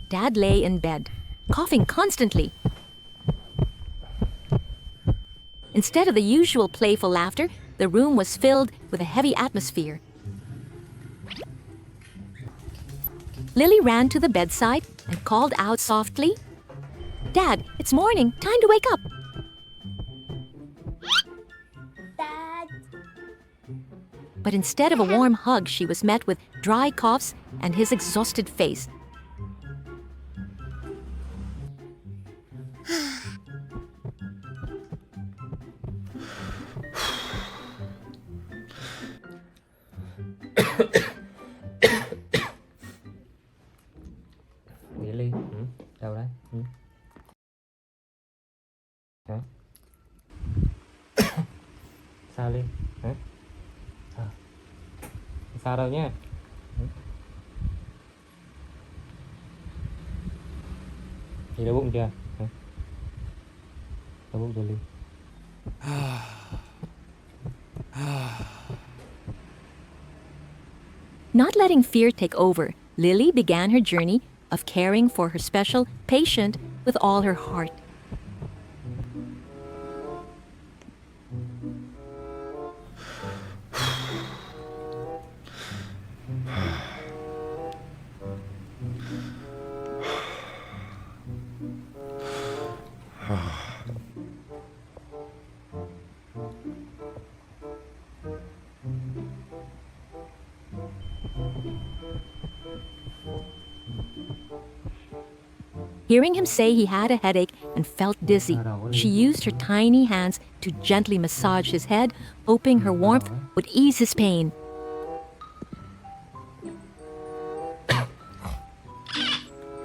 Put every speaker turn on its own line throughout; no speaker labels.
Dad lay in bed, coughing constantly. Instead of the usual playful laughter, the room was filled with a heavy atmosphere. Lily ran to the bedside and called out softly, "Dad, it's morning. Time to wake up."
Dad.
But instead of a warm hug, she was met with dry coughs and his exhausted face.
Lily, đâu đấy? Hả? Sao Ly? Hả? Sao? Sao đâu nhá? Chị đau bụng chưa? Hả? Đau bụng chưa Ly?
Not letting fear take over, Lily began her journey of caring for her special patient with all her heart. Hearing him say he had a headache and felt dizzy, she used her tiny hands to gently massage his head, hoping her warmth would ease his pain.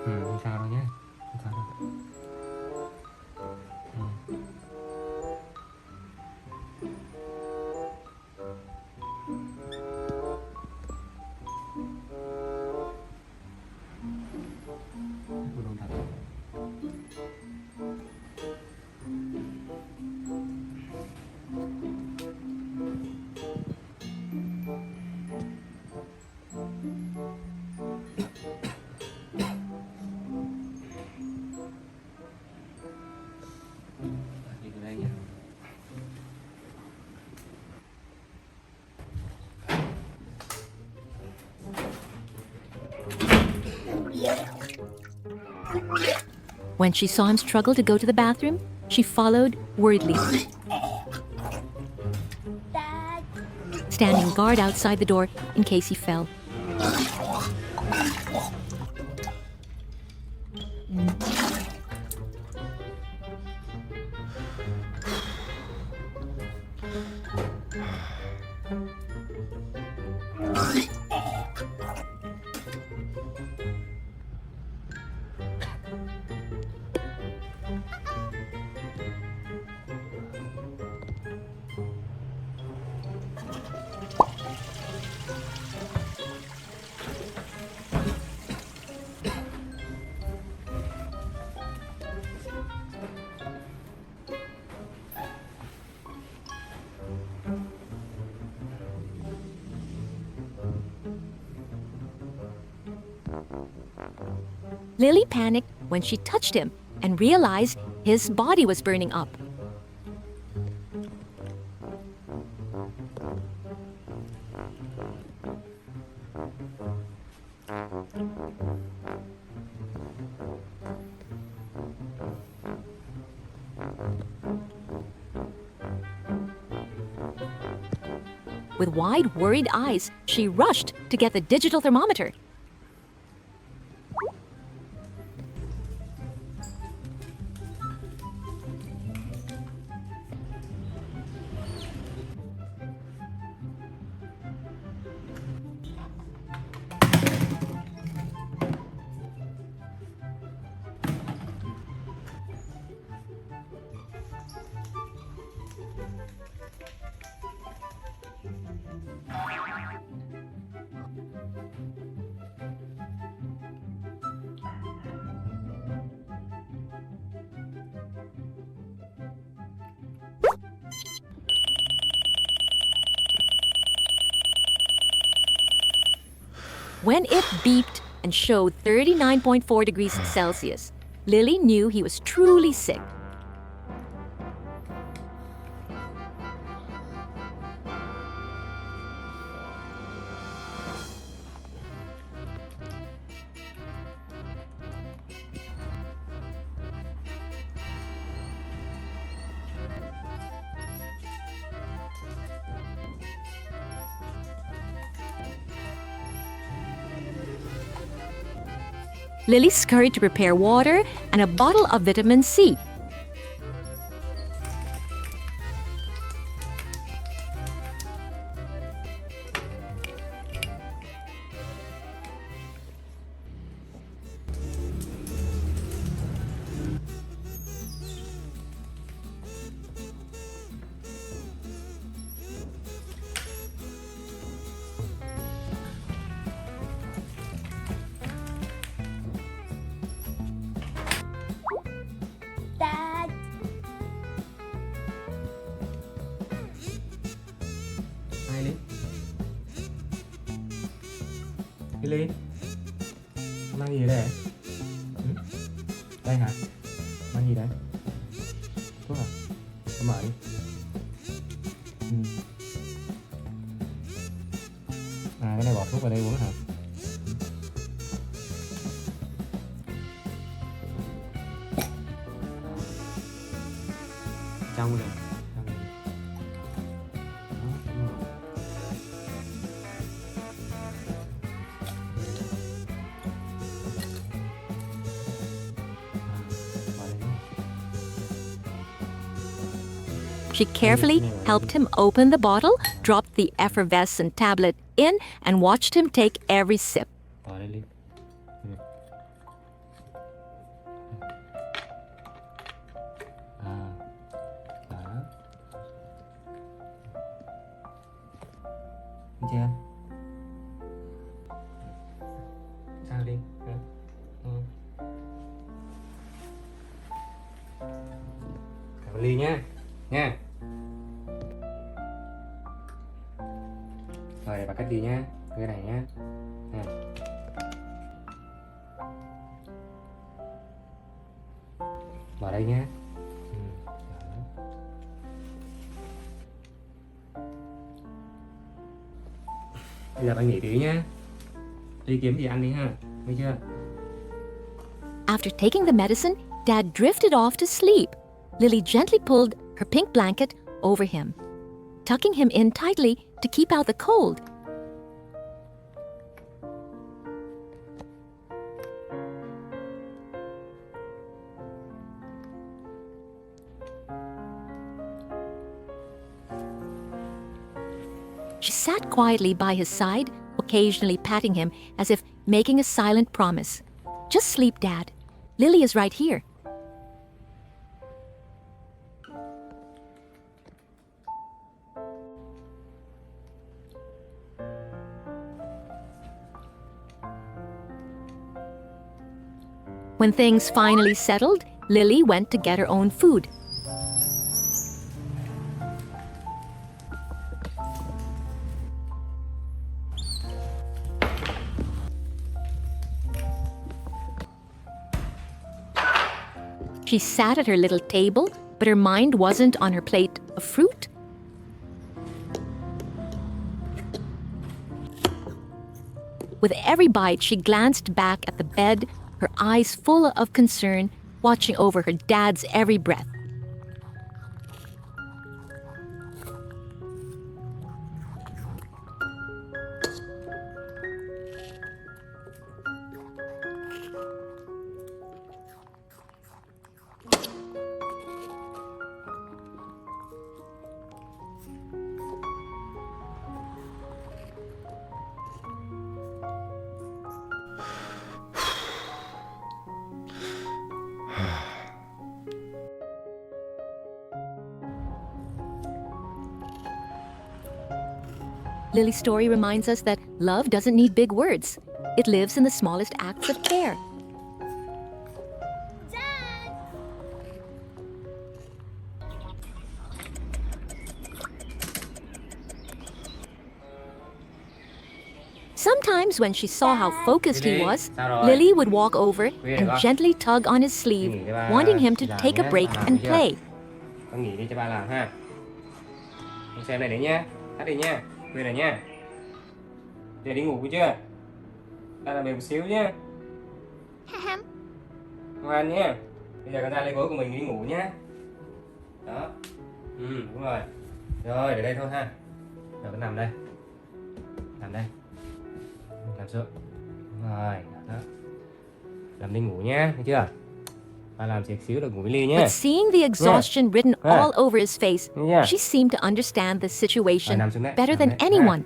Không sao đâu nhé. Không sao đâu. Buồn không thật. Đi từ đây nha.
When she saw him struggle to go to the bathroom, she followed worriedly,
Dad.
standing guard outside the door in case he fell. Lily panicked when she touched him and realized his body was burning up. With wide, worried eyes, she rushed to get the digital thermometer. When it beeped, and showed 39.4 degrees Celsius. Lily knew he was truly sick. Lily scurried to prepare water and a bottle of vitamin C.
Dad.
Ai Ly? Ly? Mang gì đây? Ừ? Đây hả? Mang gì đây? Thuốc à? Cho mở đi. Ừ. À cái này bỏ thuốc vào đây uống hả? Trong rồi. Trong rồi. Đó, đúng rồi. Bỏ đây.
She carefully helped him open the bottle, dropped the effervescent tablet in, and watched him take every sip.
Bỏ đây Ly. Ừ. À. Đó. Thấy chưa? Sao đi? Hả? Ừ. Cảm ơn Ly nha. Nha. Rồi để bà cắt đi nha. Cái này nha. Nè. Vào đây nha. Ừ. Đó. Bây giờ bạn nghỉ tí nha. Đi kiếm gì ăn đi ha. Biết chưa?
After taking the medicine, Dad drifted off to sleep. Lily gently pulled her pink blanket over him, tucking him in tightly to keep out the cold. She sat quietly by his side, occasionally patting him as if making a silent promise. Just sleep, Dad. Lily is right here. When things finally settled, Lily went to get her own food. She sat at her little table, but her mind wasn't on her plate of fruit. With every bite, she glanced back at the bed, her eyes full of concern, watching over her dad's every breath. Lily's story reminds us that love doesn't need big words. It lives in the smallest acts of care.
Dad.
Sometimes Sometimes when she saw how focused he was,
Sao rồi?
Lily would walk over
Khuya rồi
and
con.
gently tug on his sleeve,
Nghỉ cho ba
wanting him to
làm
take a
nhé,
break
ba làm
and
chưa?
play.
Con nghỉ đi cho ba làm ha. Con xem này đấy nhá. Tắt đi nha. Khuya rồi nha. Giờ đi ngủ chưa? Ta làm việc một xíu nhé. Ngoan nhé. Bây giờ con ra lấy gối của mình đi ngủ nhé. Đó. Đúng rồi. Rồi, để đây thôi ha. Rồi con nằm đây. Nằm đây. Nằm xuống. Đúng rồi. Đó. Làm đi ngủ nhé. Thấy chưa? Ba làm xíu rồi ngủ với Ly nhé.
But seeing the exhaustion written all over his face,
Yeah.
she seemed to understand the situation
nằm xuống đấy,
better
nằm
than
đấy.
anyone.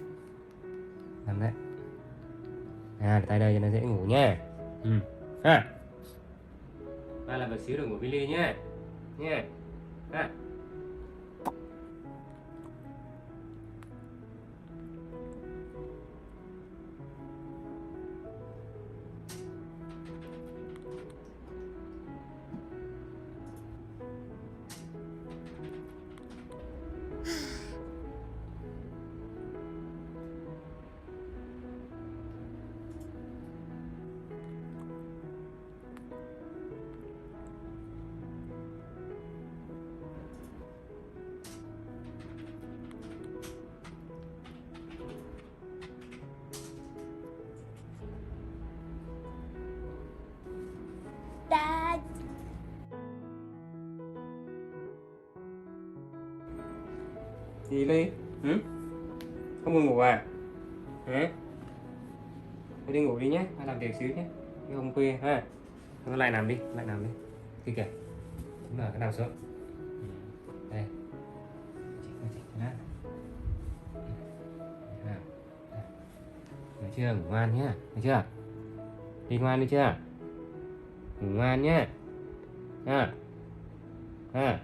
Nằm đấy. Để tay đây cho nó dễ ngủ nhé. Ha. Ba làm một xíu rồi ngủ với Ly nhé. Nhé. Ha.
Dad.
Gì Ly? Không buồn ngủ à? Hả? Thôi đi ngủ đi nhé, ba làm việc xíu nhé. Cái hôm khuya ha. Thôi lại nằm đi, lại nằm đi. Kìa kìa. Đúng rồi, cái nằm xuống. Đây. Chị đó. Được chưa? Ngủ ngoan nhé. Được chưa? Đi ngoan đi chưa? Ngủ ngoan nhé. Ha. Ha.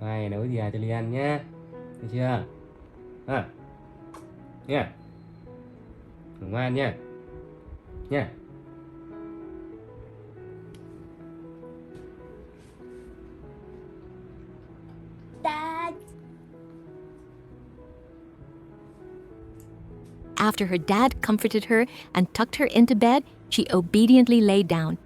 Mai nấu gì cho Ly ăn nhé. Được chưa? Ha. Nha. Ngủ ngoan nha. Nha.
Dad.
After her dad comforted her and tucked her into bed, she obediently lay down.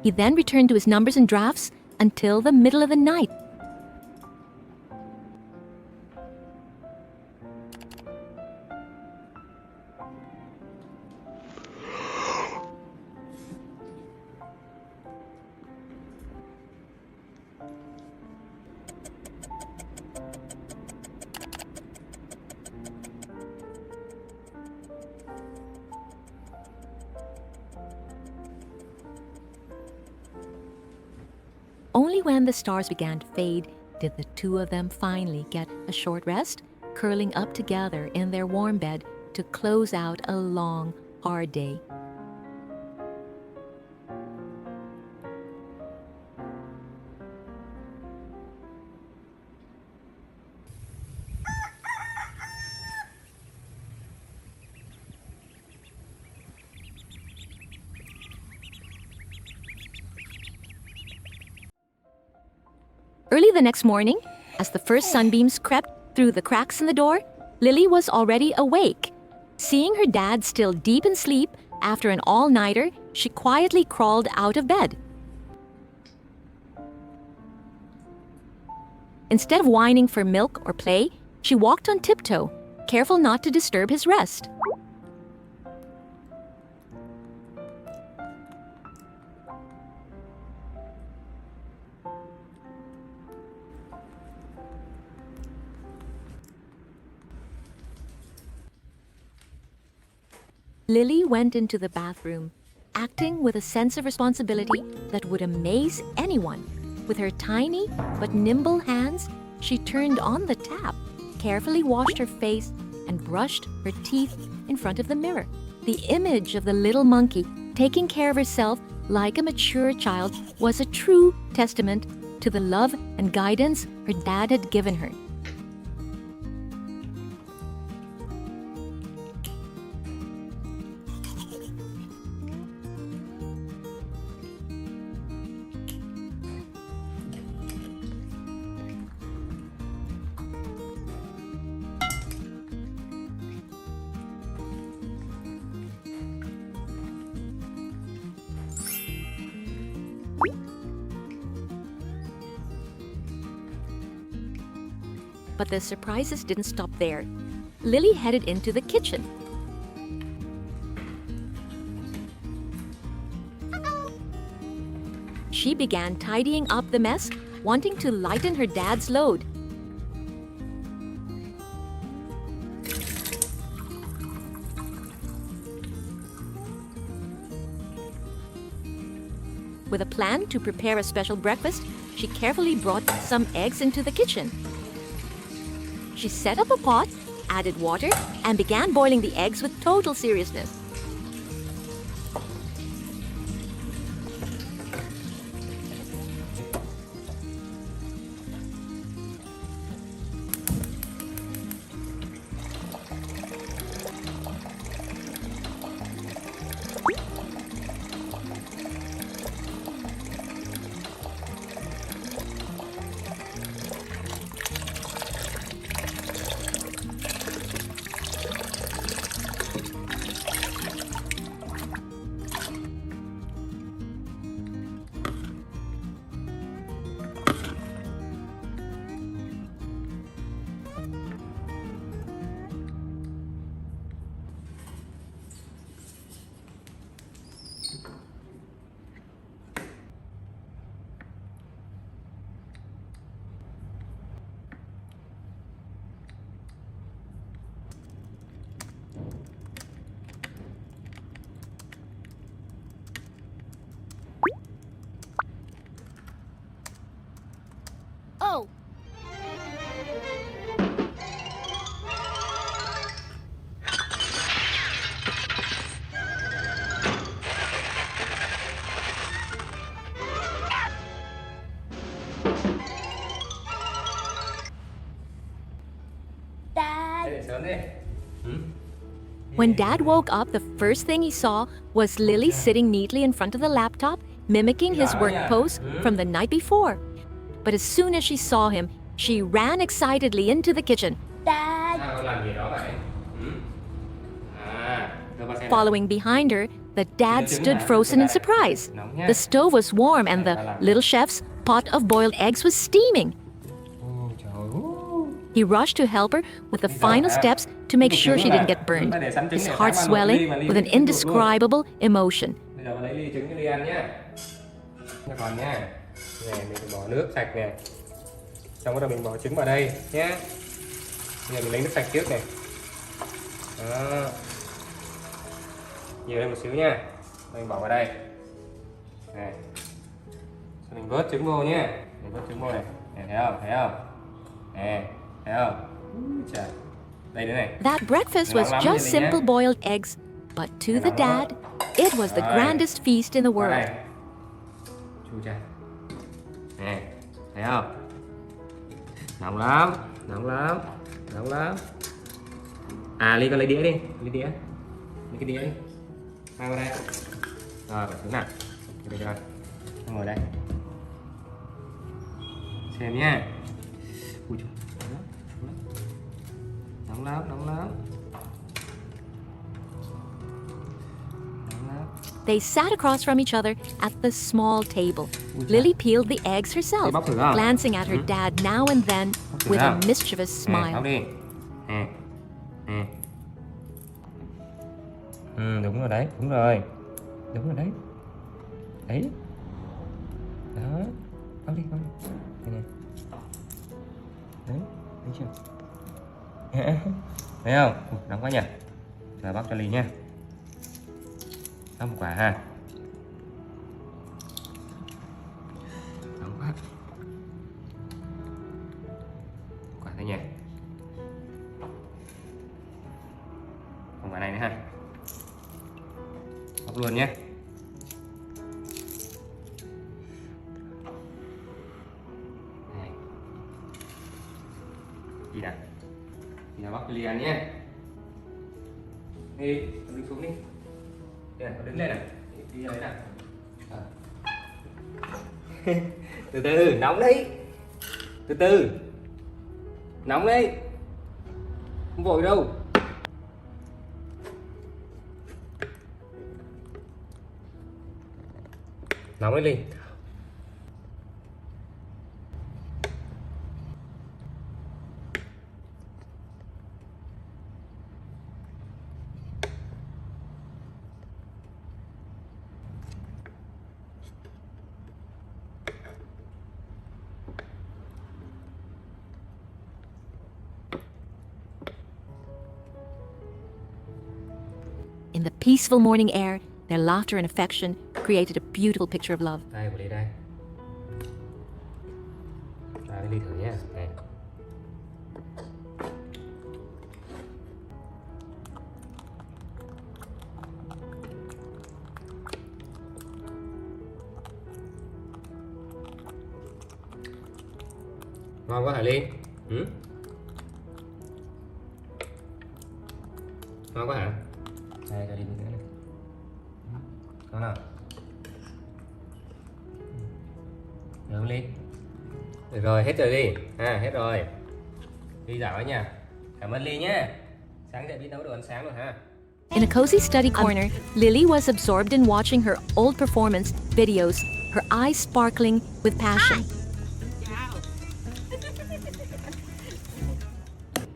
He then returned to his numbers and drafts until the middle of the night. Only when the stars began to fade did the two of them finally get a short rest, curling up together in their warm bed to close out a long, hard day. Early the next morning, as the first sunbeams crept through the cracks in the door, Lily was already awake. Seeing her dad still deep in sleep after an all-nighter, she quietly crawled out of bed. Instead of whining for milk or play, she walked on tiptoe, careful not to disturb his rest. Lily went into the bathroom, acting with a sense of responsibility that would amaze anyone. With her tiny but nimble hands, she turned on the tap. carefully washed her face and brushed her teeth in front of the mirror. The image of the little monkey taking care of herself like a mature child was a true testament to the love and guidance her dad had given her. But the surprises didn't stop there. Lily headed into the kitchen. She began tidying up the mess, wanting to lighten her dad's load. With a plan to prepare a special breakfast, she carefully brought some eggs into the kitchen. She set up a pot, added water, and began boiling the eggs with total seriousness. Oh!
Dad,
Dậy sớm đi.
When Dad woke up, the first thing he saw was Lily sitting neatly in front of the laptop, mimicking his work pose from the night before. But as soon as she saw him, she ran excitedly into the kitchen.
Dad,
Con làm gì đó vậy? Đưa ba xem.
Following behind her, the dad stood frozen in surprise. The stove was warm and the little chef's pot of boiled eggs was steaming.
Ôi trời ơi.
He rushed to help her with the final steps to make sure she didn't get burned, his heart swelling with an indescribable emotion.
Bây giờ lấy ly trứng cho Ly ăn nhá. Cho con nhá. Này mình phải bỏ nước sạch nè. Xong bắt đầu mình bỏ trứng vào đây nhé. Bây giờ mình lấy nước sạch trước này. Đó. Nhiều lên một xíu nha. Mình bỏ vào đây. Này. Xong mình vớt trứng vô nhé. Mình vớt trứng vô này. Này, thấy không? Thấy không? Nè, thấy không? Trời. Đây nữa này.
That breakfast was just simple boiled eggs, but to the dad, it was the grandest feast in the
Vào
world.
đây. Chu cha. Nè, thấy không? Nóng lắm, nóng lắm, nóng lắm. À, Ly con lấy đĩa đi, lấy đĩa. Lấy cái đĩa đi. Mang vào đây. Rồi, bỏ xuống nào. Đây rồi. Con ngồi đây. Xem nhá. Ui trời, nóng lắm, nóng lắm. Nóng lắm.
They sat across from each other at the small table. Lily peeled the eggs herself,
bóc thử không?
glancing at her dad now and then
thử
with a
không?
mischievous
Nè,
smile.
bóc đi. Nè, nè. Đúng rồi đấy, đúng rồi. Đúng rồi đấy. Đấy. Đó. Bóc đi, bóc đi. Đây nè. Đấy, thấy chưa? Thấy không? Nóng quá nhỉ? Giờ bóc cho Ly nha. Bóc một quả ha. Nóng quá. Quả thôi nhỉ? quả này nữa ha. Bóc luôn nhé. Này. Gì nào? Thì là bóc liền nhé. Đi, đi xuống đi. Đây, đứng lên này. Đi ra đấy nào. Từ từ, nóng đấy. Từ từ. Nóng đấy. Không vội đâu. Nóng lên đi.
In the peaceful morning air, their laughter and affection created a beautiful picture of love.
Đây, của Ly đây. Đây, Ly thử nhé. Đây. Ngon quá hả Ly? Ừ? Ngon quá hả? Đây, cho Ly nữa này. Ngon nào? Được không Ly? Được rồi, hết rồi Ly. Hết rồi. Ly giỏi nha. Cảm ơn Ly nhé. Sáng dậy biết nấu đồ ăn sáng rồi ha.
In a cozy study corner, Lily was absorbed in watching her old performance videos, her eyes sparkling with passion.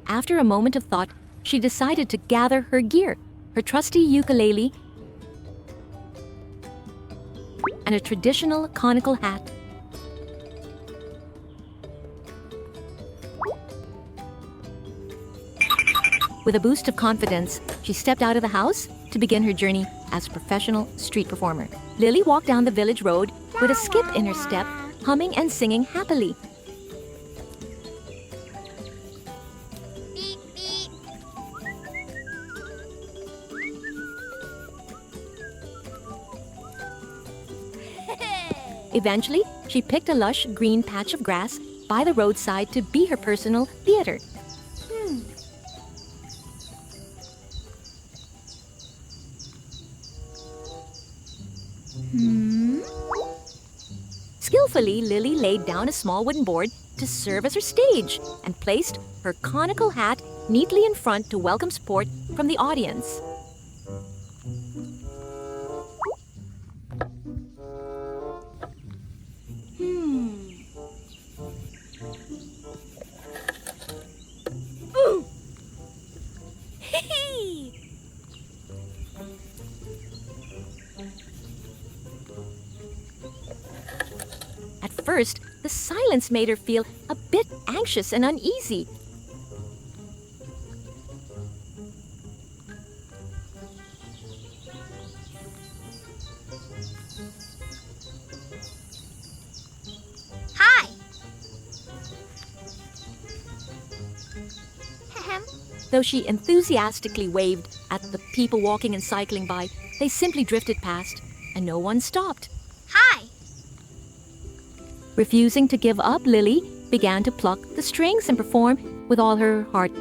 After a moment of thought, she decided to gather her gear, her trusty ukulele, and a traditional conical hat. With a boost of confidence, she stepped out of the house to begin her journey as a professional street performer. Lily walked down the village road with a skip in her step, humming and singing happily. Eventually, she picked a lush green patch of grass by the roadside to be her personal theater. Skillfully, Lily laid down a small wooden board to serve as her stage and placed her conical hat neatly in front to welcome support from the audience. At first, the silence made her feel a bit anxious and uneasy.
Hi.
Though she enthusiastically waved at the people walking and cycling by, they simply drifted past, and no one stopped.
Hi.
Refusing to give up, Lily began to pluck the strings and perform with all her heart.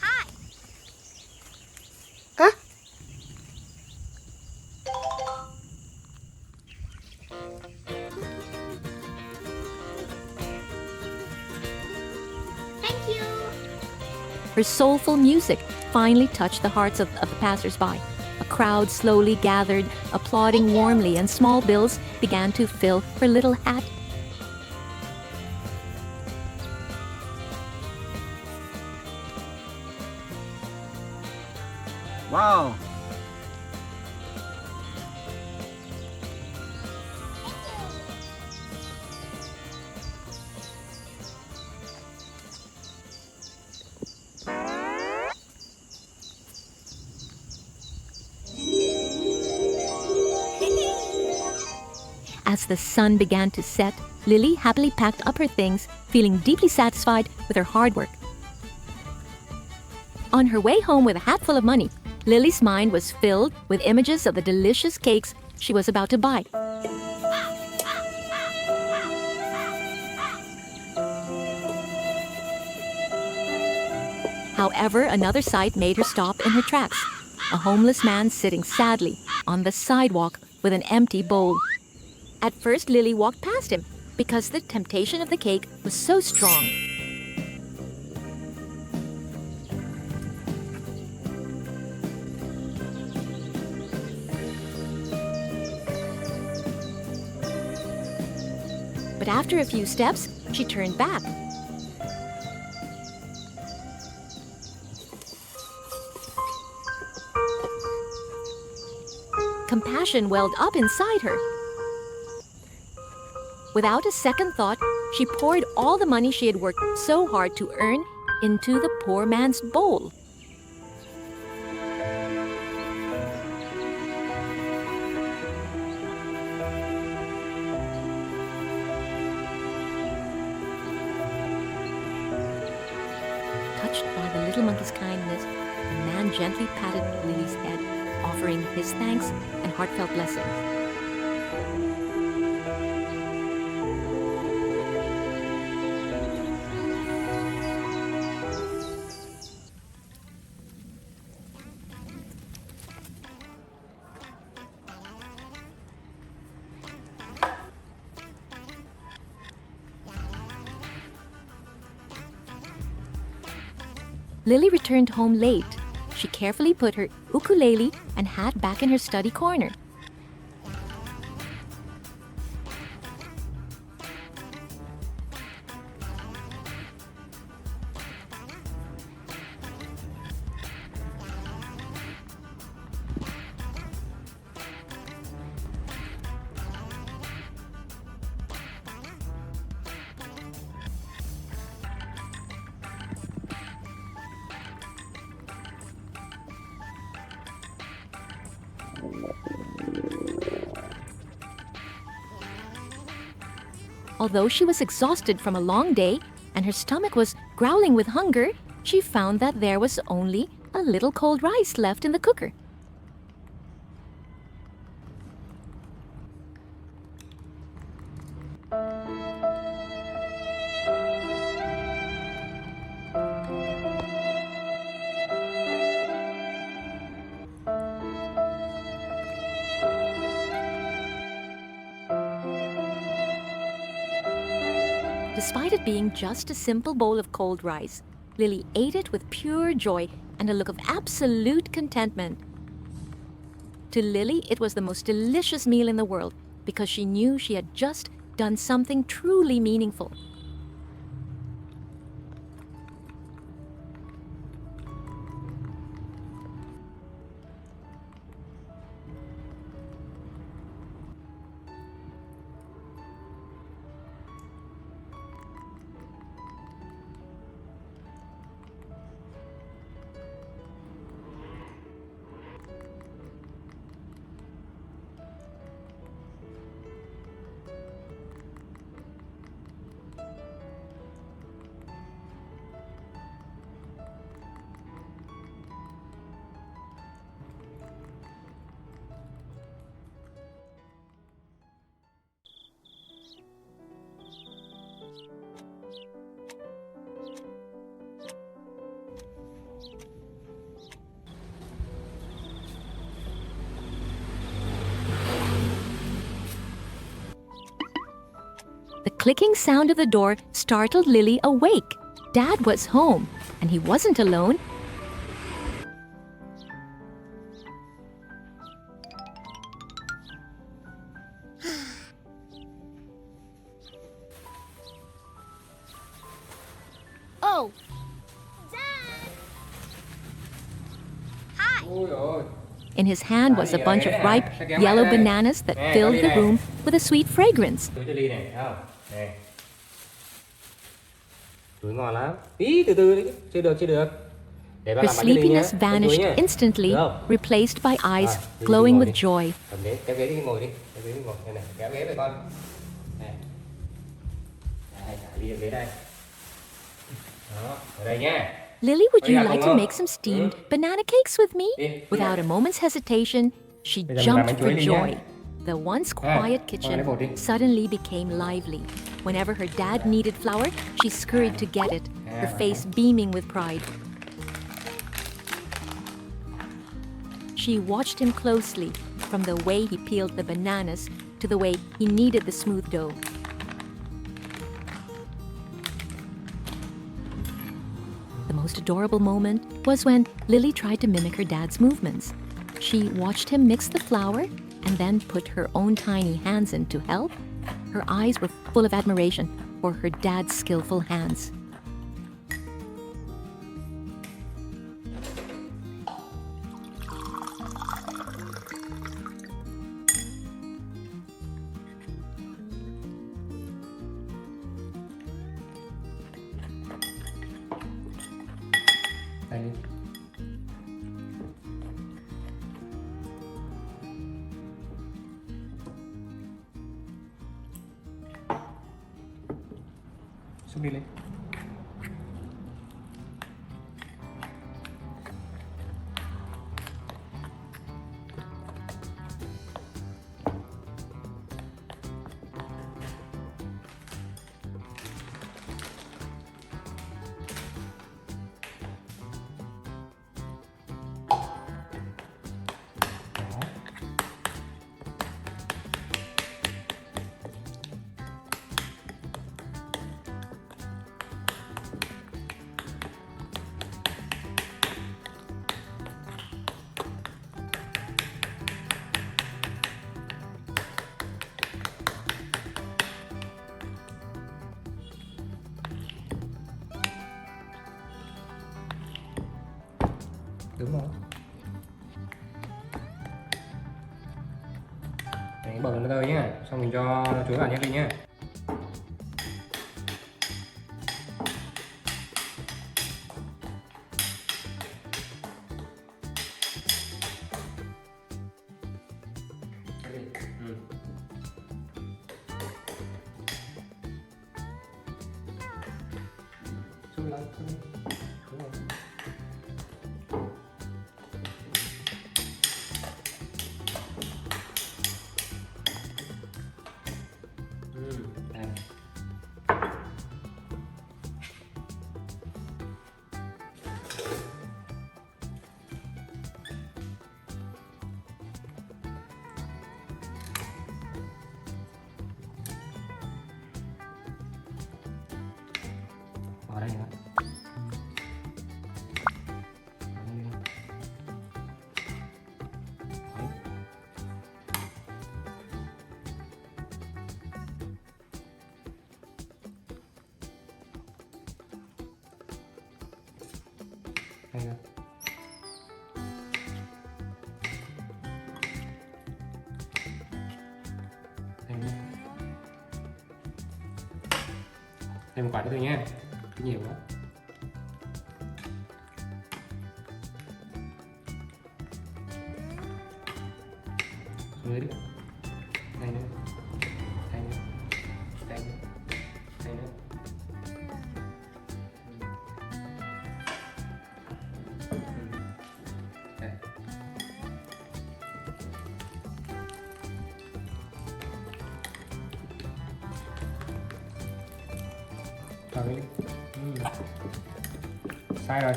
Hi. Thank you.
Her soulful music finally touched the hearts of the passers-by. A crowd slowly gathered, applauding warmly, and small bills began to fill her little hat.
Wow!
As the sun began to set, Lily happily packed up her things, feeling deeply satisfied with her hard work. On her way home with a hat full of money, Lily's mind was filled with images of the delicious cakes she was about to buy. However, another sight made her stop in her tracks. A homeless man sitting sadly on the sidewalk with an empty bowl. At first, Lily walked past him because the temptation of the cake was so strong. But after a few steps, she turned back. Compassion welled up inside her. Without a second thought, she poured all the money she had worked so hard to earn into the poor man's bowl. Touched by the little monkey's kindness, the man gently patted Lily's head, offering his thanks and heartfelt blessings. Lily returned home late. She carefully put her ukulele and hat back in her study corner. Although she was exhausted from a long day and her stomach was growling with hunger, she found that there was only a little cold rice left in the cooker. Despite it being just a simple bowl of cold rice, Lily ate it with pure joy and a look of absolute contentment. To Lily, it was the most delicious meal in the world because she knew she had just done something truly meaningful. The clicking sound of the door startled Lily awake. Dad was home, and he wasn't alone.
go. Dad. Hi.
Ôi ôi.
In his hand was a bunch of ripe yellow bananas that filled the room with a sweet fragrance.
Túi cho Ly này, thấy không? Này. Túi ngon lắm. Ý, từ từ đi, chưa được. Để ba
Her
làm bánh cho Ly nhé.
sleepiness
Cái túi
vanished
nhé.
instantly,
Được không?
replaced by eyes
Đi
glowing
ngồi
with
đi.
joy.
Cầm ghế, kéo ghế đi ngồi đi. Kéo ghế đi ngồi. Đây này, kéo ghế về con. Này. Đây, thả Ly ở ghế đây. Đó, ở đây nhé.
Lily, would you
Ôi,
like to
không?
make some steamed banana cakes with me?
Đi.
Without a moment's hesitation, she
Bây giờ mình làm
jumped
bánh
for
chuối đi nhé.
joy. The once quiet
con
kitchen
lấy bột đi.
suddenly became lively. Whenever her dad needed flour, she scurried to get it, her face beaming with pride. She watched him closely, from the way he peeled the bananas to the way he kneaded the smooth dough. The most adorable moment was when Lily tried to mimic her dad's movements. She watched him mix the flour and then put her own tiny hands in to help. Her eyes were full of admiration for her dad's skillful hands.
Đây đi. Xúc đi lên. Đúng rồi. Đấy, bỏ nó tới nhá. Xong mình cho chuối vào nhé Linh nhá. Xúc lên, xúc lên. Đúng rồi. Đây. Vào đây nữa. Đấy. Đây nữa. Đây nữa. Thêm một quả nữa thôi nhé. Cái nhiều quá. Xuống dưới đi. Đây nữa. Đây nữa. Đây nữa. Đây nữa. Đây. Vào đi. Sai rồi,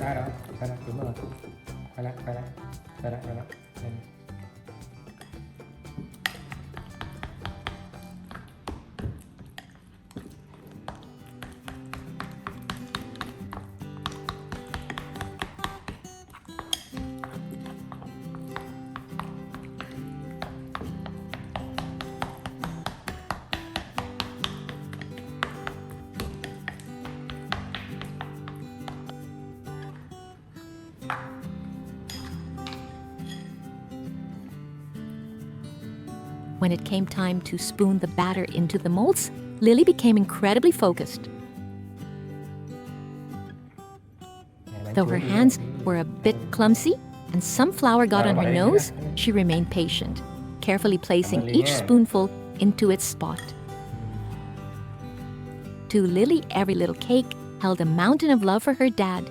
đúng rồi. Quay lại. Đây này.
When it came time to spoon the batter into the molds, Lily became incredibly focused. Though her hands were a bit clumsy and some flour got on her nose, she remained patient, carefully placing each spoonful into its spot. To Lily, every little cake held a mountain of love for her dad.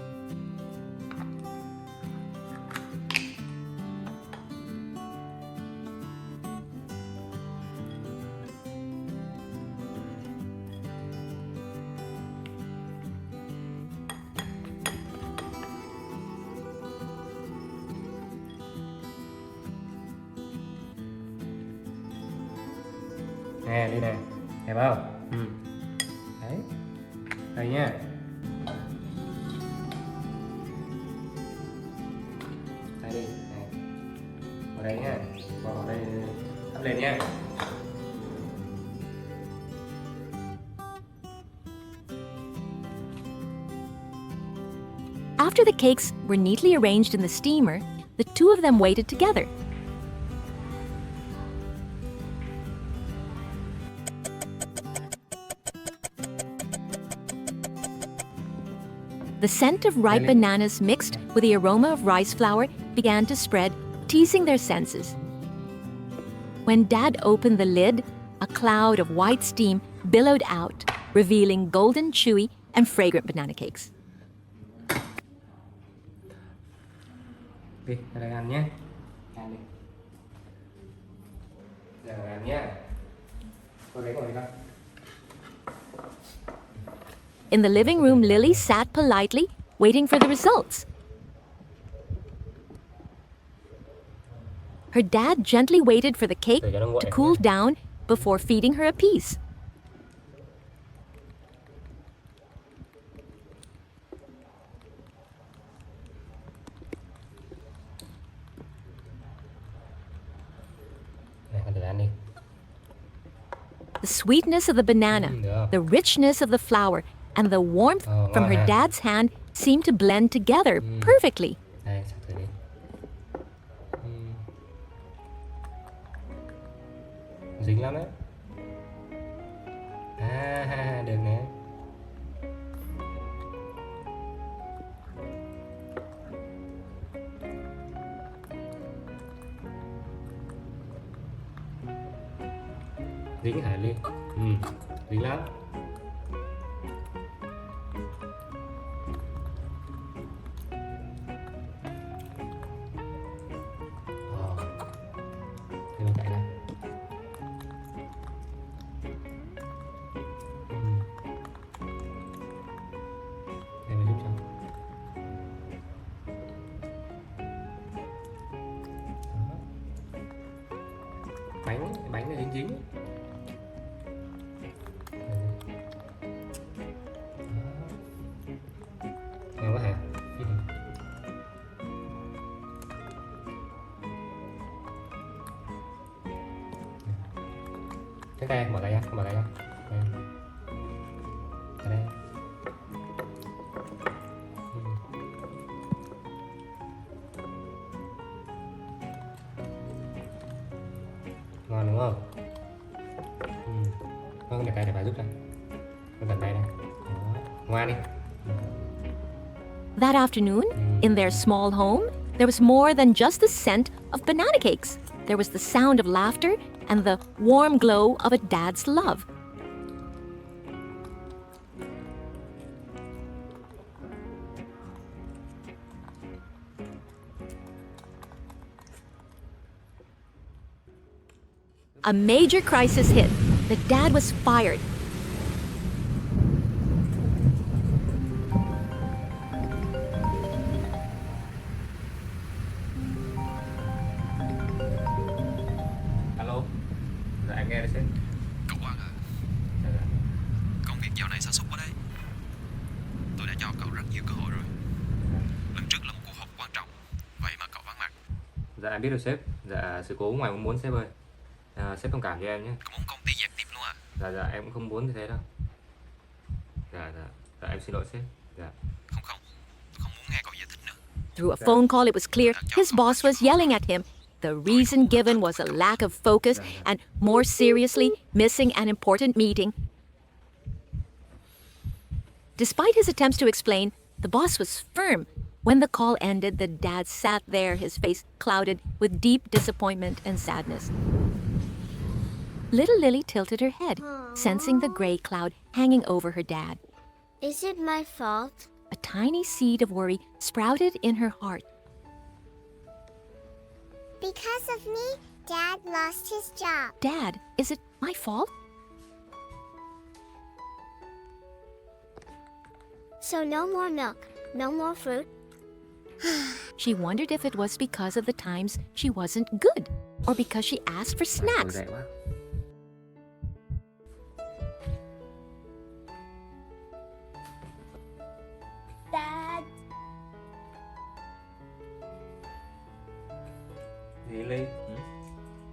Nè, đi nè, đẹp không? Đấy, đây nha. Đây đi, nè. Vào đây nha, vào đây, thắp lên nha.
After the cakes were neatly arranged in the steamer, the two of them waited together. The scent of ripe bananas mixed with the aroma of rice flour began to spread, teasing their senses. When Dad opened the lid, a cloud of white steam billowed out, revealing golden, chewy, and fragrant banana cakes.
Đi, ra đây ăn nhé. Ăn đi. Giờ ăn nhé. Cô đấy con.
In the living room, Lily sat politely, waiting for the results. Her dad gently waited for the cake to cool down before feeding her a piece. The sweetness of the banana, the richness of the flour, and the warmth from her dad's hand seemed to blend together perfectly.
Đây, sắp thử đi. Dính lắm đấy. Được nè. Dính hả Ly? Dính lắm. Thế nó cạnh này. Để mình giúp cho. Bánh này dính dính. Ngon quá hả? Cái tay mở tay ra, mở tay ra. Đây. Ở đây. Ngon đúng không? Vâng, để bà giúp cho. Con cầm tay này. Đó. Ngoan đi.
That afternoon, in their small home, there was more than just the scent of banana cakes. There was the sound of laughter and the warm glow of a dad's love. A major crisis hit. The dad was fired.
Alo. Dạ em nghe đây sếp.
Cậu Quang à,
Dạ.
công việc dạo này sa sút quá đấy. Tôi đã cho cậu rất nhiều cơ hội rồi. Lần trước là một cuộc họp quan trọng, vậy mà cậu vắng mặt.
Dạ em biết rồi sếp. Dạ sự cố ngoài mong muốn sếp ơi. Sếp thông cảm cho em nhé.
Cậu muốn công ty dẹp tiệm luôn à?
Dạ em cũng không muốn như thế đâu. Dạ em xin lỗi sếp. Dạ.
Không, tôi không muốn nghe cậu giải thích nữa.
Through a phone call, it was clear his boss was yelling at him, The reason given was a lack of focus and, more seriously, missing an important meeting. Despite his attempts to explain, the boss was firm. When the call ended, the dad sat there, his face clouded with deep disappointment and sadness. Little Lily tilted her head, sensing the gray cloud hanging over her dad.
Is it my fault?
A tiny seed of worry sprouted in her heart.
Because of me, Dad lost his job.
Dad, is it my fault?
So no more milk, no more fruit.
She wondered if it was because of the times she wasn't good, or because she asked for
Tồi
snacks.
tệ quá.
Dad.
Gì Ly?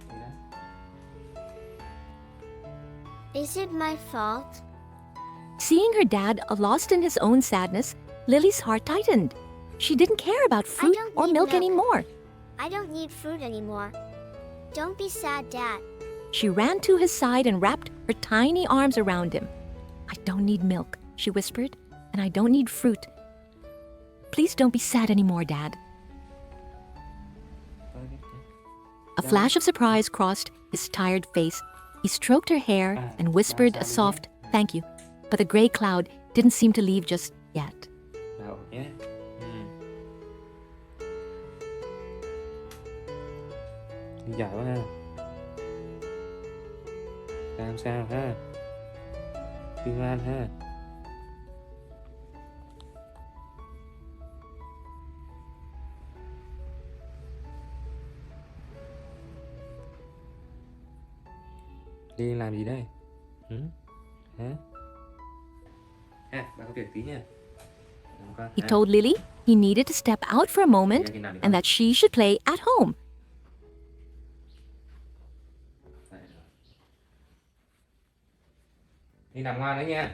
Gì đó?
Is it my fault?
Seeing her dad lost in his own sadness, Lily's heart tightened. She didn't care about fruit
don't
or
need
milk
milk.
anymore.
I don't need fruit anymore. Don't be sad, Dad.
She ran to his side and wrapped her tiny arms around him. I don't need milk, she whispered, and I don't need fruit. Please don't be sad anymore, Dad. A flash of surprise crossed his tired face. He stroked her hair and whispered a soft thank you, but the gray cloud didn't seem to leave just yet.
Đâu nhé. Đi giỏi quá ha. Sao ha. Phiên Lan ha. Đi làm gì đây? Hả? Bà có việc tí nha.
He told Lily he needed to step out for a moment and that she should play at home.
Đi nằm ngoan đấy nha.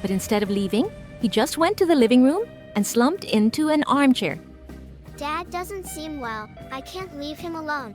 But instead of leaving, he just went to the living room and slumped into an armchair.
Dad doesn't seem well. I can't leave him alone.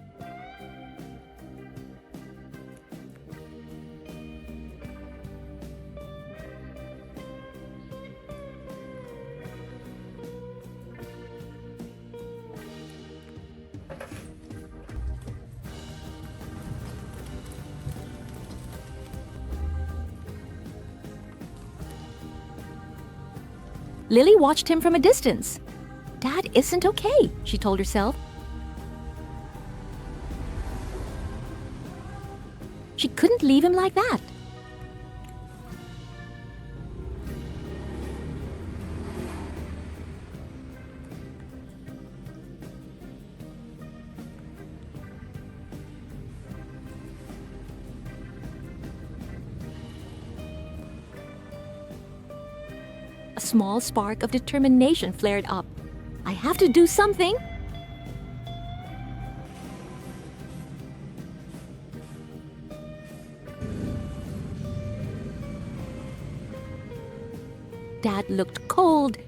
Lily watched him from a distance. Dad isn't okay, she told herself. She couldn't leave him like that. A small spark of determination flared up. I have to do something. Dad looked cold.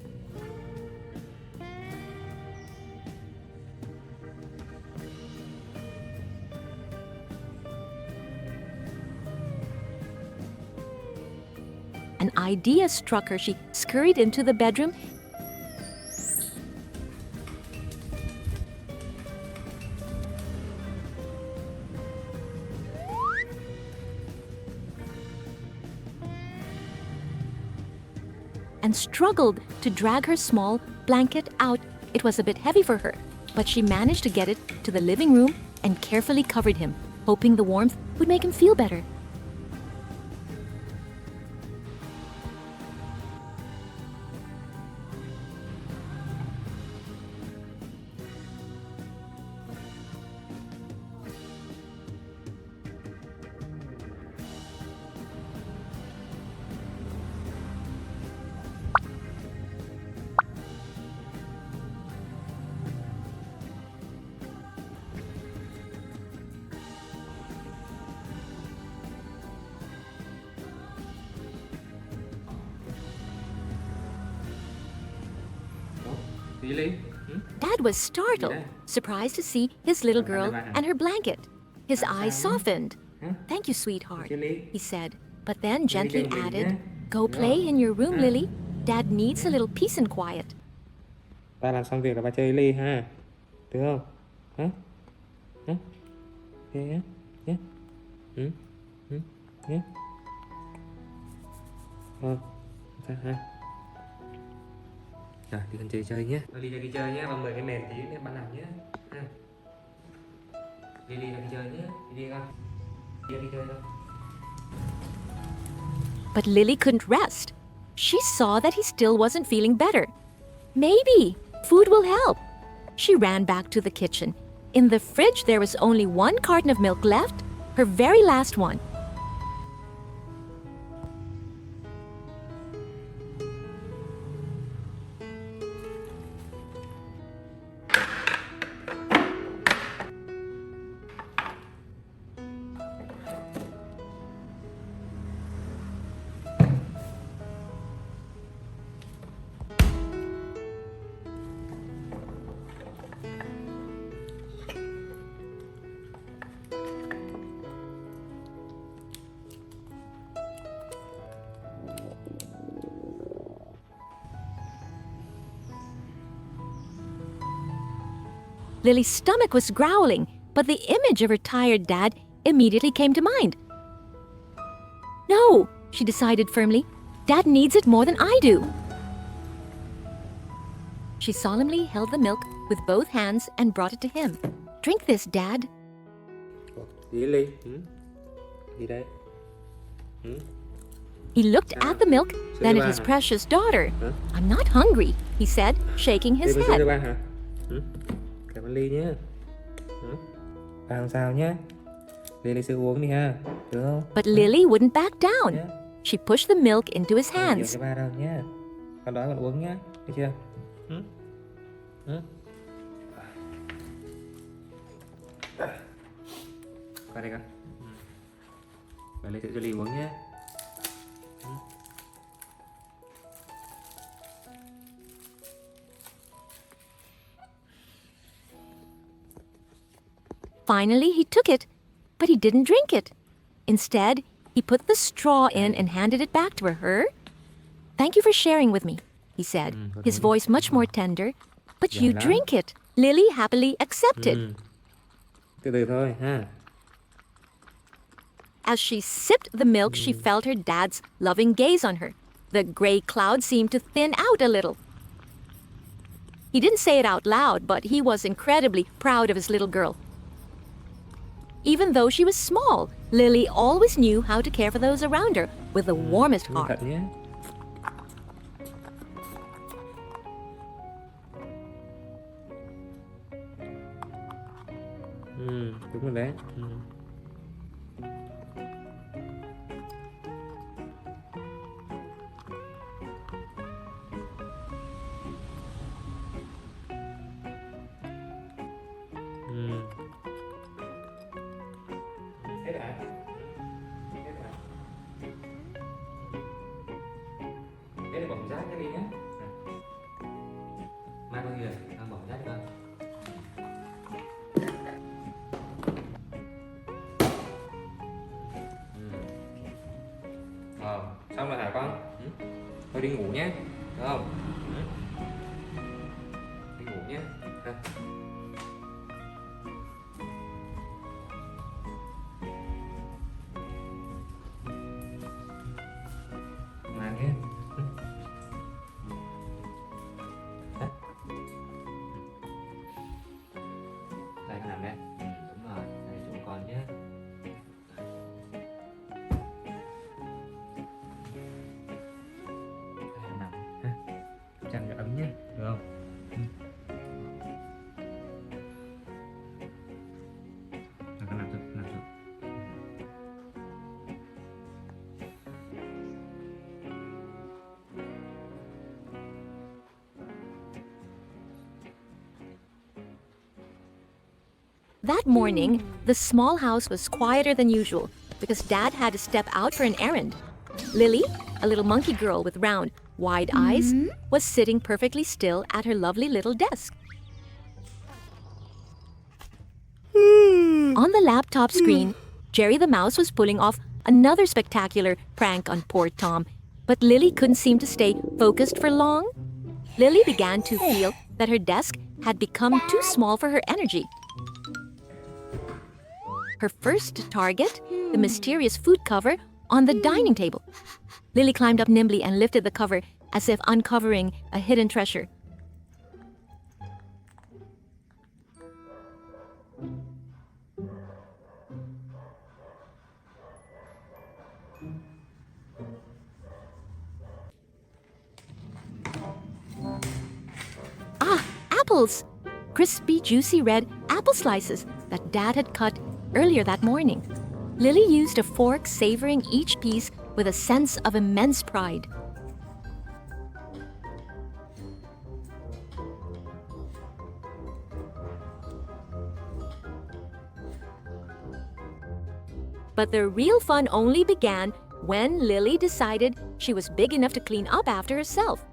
An idea struck her. She scurried into the bedroom. And struggled to drag her small blanket out. It was a bit heavy for her, but she managed to get it to the living room and carefully covered him, hoping the warmth would make him feel better.
Lily.
Dad was startled,
Yeah.
surprised to see his little girl
Bye-bye.
and her blanket. His eyes
Bye-bye.
softened.
Huh?
Thank you, sweetheart,
Lily.
he said, but then gently
đừng bị
added,
nhé.
Go play in your room,
Huh?
Lily. Dad needs a little peace and quiet.
Ba làm xong việc là ba chơi Lily ha. Được không? Hả? Hả? Ok nhé. Nhé. Ừ. Ừ. Nhé. Sao ha? Rồi, đi con chơi nhé. Lily ra đi chơi nhé, ba mời cái mền tí để bạn làm nhé. Ha. Lily ra đi chơi nhé. Đi con. Đi chơi đâu?
But Lily couldn't rest. She saw that he still wasn't feeling better. Maybe food will help. She ran back to the kitchen. In the fridge, there was only one carton of milk left, her very last one. Lily's stomach was growling, but the image of her tired dad immediately came to mind. No, she decided firmly. Dad needs it more than I do. She solemnly held the milk with both hands and brought it to him. Drink this, Dad.
Lily. Gì đây?
He looked at the milk, then at his
Silva.
precious daughter.
Huh?
I'm not hungry, he said, shaking his
Đi sữa cho
head.
ba hả? Cảm ơn Ly nhé. Ba không sao nhé. Ly lấy sữa uống đi ha. Được không?
But Lily wouldn't back down.
Nhé.
She pushed the milk into his
Không nhiều
hands.
cho ba đâu nhé. Con đói con uống nhé. Được chưa? Qua đây con. Và lấy sữa cho Ly uống nhé.
Finally, he took it, but he didn't drink it. Instead, he put the straw in and handed it back to her. Thank you for sharing with me, he said, his voice much more tender. But you
Dạ lắm.
drink it. Lily happily accepted.
Từ từ thôi ha.
As she sipped the milk, she felt her dad's loving gaze on her. The gray cloud seemed to thin out a little. He didn't say it out loud, but he was incredibly proud of his little girl. Even though she was small, Lily always knew how to care for those around her with the warmest
Cẩn
heart.
thận nhé. Đúng rồi đấy. Hết hả? Hết hả? Cái này bỏ rác cái đi nhé. Mai bao giờ ăn bỏ rác được không? Xong rồi hả con? Thôi đi ngủ nhé. Được không? Đi ngủ nhé. Ha. Mà nhé. Hả? Đây con nằm đây. Đúng rồi, đây chỗ con nhé. Đây con nằm ha. Chăn cho ấm nhé, được không? Rồi con nằm xuống, nằm xuống.
That morning, the small house was quieter than usual because Dad had to step out for an errand. Lily, a little monkey girl with round, wide eyes, was sitting perfectly still at her lovely little desk. On the laptop screen, Jerry the mouse was pulling off another spectacular prank on poor Tom, but Lily couldn't seem to stay focused for long. Lily began to feel that her desk had become too small for her energy. Her first target, the mysterious food cover on the dining table. Lily climbed up nimbly and lifted the cover as if uncovering a hidden treasure. Ah, apples! Crispy, juicy red apple slices that Dad had cut earlier that morning. Lily used a fork, savoring each piece with a sense of immense pride. But the real fun only began when Lily decided she was big enough to clean up after herself.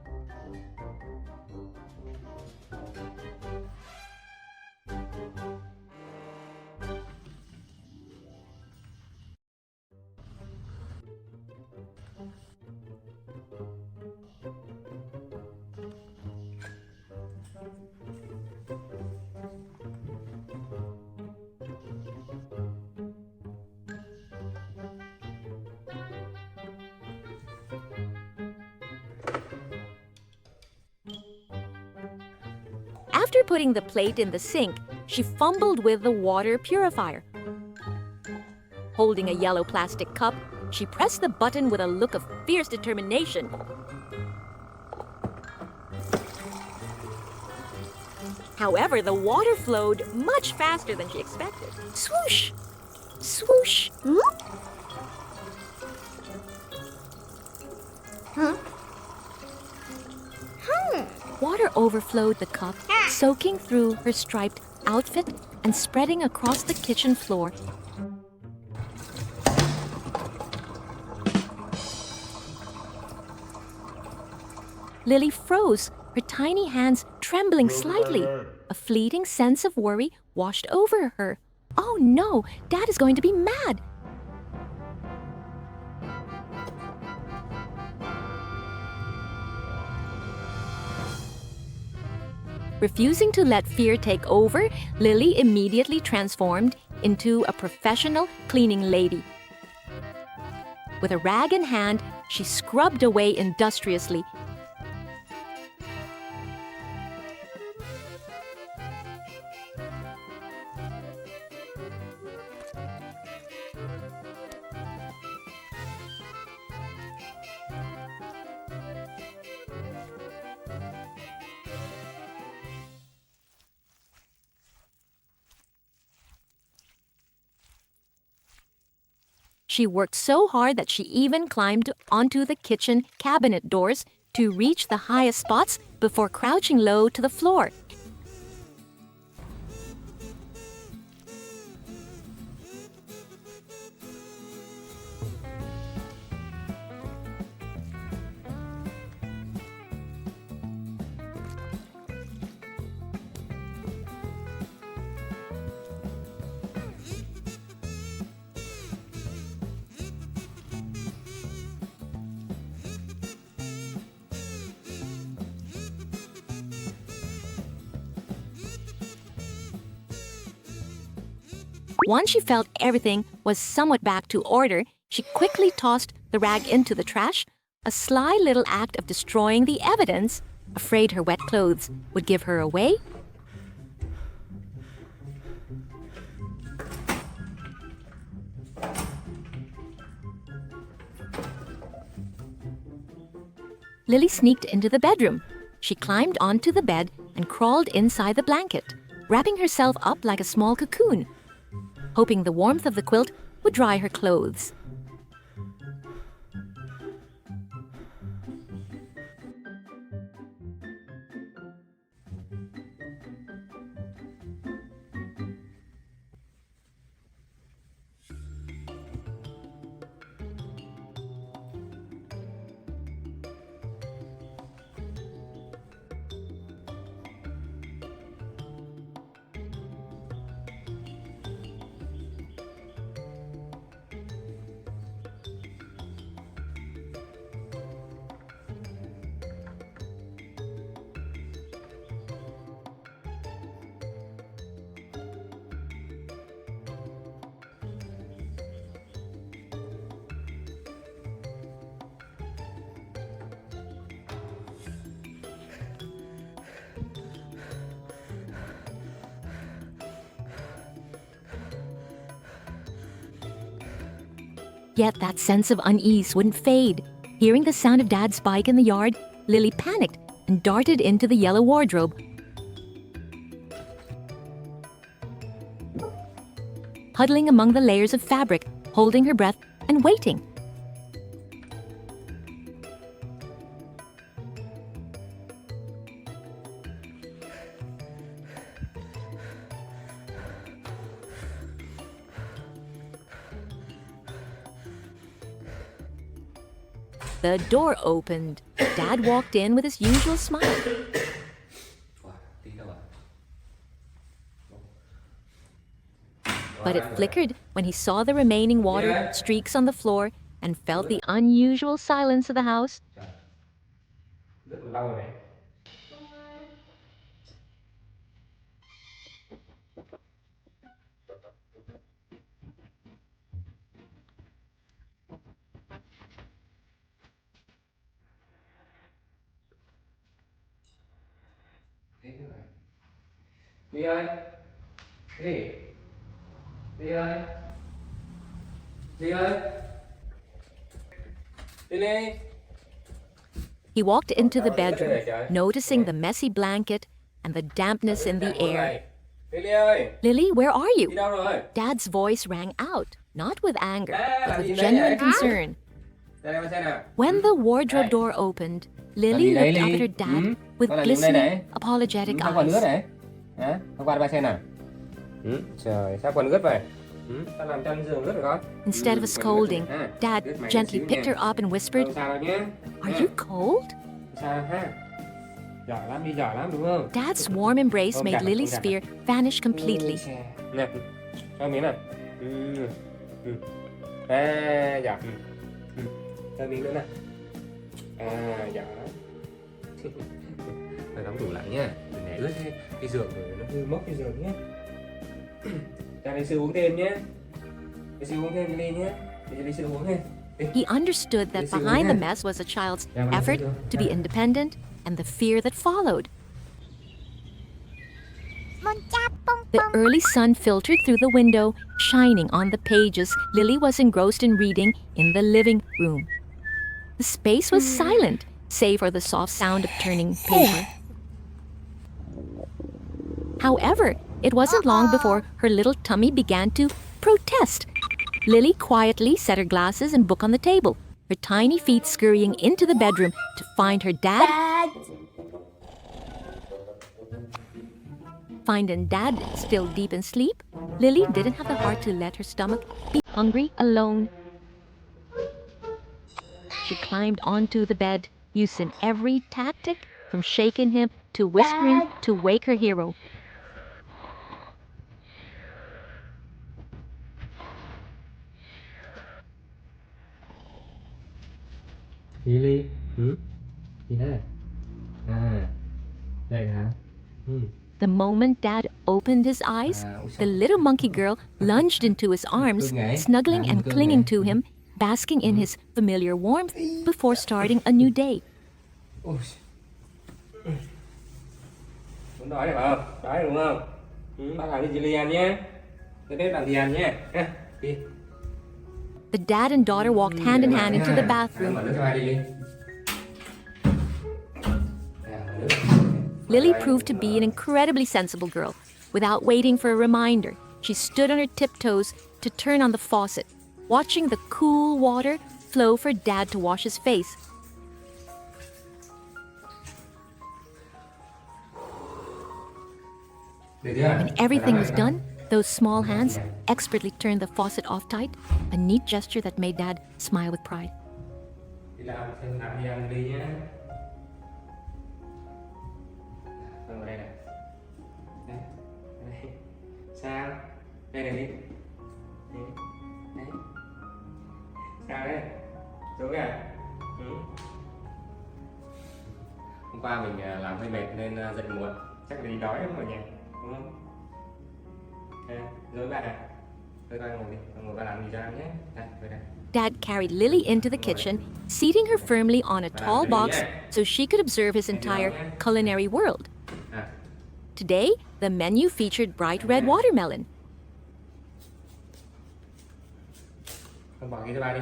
After putting the plate in the sink, she fumbled with the water purifier. Holding a yellow plastic cup, she pressed the button with a look of fierce determination. However, the water flowed much faster than she expected. Swoosh! Swoosh! Water overflowed the cup, soaking through her striped outfit and spreading across the kitchen floor. Lily froze, her tiny hands trembling slightly. A fleeting sense of worry washed over her. Oh no, Dad is going to be mad. Refusing to let fear take over, Lily immediately transformed into a professional cleaning lady. With a rag in hand, she scrubbed away industriously. She worked so hard that she even climbed onto the kitchen cabinet doors to reach the highest spots before crouching low to the floor. Once she felt everything was somewhat back to order, she quickly tossed the rag into the trash, a sly little act of destroying the evidence, afraid her wet clothes would give her away. Lily sneaked into the bedroom. She climbed onto the bed and crawled inside the blanket, wrapping herself up like a small cocoon, hoping the warmth of the quilt would dry her clothes. Yet that sense of unease wouldn't fade. Hearing the sound of Dad's bike in the yard, Lily panicked and darted into the yellow wardrobe. Huddling among the layers of fabric, holding her breath and waiting. The door opened. Dad walked in with his usual smile.
Wow, tí đâu
But it flickered when he saw the remaining water streaks on the floor and felt the unusual silence of the house.
Rất là lâu rồi này. Ly ơi, Ly, Ly ơi, Ly ơi, Ly.
He walked into the bedroom, noticing the messy blanket and the dampness in the air.
Ly ơi,
Lily, where are
đi
you?
đâu rồi?
Dad's voice rang out, not with anger, but
làm gì
with
đây
genuine
vậy?
concern.
Đây đây xem nào.
When the wardrobe door opened, Lily
Làm gì
looked
đấy,
up at
Ly?
her dad with
Con làm gì đây
glistening,
này?
apologetic
Sao còn ướt
eyes.
đấy? Hả? Hôm qua ba xem nào. Trời, sao còn ướt vậy? Sao làm chân giường ướt rồi con?
Instead of scolding, Dad gently picked her up and whispered,
Không sao đâu nhé.
"Are you cold?"
Sao ha? Giỏi lắm, đi giỏi lắm đúng không?
Dad's warm embrace made Lily's fear vanish completely.
Nè, cho miếng nào. À, giỏi. Cho miếng nữa nào. À, giỏi lắm. Phải đóng tủ lại nhá. Đừng để ướt cái giường rồi nó hư mốc cái giường nhé. Cho Ly sư uống thêm nhé. Ly sư uống thêm cái ly nhé. Để Ly sư uống thêm.
He understood that behind the mess was a child's effort to be independent and the fear that followed. The early sun filtered through the window, shining on the pages Lily was engrossed in reading in the living room. The space was silent, save for the soft sound of turning paper. However, it wasn't long before her little tummy began to protest. Lily quietly set her glasses and book on the table, her tiny feet scurrying into the bedroom to find her dad. Finding Dad still deep in sleep, Lily didn't have the heart to let her stomach be hungry alone. She climbed onto the bed, using every tactic from shaking him to whispering to wake her hero.
Ly, gì thế? À, đây hả?
The moment Dad opened his eyes, the little monkey girl lunged into his arms, snuggling and clinging to him, basking in his familiar warmth before starting a new day.
Ôi. Muốn đói này phải không? Đói đúng không? Bác làm cái gì Ly ăn nhé. Cái bếp làm gì ăn nhé. Đi.
The dad and daughter walked hand in hand into the bathroom.
Mở nước cho ai đi Ly.
Lily proved to be an incredibly sensible girl. Without waiting for a reminder, she stood on her tiptoes to turn on the faucet, watching the cool water flow for Dad to wash his face. When everything was done, those small hands expertly turned the faucet off tight, a neat gesture that made Dad smile with pride.
Đi làm gì ăn Ly nhé. Ngồi đây này. Đây. Đây. Sao? Đây này Ly. Đấy. Sao đấy? Xuống à? Hôm qua mình làm hơi mệt nên dậy muộn. Chắc là đi đói lắm ở nhà, đúng không? Rồi bạn à? Thôi con ngồi đi, con ngồi ba làm gì cho ăn nhé. Đây, ngồi đây.
Dad carried Lily into the kitchen, seating her firmly on a tall box so she could observe his entire culinary world. Today, the menu featured bright red watermelon.
Con bỏ kia cho ba đi.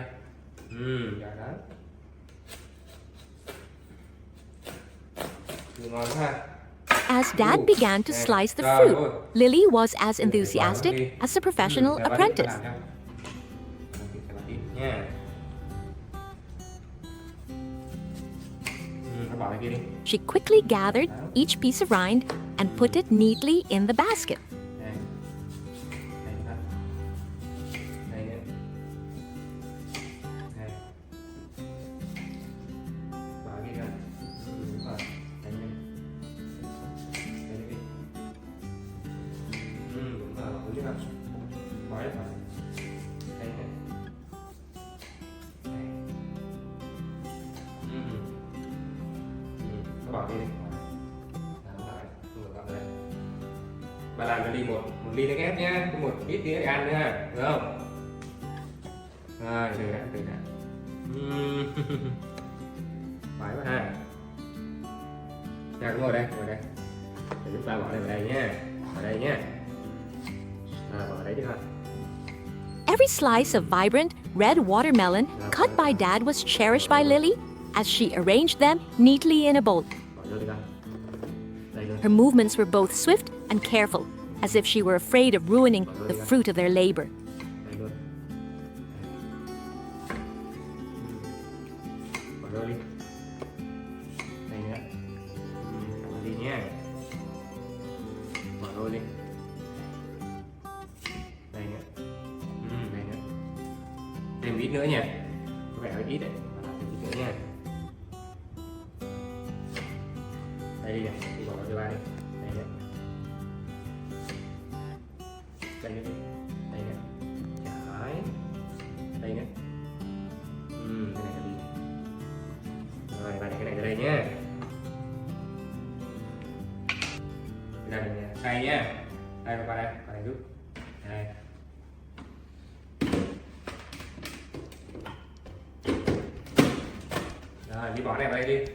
Rồi đó. Ngon quá ha.
As Dad began to slice the fruit, Lily was as enthusiastic as a professional apprentice. She quickly gathered each piece of rind and put it neatly in the basket.
Bỏ đi đi. Bà làm cho đi một ly nước ép nhá, một ít tí để ăn nữa ha, được không? Rồi, từ đã. Phải quá ha. Nha, ngồi đây. Để giúp ba bỏ đây vào đây nhá. Vào đây nhá. Bỏ đấy đi thôi.
Every slice of vibrant red watermelon cut by Dad was cherished by Lily as she arranged them neatly in a bowl. Her movements were both swift and careful, as if she were afraid of ruining the fruit of their labor.
Thêm ít nữa nha. Có vẻ hơi ít đấy. Thêm ít nữa nha. Đây đi này, đi bỏ vào cho ba đi. Đây nữa. Đây nữa đi. Đây nữa. Trái. Đây nữa. Cái này là đi. Rồi, ba để cái này ra đây nhá. Cái này nha. Đây nhá. Đây qua đây, qua đây giúp. Đây. Rồi, đi bỏ này vào đây đi.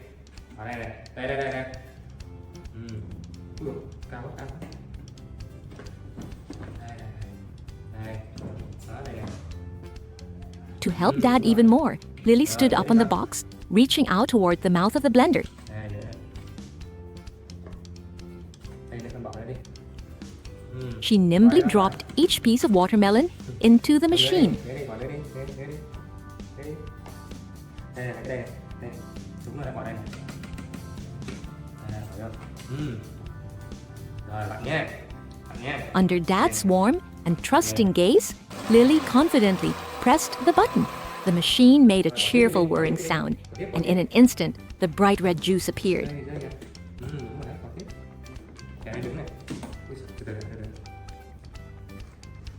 Bỏ đây này. Đây. Cao quá. Đây. Đó, đây này.
To help Dad even more, Lily stood up on the box, reaching out toward the mouth of the blender.
Đây nữa. Đây nữa, con bỏ đây đi.
She nimbly dropped each piece of watermelon into the machine.
Đây, bỏ đây đi. Đây. Đúng rồi, bỏ đây này. Bỏ vô. Rồi, bạn nhé.
Under Dad's warm and trusting gaze, Lily confidently pressed the button. The machine made a cheerful whirring sound, and in an instant, the bright red juice appeared.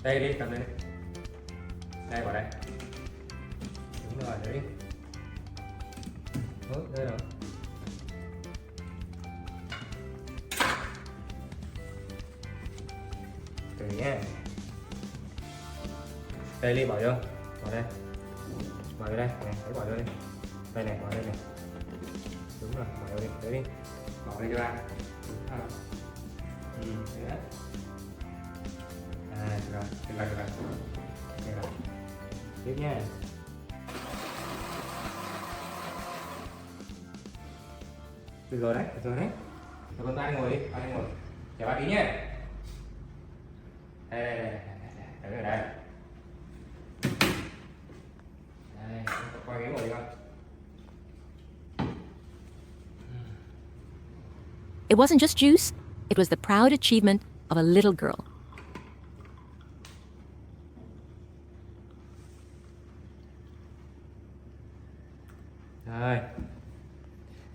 Đây đi, cầm đây. Đây, bỏ đây. Đúng rồi, đấy. Đây rồi. Từ nhé. Đây đi, bỏ vô. Bỏ đây. Bỏ vô đây. Này, hãy bỏ vô đi. Đây này, bỏ đây này. Đúng rồi, bỏ vô đi. Đấy đi. Bỏ đây cho ba. Đúng rồi. Đấy đó. Rồi. Được rồi. Tiếp nha. Được rồi đấy. Rồi con ba ngồi đi, ngồi. Chào ba tí nhé. Đây. Đây. Đây, qua ghế ngồi đi con.
It wasn't just juice, it was the proud achievement of a little girl.
Rồi.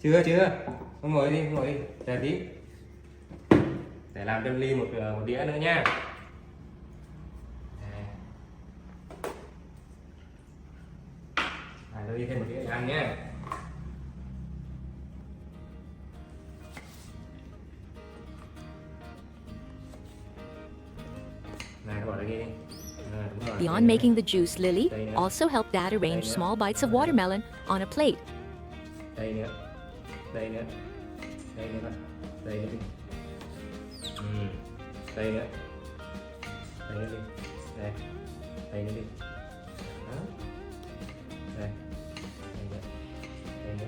Chưa. Con ngồi đi. Chờ tí. Để làm cho Ly một đĩa nữa nha. Tôi đi thêm một đĩa để ăn nhé. Này, bỏ đây đi.
Beyond making the juice, Lily also helped Dad arrange small bites of watermelon on a plate.
Đây nữa. Đây nữa. Đây nữa. Đây nữa. Đây nữa. Đây nữa đi. Đây. Đây nữa đi. Đó. Đây. Đây nữa. Đây nữa.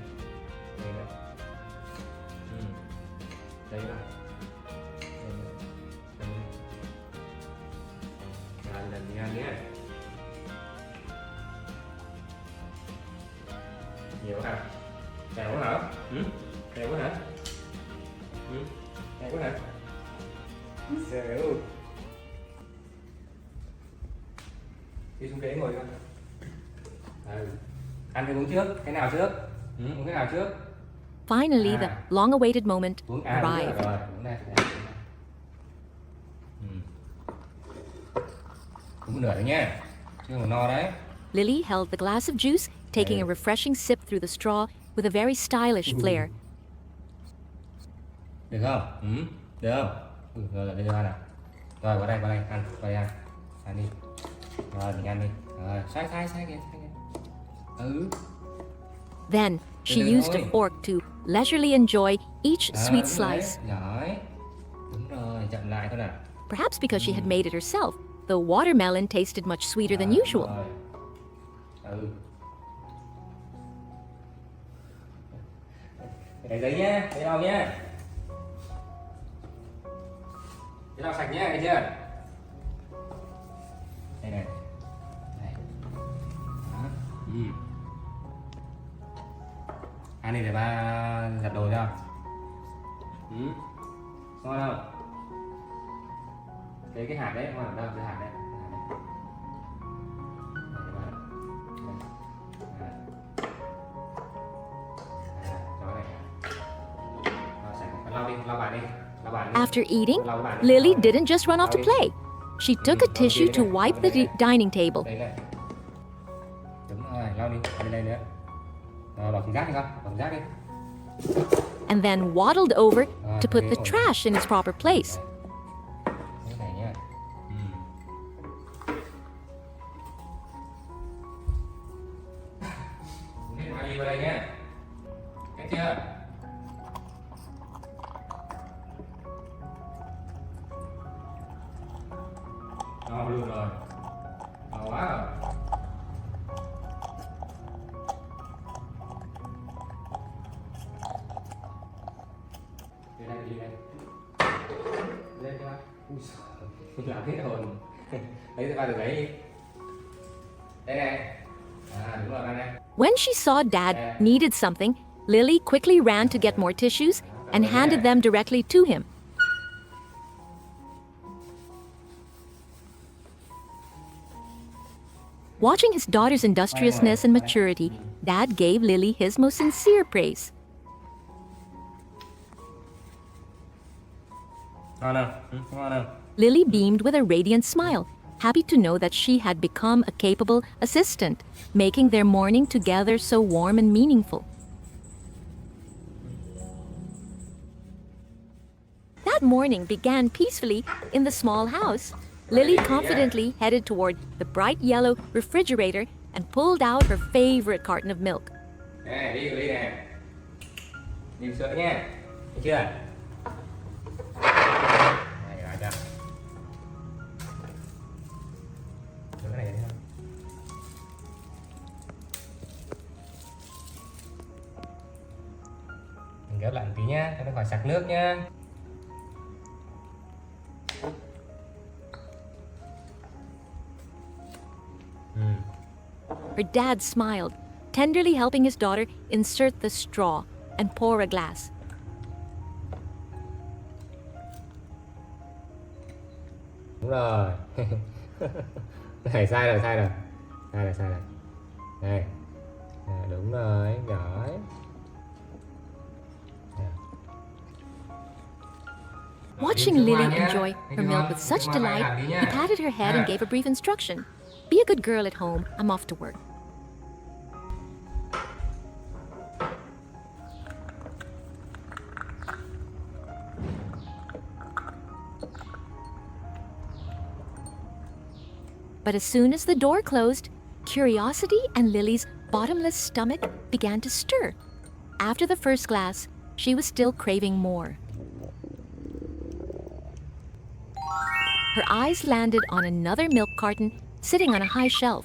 Đây nữa. Đây nữa. Đây nữa. Đây nữa. Lần đi ăn nhé. Nhiều quá hả? Đẹp quá hả? Đẹp quá hả? Đẹp quá hả? Xèo. Đi xuống ghế ngồi con. Ăn thì uống trước, cái nào trước? Uống cái nào trước?
Finally, the long-awaited moment
Uống
arrived.
rồi, uống đây. Uống nửa thôi nha, chưa còn no đấy.
Lily held the glass of juice, taking a refreshing sip through the straw with a very stylish flair.
Được không? Được không? Rồi, đây cho ăn nào. Rồi, vào đây, ăn, vào đây ăn. Ăn đi. Rồi, mình ăn đi. Rồi, xoay kìa.
Then, she used a fork to leisurely enjoy each sweet slice.
Giỏi. Đúng rồi, chậm lại thôi nào.
Perhaps because she had made it herself, the watermelon tasted much sweeter than usual.
Để giấy nhá, giấy lau nhá. Giấy lau sạch nhá, nghe chưa? Đây này. Đây. Đó. Ăn đi để ba giặt đồ cho. Ngon không? Cái hạt đấy, ngon ở đâu? Cái hạt đấy.
After eating, Lily didn't just run off to play. She took a tissue to wipe the dining table.
Đúng rồi, lau đi, đây nữa. Rồi, bỏ thùng rác đi con, bỏ thùng rác đi.
And then waddled over to put the trash in its proper place.
Như này nhá. Thế mà đi vào đây nhá. Thấy chưa? No luôn rồi. No quá rồi. Đi đây. Lên cho. Ui giời. Làm hết hồn. Lấy ra ba tờ giấy đi. Đây này. Đúng rồi, đây này.
When she saw Dad needed something, Lily quickly ran to get more tissues and handed them directly to him. Watching his daughter's industriousness and maturity, Dad gave Lily his most sincere praise. Lily beamed with a radiant smile, happy to know that she had become a capable assistant, making their morning together so warm and meaningful. That morning began peacefully in the small house. Lily confidently headed toward the bright yellow refrigerator and pulled out her favorite carton of milk.
Nè, đi nè. Đi sữa nha. Thấy chưa? Này lại cho. Sữa này thấy không? Mình gấp lại một tí nhá, cho nó khỏi sặc nước nhá.
Her dad smiled, tenderly helping his daughter insert the straw and pour a glass.
Đúng rồi. Này sai rồi. Đây. Đúng rồi, giỏi.
Watching Lily enjoy her milk with such delight, he patted her head and gave a brief instruction. Be a good girl at home. I'm off to work. But as soon as the door closed, curiosity and Lily's bottomless stomach began to stir. After the first glass, she was still craving more. Her eyes landed on another milk carton sitting on a high shelf.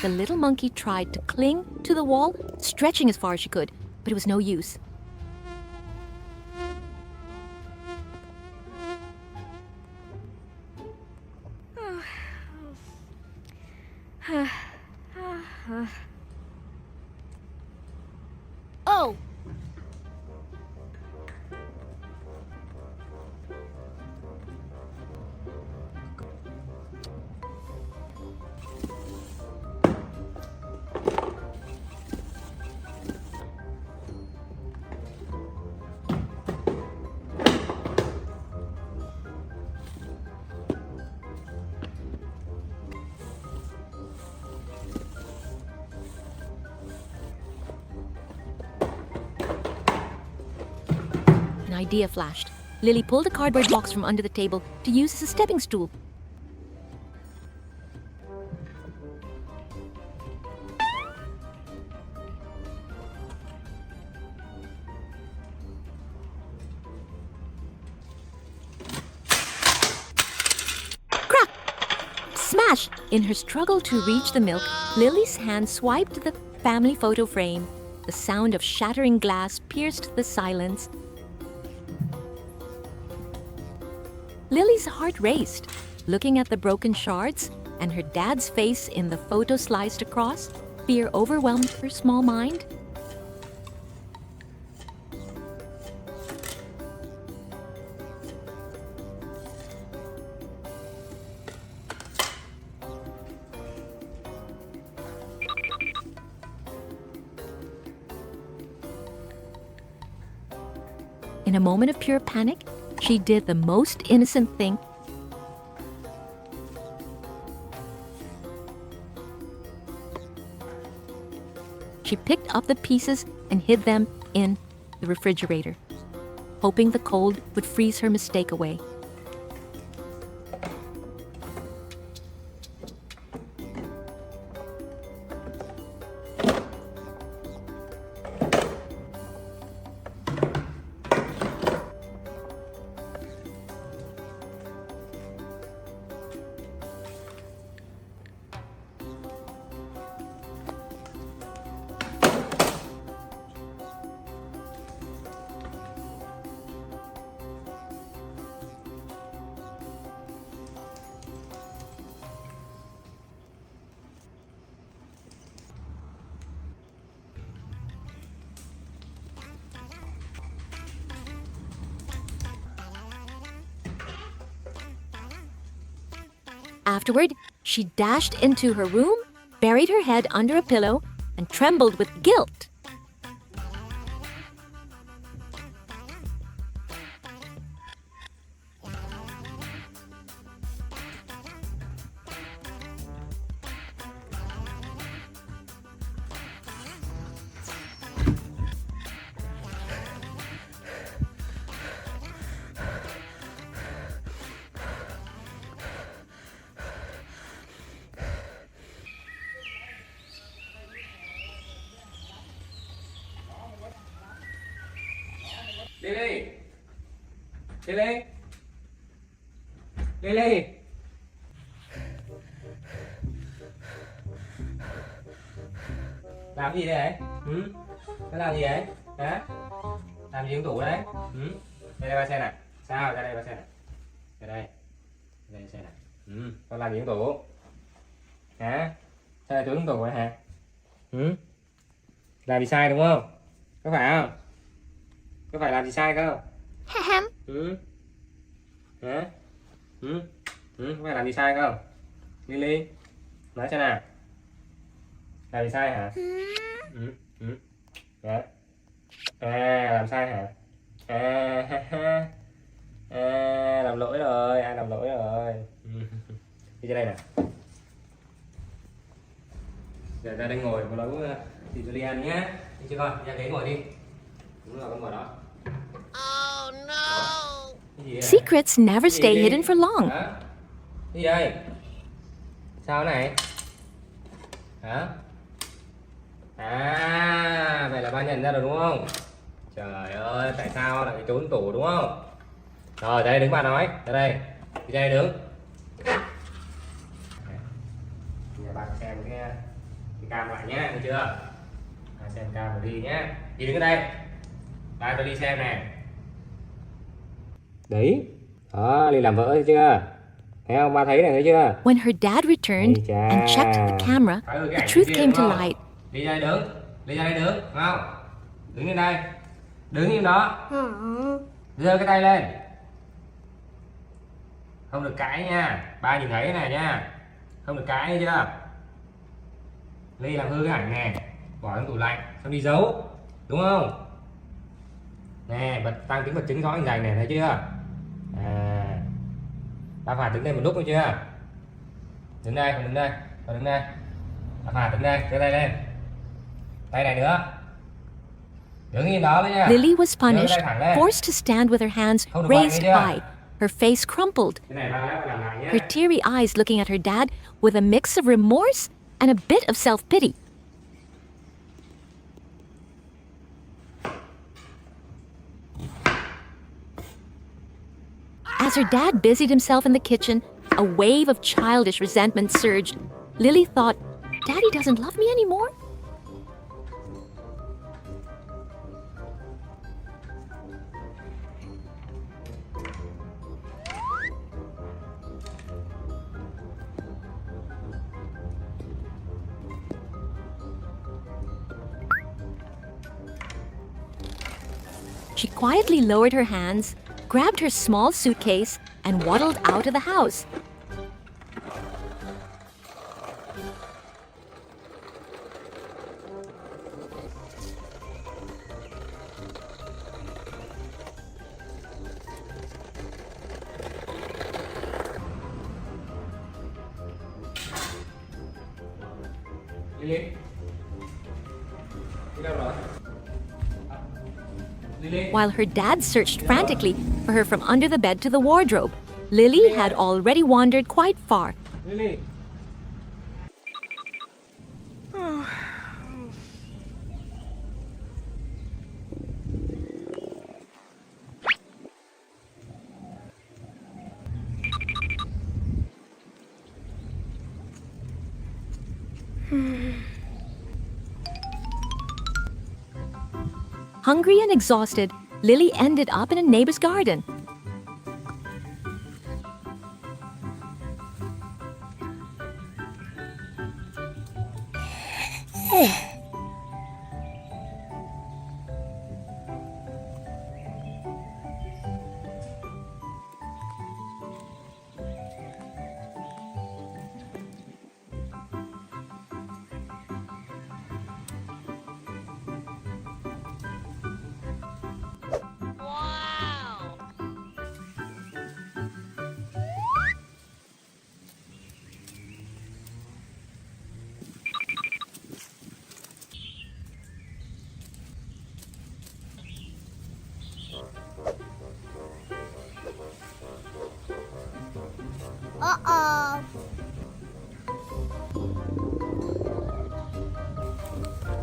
The little monkey tried to cling to the wall, stretching as far as she could, but it was no use.
Oh!
An idea flashed. Lily pulled a cardboard box from under the table to use as a stepping stool. Crack! Smash! In her struggle to reach the milk, Lily's hand swiped the family photo frame. The sound of shattering glass pierced the silence. Lily's heart raced, looking at the broken shards and her dad's face in the photo sliced across. Fear overwhelmed her small mind. In a moment of pure panic, she did the most innocent thing. She picked up the pieces and hid them in the refrigerator, hoping the cold would freeze her mistake away. Afterward, she dashed into her room, buried her head under a pillow, and trembled with guilt.
Lily! Lily! Lily! Làm gì đây ấy? Nó làm gì đấy? Hả? Làm gì trong tủ đấy? Đây đây ba xe này. Sao? Ra đây ba xe này. Ra đây. Đây xe này. Con làm gì trong tủ? Hả? Sao lại trong tủ vậy hả? Làm gì sai đúng không? Có phải không? Có phải làm gì sai không? Hả? Có phải làm gì sai không? Lily, nói xem nào. Làm gì sai hả? Đó. Làm sai hả? Làm lỗi rồi, ai làm lỗi rồi. Đi ra đây nè. Giờ ra đây ngồi một nấu thịt Julian nhá. Đi chưa con, ra ghế ngồi đi. Đúng rồi, con ngồi đó.
Oh no!
Secrets never stay hidden for long.
Hả? Gì đây? Sao này? Hả? À, vậy là ba nhận ra rồi đúng không? Trời ơi, tại sao lại trốn tủ đúng không? Rồi, đây đứng ba nói. Ra đây. Đi đây đứng. Nhà ba xem nghe. Đi cam lại nhé, được chưa? Xem cam rồi đi nhé. Đi đứng ở đây. Ba cho đi xem nè. Đấy. Đó, Ly làm vỡ thấy chưa? Thấy không? Ba thấy này, thấy chưa?
When her dad returned and checked the camera, the truth came to light.
Đi ra đây đứng. Đi ra đây đứng, đúng không? Đứng lên đây. Đứng im đó. Giơ cái tay lên. Không được cãi nha. Ba nhìn thấy cái này nha. Không được cãi, nghe chưa? Ly làm hư cái ảnh nè, bỏ trong tủ lạnh, xong đi giấu, đúng không? Nè, tăng tính vật chứng rõ hình ảnh này, thấy chưa? Ba phải đứng đây một lúc, thấy chưa? Đứng đây, còn đứng đây, còn đứng đây. Ba phải đứng đây, đưa tay lên. Tay này nữa. Đứng yên đó đấy nha.
Lily was punished, forced to stand with her hands raised high, her face crumpled, her teary eyes looking at her dad with a mix of remorse and a bit of self-pity. As her dad busied himself in the kitchen, a wave of childish resentment surged. Lily thought, Daddy doesn't love me anymore? She quietly lowered her hands, grabbed her small suitcase, and waddled out of the house.
Lily. Đi đâu rồi?
While her dad searched frantically for her from under the bed to the wardrobe, Lily had already wandered quite far.
Lily.
Hungry and exhausted, Lily ended up in a neighbor's garden.
Uh-oh.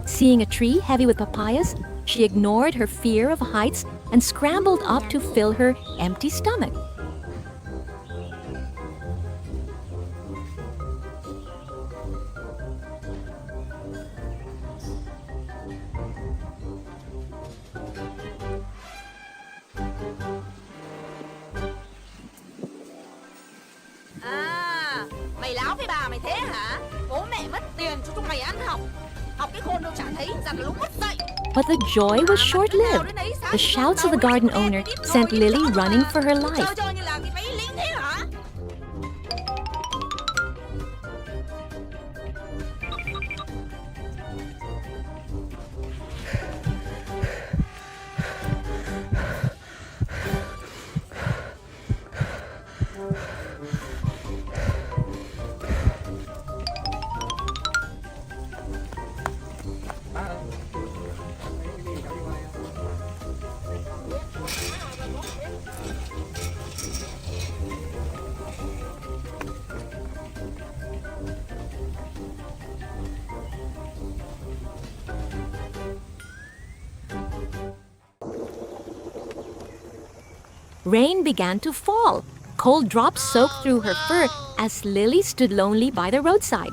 Seeing a tree heavy with papayas, she ignored her fear of heights and scrambled up to fill her empty stomach.
À, mày láo với bà mày thế hả? Bố mẹ mất tiền cho chúng mày ăn học. Học cái khôn đâu chả thấy, dằn lúc mất dậy.
But the joy was short-lived. The shouts of the garden owner sent Lily running for her life.
Chơi như là cái máy lính thế hả?
Rain began to fall. Cold drops soaked through her fur as Lily stood lonely by the roadside.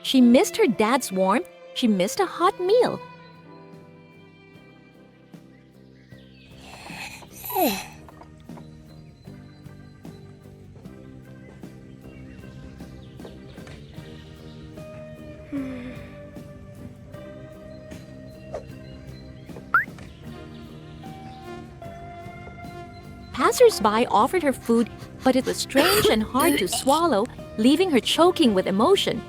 She missed her dad's warmth. She missed a hot meal. Passers-by offered her food, but it was strange and hard to swallow, leaving her choking with emotion.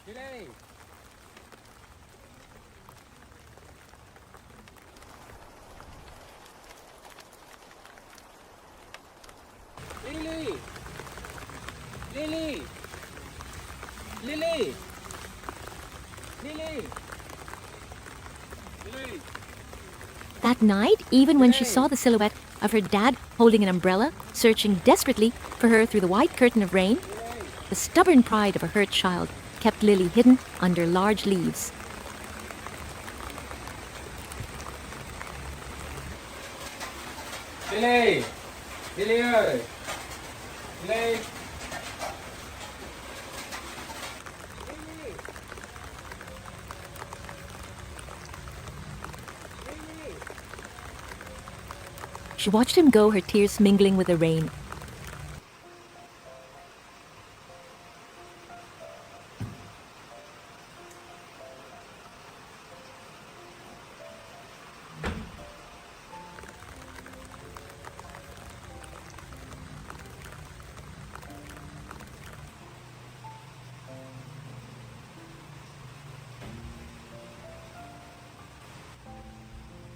Lily. Lily. Lily. Lily. Lily. Lily.
That night, even when she saw the silhouette of her dad holding an umbrella, searching desperately for her through the white curtain of rain, the stubborn pride of a hurt child kept Lily hidden under large leaves.
Lily. Lily ơi. Lily.
She watched him go, her tears mingling with the rain.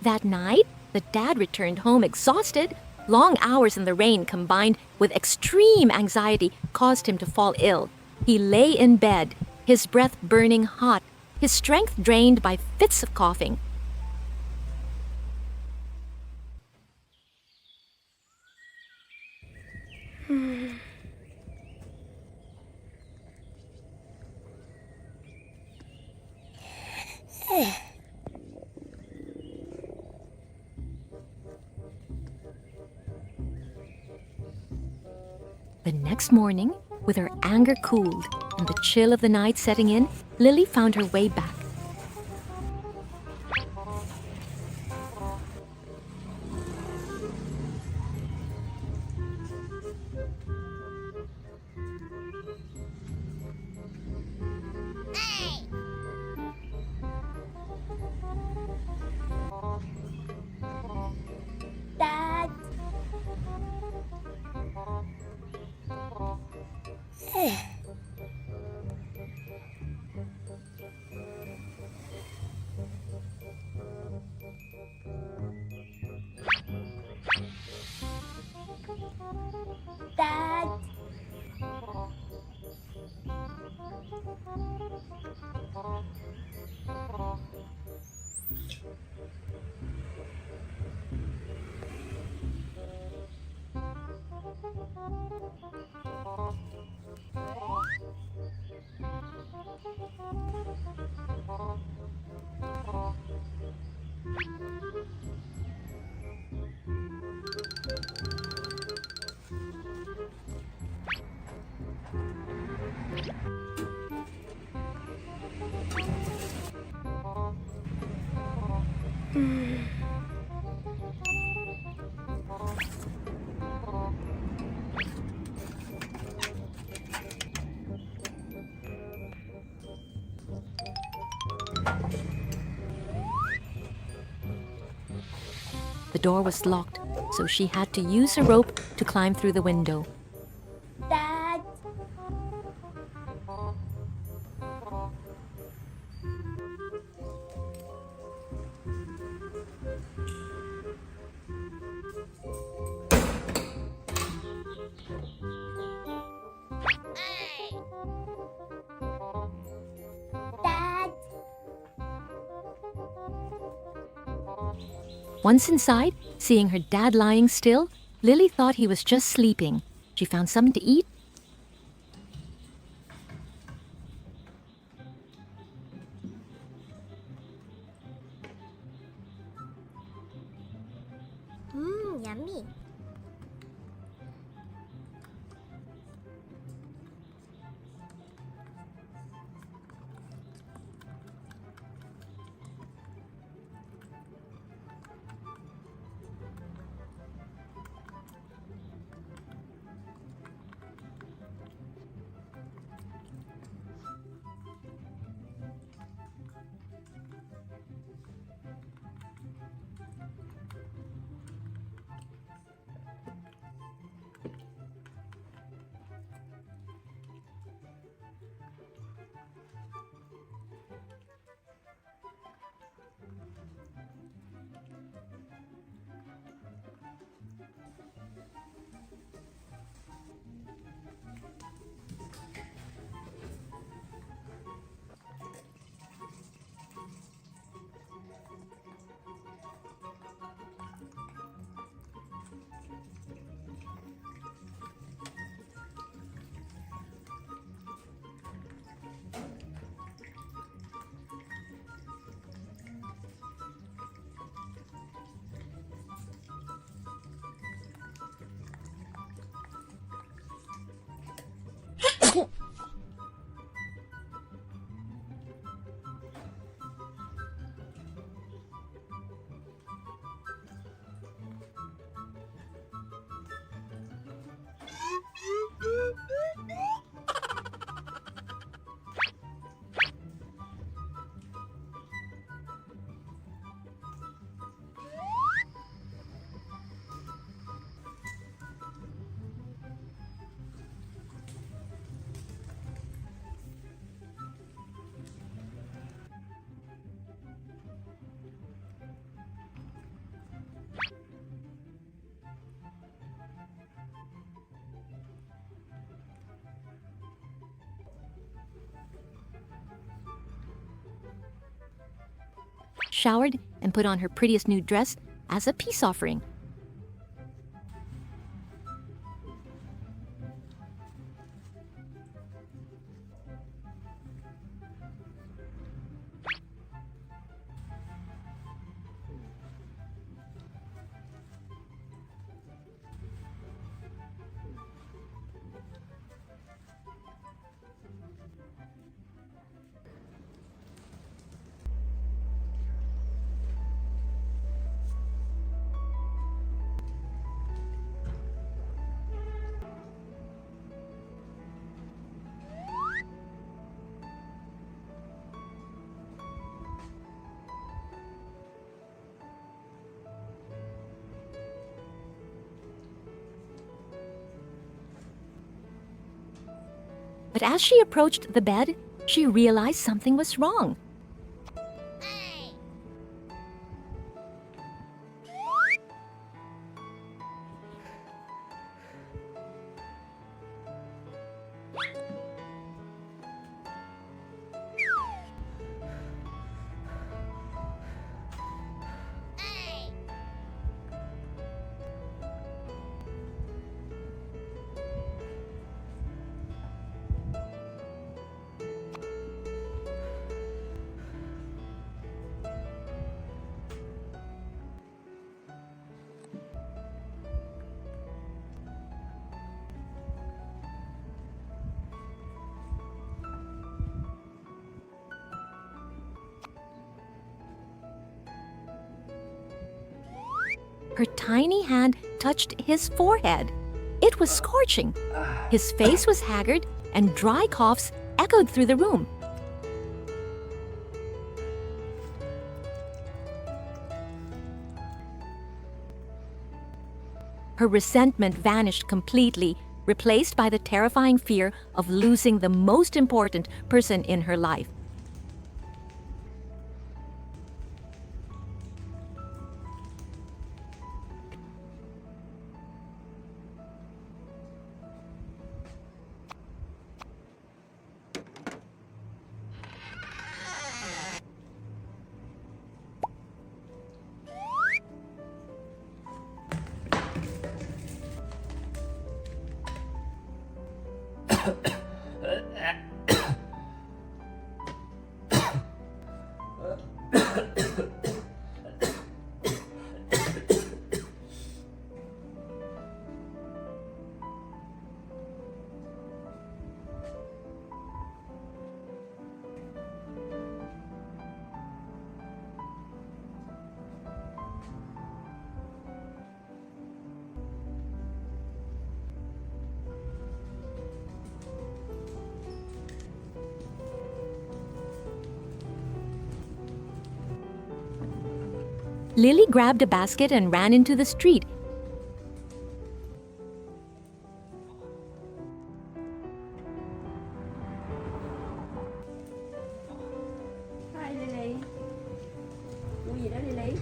That night, the dad returned home exhausted. Long hours in the rain combined with extreme anxiety caused him to fall ill. He lay in bed, his breath burning hot, his strength drained by fits of coughing. The next morning, with her anger cooled and the chill of the night setting in, Lily found her way back.
Dad. Dad.
The door was locked, so she had to use her rope to climb through the window.
Dad.
Once inside, seeing her dad lying still, Lily thought he was just sleeping. She found something to eat.
Yummy.
Showered and put on her prettiest new dress as a peace offering. But as she approached the bed, she realized something was wrong. Her tiny hand touched his forehead. It was scorching. His face was haggard, and dry coughs echoed through the room. Her resentment vanished completely, replaced by the terrifying fear of losing the most important person in her life. Lily grabbed a basket and ran into the street.
Hi Lily. Mua gì đó Lily?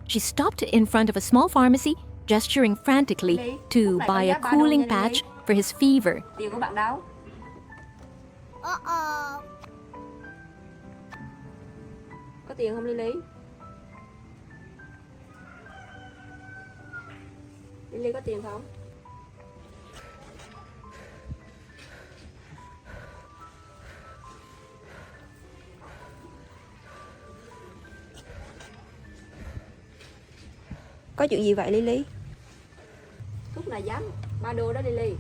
She stopped in front of a small pharmacy, gesturing frantically to buy a cooling patch for his fever.
Tiền của bạn đâu?
Uh-oh.
Có tiền không Lily? Lily có tiền không? Có chuyện gì vậy Lily? Thuốc này dám $3 đó Lily.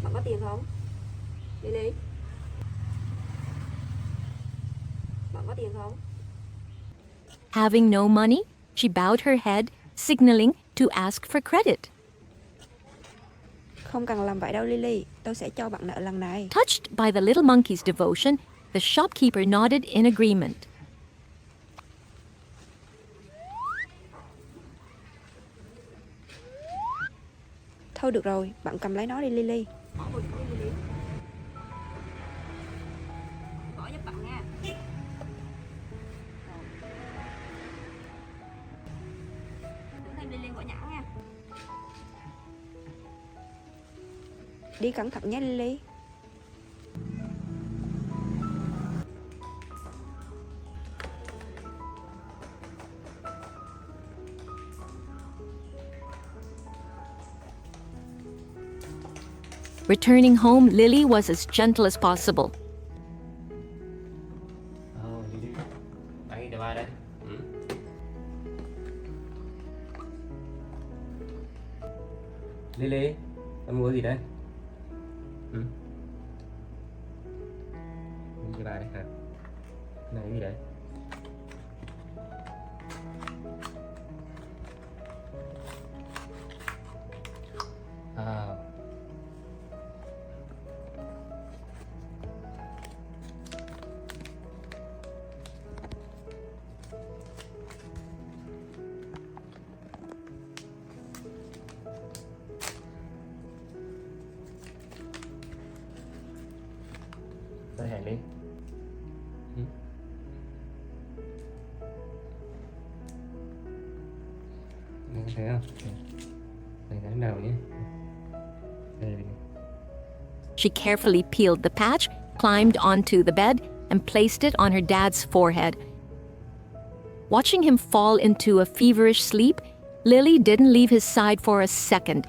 Bạn có tiền không? Lily? Bạn có tiền không?
Having no money, she bowed her head, signaling to ask for credit.
Không cần làm vậy đâu Lily, tôi sẽ cho bạn nợ lần này.
Touched by the little monkey's devotion, the shopkeeper nodded in agreement.
Thôi được rồi, bạn cầm lấy nó đi Lily. Bỏ giúp bạn nha. Đứng thêm Lily quả nhãn nha. Đi cẩn thận nhé Lily.
Returning home, Lily was as gentle as possible.
Lily, bạn đi ba đây. Lily, em mua gì đây? Đi ba đây hả? Này cái gì đấy? Tới hàng đi. Này có thấy không? Này đánh đầu nhé. Đây.
She carefully peeled the patch, climbed onto the bed, and placed it on her dad's forehead. Watching him fall into a feverish sleep, Lily didn't leave his side for a second.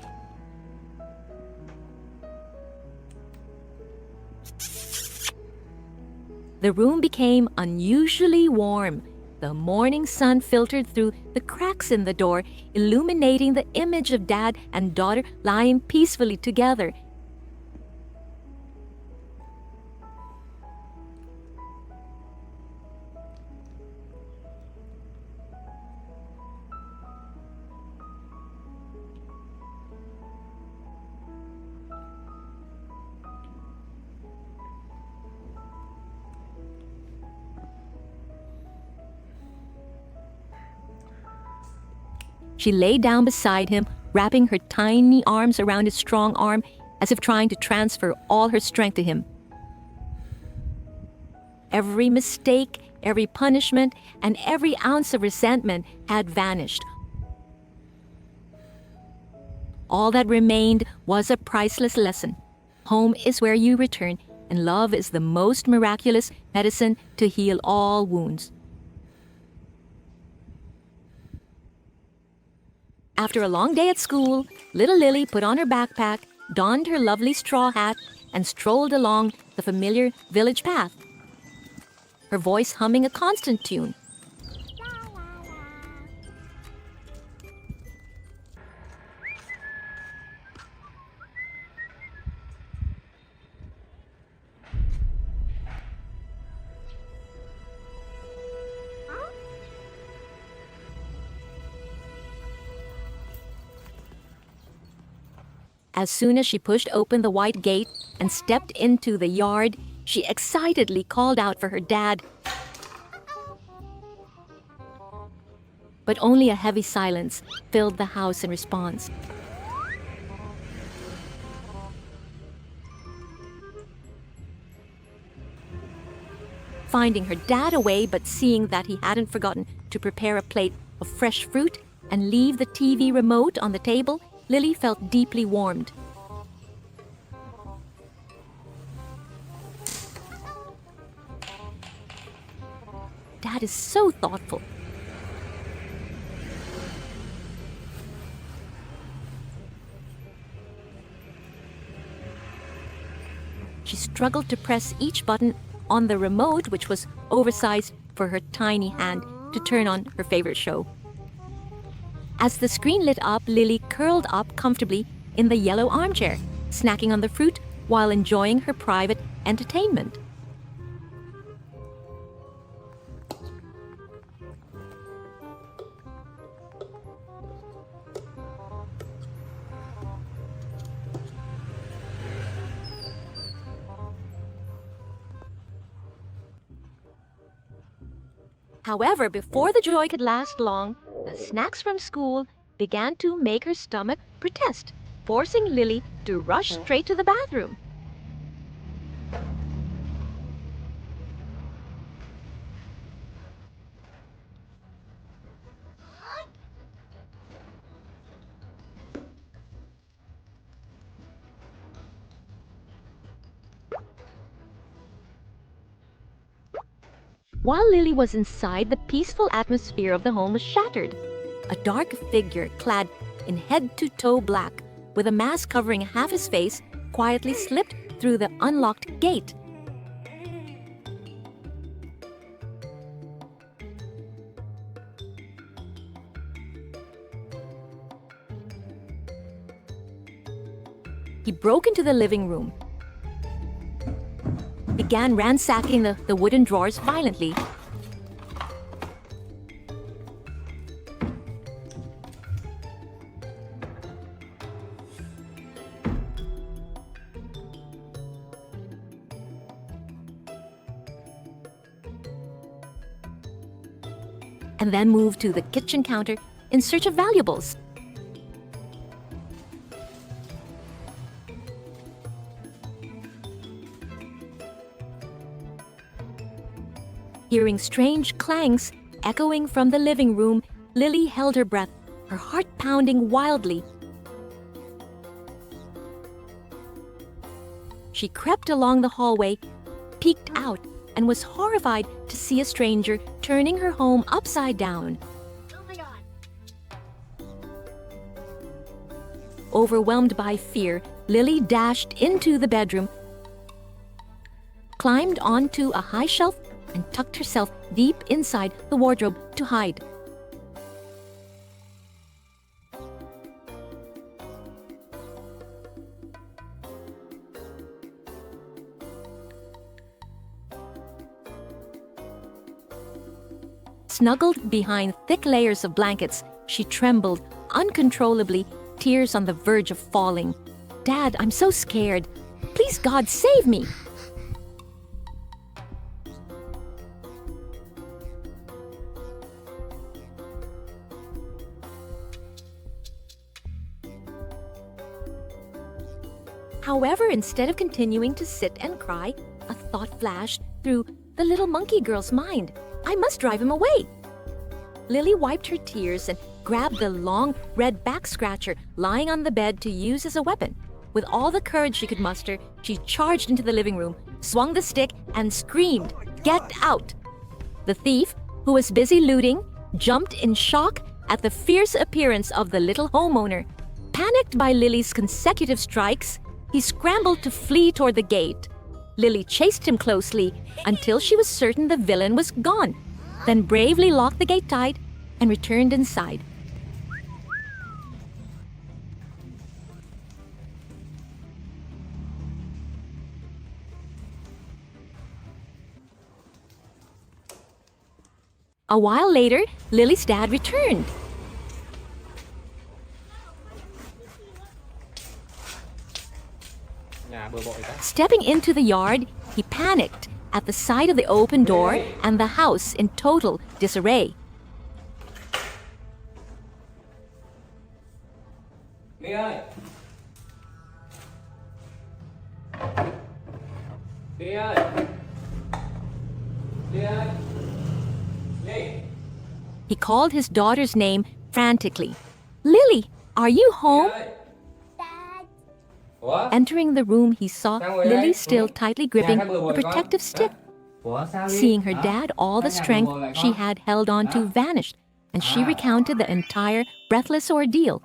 The room became unusually warm. The morning sun filtered through the cracks in the door, illuminating the image of dad and daughter lying peacefully together. She lay down beside him, wrapping her tiny arms around his strong arm as if trying to transfer all her strength to him. Every mistake, every punishment, and every ounce of resentment had vanished. All that remained was a priceless lesson. Home is where you return, and love is the most miraculous medicine to heal all wounds. After a long day at school, little Lily put on her backpack, donned her lovely straw hat, and strolled along the familiar village path, her voice humming a constant tune. As soon as she pushed open the white gate and stepped into the yard, she excitedly called out for her dad. But only a heavy silence filled the house in response. Finding her dad away, but seeing that he hadn't forgotten to prepare a plate of fresh fruit and leave the TV remote on the table, Lily felt deeply warmed. Dad is so thoughtful. She struggled to press each button on the remote, which was oversized for her tiny hand, to turn on her favorite show. As the screen lit up, Lily curled up comfortably in the yellow armchair, snacking on the fruit while enjoying her private entertainment. However, before the joy could last long, the snacks from school began to make her stomach protest, forcing Lily to rush straight to the bathroom. While Lily was inside, the peaceful atmosphere of the home was shattered. A dark figure clad in head-to-toe black, with a mask covering half his face, quietly slipped through the unlocked gate. He broke into the living room, began ransacking the wooden drawers violently. And then moved to the kitchen counter in search of valuables. Hearing strange clangs echoing from the living room, Lily held her breath, her heart pounding wildly. She crept along the hallway, peeked out, and was horrified to see a stranger turning her home upside down.
Oh my god.
Overwhelmed by fear, Lily dashed into the bedroom, climbed onto a high shelf, and tucked herself deep inside the wardrobe to hide. Snuggled behind thick layers of blankets, she trembled uncontrollably, tears on the verge of falling. "Dad, I'm so scared. Please, God, save me!" However, instead of continuing to sit and cry, a thought flashed through the little monkey girl's mind. I must drive him away. Lily wiped her tears and grabbed the long red back scratcher lying on the bed to use as a weapon. With all the courage she could muster, she charged into the living room, swung the stick, and screamed, "Get out!" The thief, who was busy looting, jumped in shock at the fierce appearance of the little homeowner. Panicked by Lily's consecutive strikes, he scrambled to flee toward the gate. Lily chased him closely until she was certain the villain was gone, then bravely locked the gate tight and returned inside. A while later, Lily's dad returned.
Nhà bừa bộn quá.
Stepping into the yard, he panicked at the sight of the open door and the house in total disarray.
Ly ơi. Ly ơi. Ly ơi. Ly.
He called his daughter's name frantically. "Lily, are you home?"
Dad.
Ủa?
Entering the room, he saw
Sao rồi
Lily
đây?
still tightly gripping
Nhà khác bừa bộn
the
con.
protective stick.
Ủa sao Ly?
Seeing her
Hả?
dad, all the
Sao nhà
strength
bừa bộn lại
she
con?
had held on to vanished, and she
Ah.
recounted the entire breathless ordeal.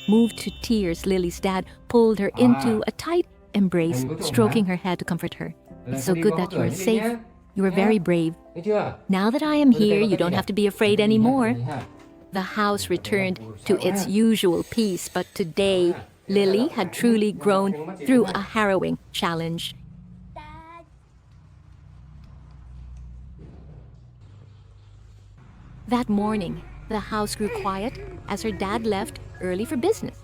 Moved to tears, Lily's dad pulled her into a tight embrace, stroking her head to comfort her. "It's so good that you are safe. You are very brave.
Thấy chưa?
Now that I am here, you don't have to be afraid anymore." The house returned to its usual peace, but today, Lily had truly grown through a harrowing challenge.
Dad.
That morning, the house grew quiet as her dad left early for business.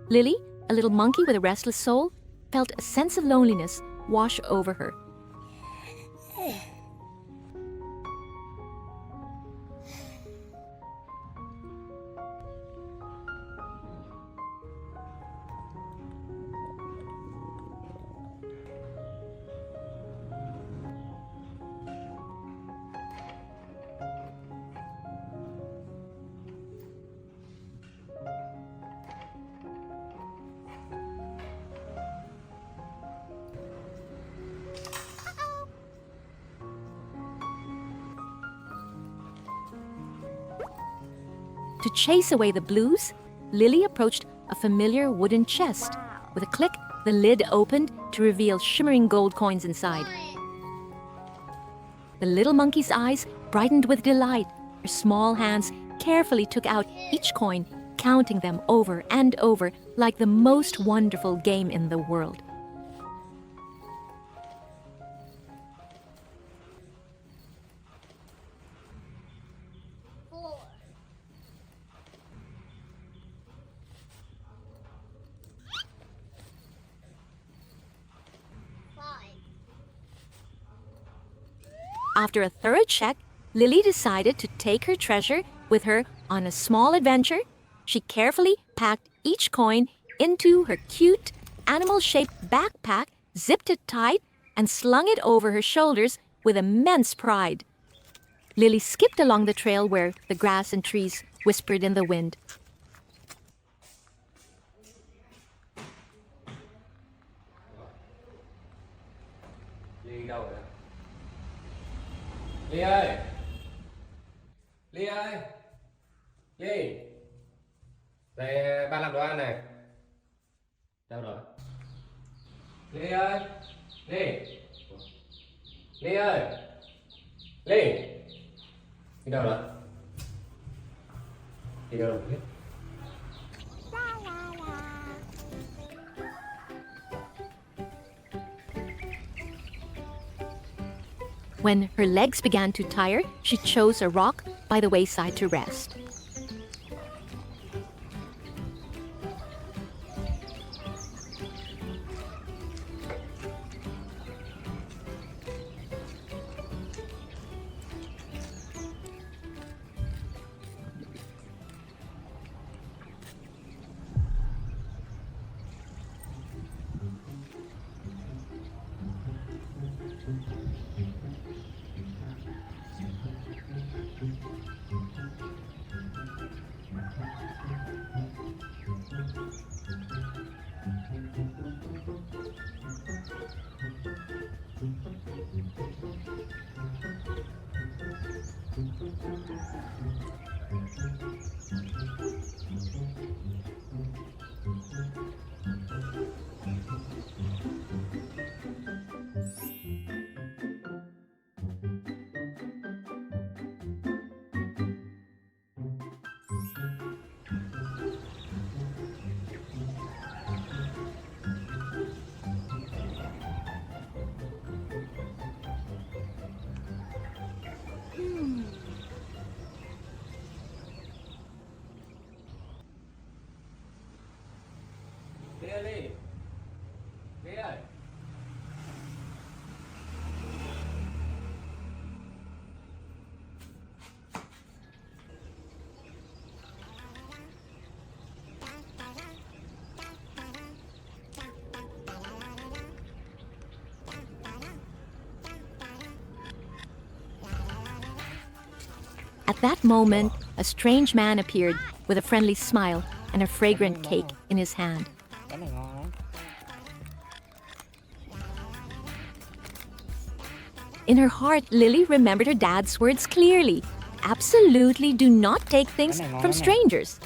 Lily, a little monkey with a restless soul, felt a sense of loneliness wash over her. To chase away the blues, Lily approached a familiar wooden chest. With a click, the lid opened to reveal shimmering gold coins inside. The little monkey's eyes brightened with delight. Her small hands carefully took out each coin, counting them over and over like the most wonderful game in the world.
Four. Five.
After a thorough check, Lily decided to take her treasure with her on a small adventure. She carefully packed each coin into her cute, animal-shaped backpack, zipped it tight, and slung it over her shoulders with immense pride. Lily skipped along the trail where the grass and trees whispered in the wind.
Ly đâu rồi? Ly ơi! Ly ơi! Ly! Đây ba làm đồ ăn này. Đâu rồi? Ly ơi! Ly! Ly ơi! Ly! Đi đâu rồi? Đi đâu rồi? Không biết.
La la la.
When her legs began to tire, she chose a rock by the wayside to rest.
Lily. Lily ơi.
At that moment, a strange man appeared with a friendly smile and a fragrant cake in his hand.
Cái này ngon lắm.
In her heart, Lily remembered her dad's words clearly. Absolutely do not take things from strangers.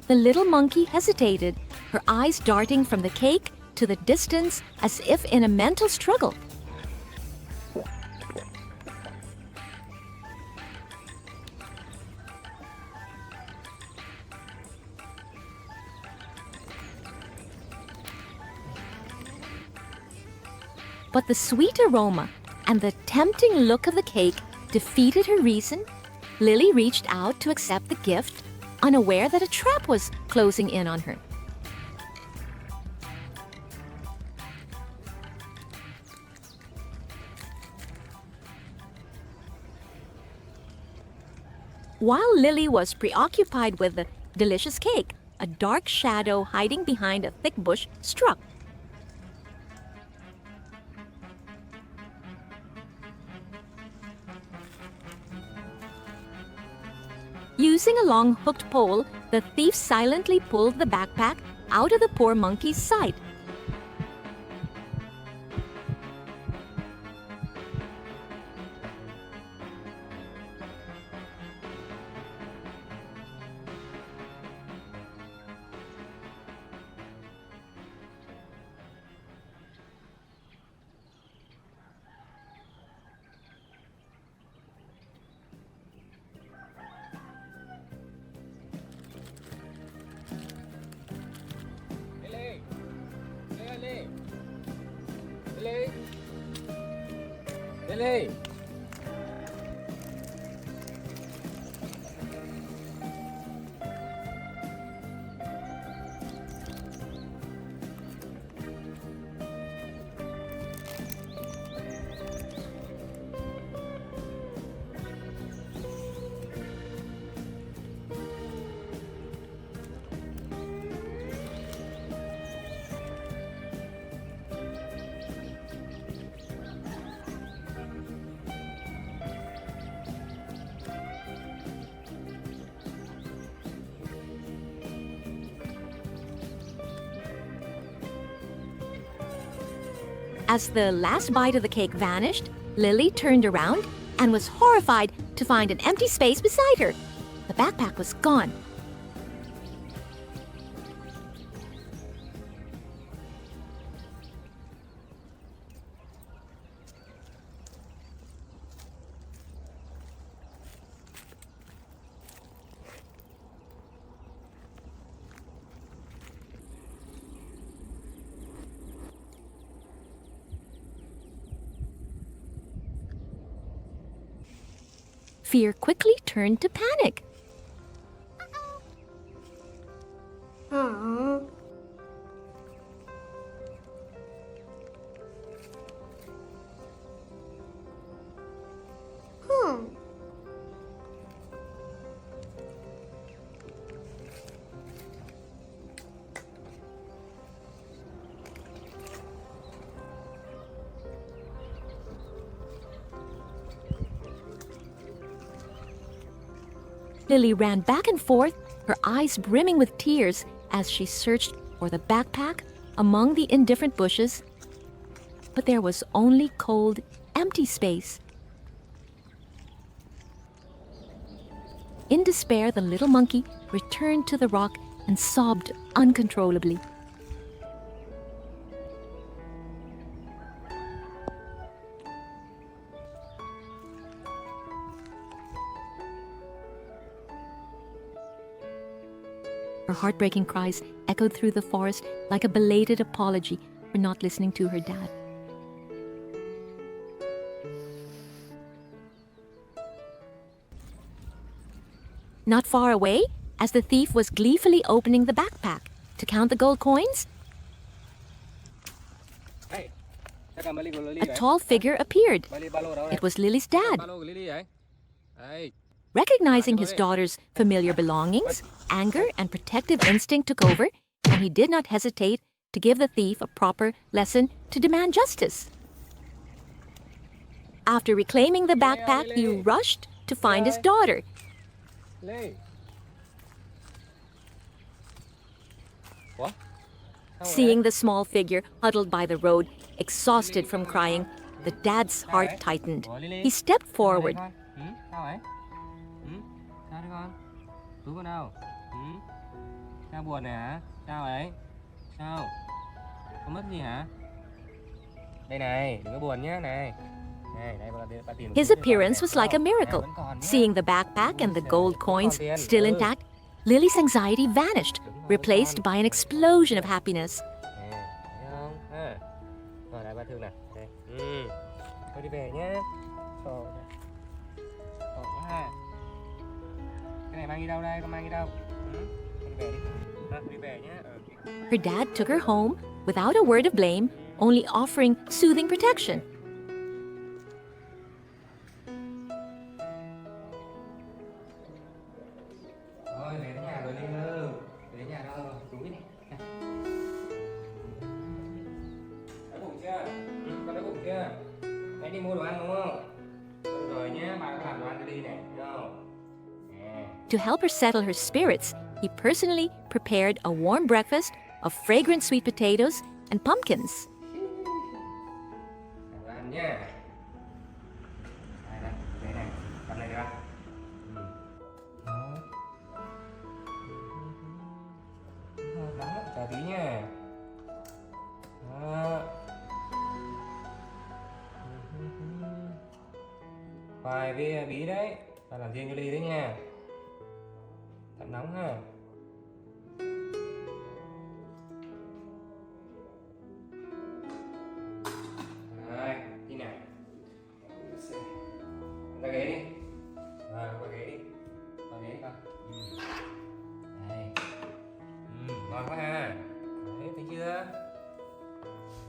The little monkey hesitated, her eyes darting from the cake to the distance as if in a mental struggle. But the sweet aroma and the tempting look of the cake defeated her reason. Lily reached out to accept the gift, unaware that a trap was closing in on her. While Lily was preoccupied with the delicious cake, a dark shadow hiding behind a thick bush struck. Using a long hooked pole, the thief silently pulled the backpack out of the poor monkey's sight.
Lily. As the last bite of the cake vanished, Lily turned around and was horrified to find an empty space beside her. The backpack was gone. Fear quickly turned to panic. Lily ran back and forth, her eyes brimming with tears as she searched for the backpack among the indifferent bushes. But there was only cold, empty space. In despair, the little monkey returned to the rock and sobbed uncontrollably. Her heartbreaking cries echoed through the forest like a belated apology for not listening to her dad.
Not far away, as the thief was gleefully opening the backpack to count the gold coins,
Hey, chắc là Millie của Lily
a
vậy?
tall figure appeared.
Millie ba lô đâu đây?
It was Lily's dad.
Ba lô của Lily vậy? Đây.
Recognizing his daughter's familiar belongings, anger and protective instinct took over, and he did not hesitate to give the thief a proper lesson to demand justice. After reclaiming the backpack, he rushed to find his daughter.
Lily. Ủa? Sao rồi
Seeing
đấy?
the small figure huddled by the road, exhausted from crying, the dad's heart tightened. He stepped forward.
Sao vậy? Sao đấy con? Tú con đâu? Sao buồn này hả? Sao vậy? Sao? Có mất gì hả? Đây này, đừng có buồn nhé này. Này, đây bà tìm.
His appearance was like a miracle. Seeing the backpack and the gold coins still intact, Lily's anxiety vanished, replaced by an explosion of happiness.
Nè, thấy không? Ha. Rồi đây bà thương nè. Đây. Thôi đi về nhé. Trời quá ha. Cái này mang đi đâu đây? Con mang đi đâu? Đi về đi. Đi về nhé.
Her dad took her home without a word of blame, only offering soothing protection.
Thôi về đến nhà rồi đi ơi. Về đến nhà đâu? Đúng đi. Đói bụng chưa? Con đói bụng chưa? Mẹ đi mua đồ ăn đúng không? Rồi nhé, bà có làm đồ ăn cho đi này. Thấy không? Nè.
To help her settle her spirits, he personally prepared a warm breakfast of fragrant sweet potatoes and pumpkins.
Làm đồ ăn nhé. Đây đây, đây này. Cầm này được không? Đó. Đó, chờ tí nha. Đó. Khoai với bí đấy, ta làm riêng cho Ly đấy nha. Thật nóng ha. Rồi, đi nào. Ra ghế đi. Rồi, qua ghế đi. Qua ghế đi con. Đây. Ngon quá ha. Đấy, thấy chưa?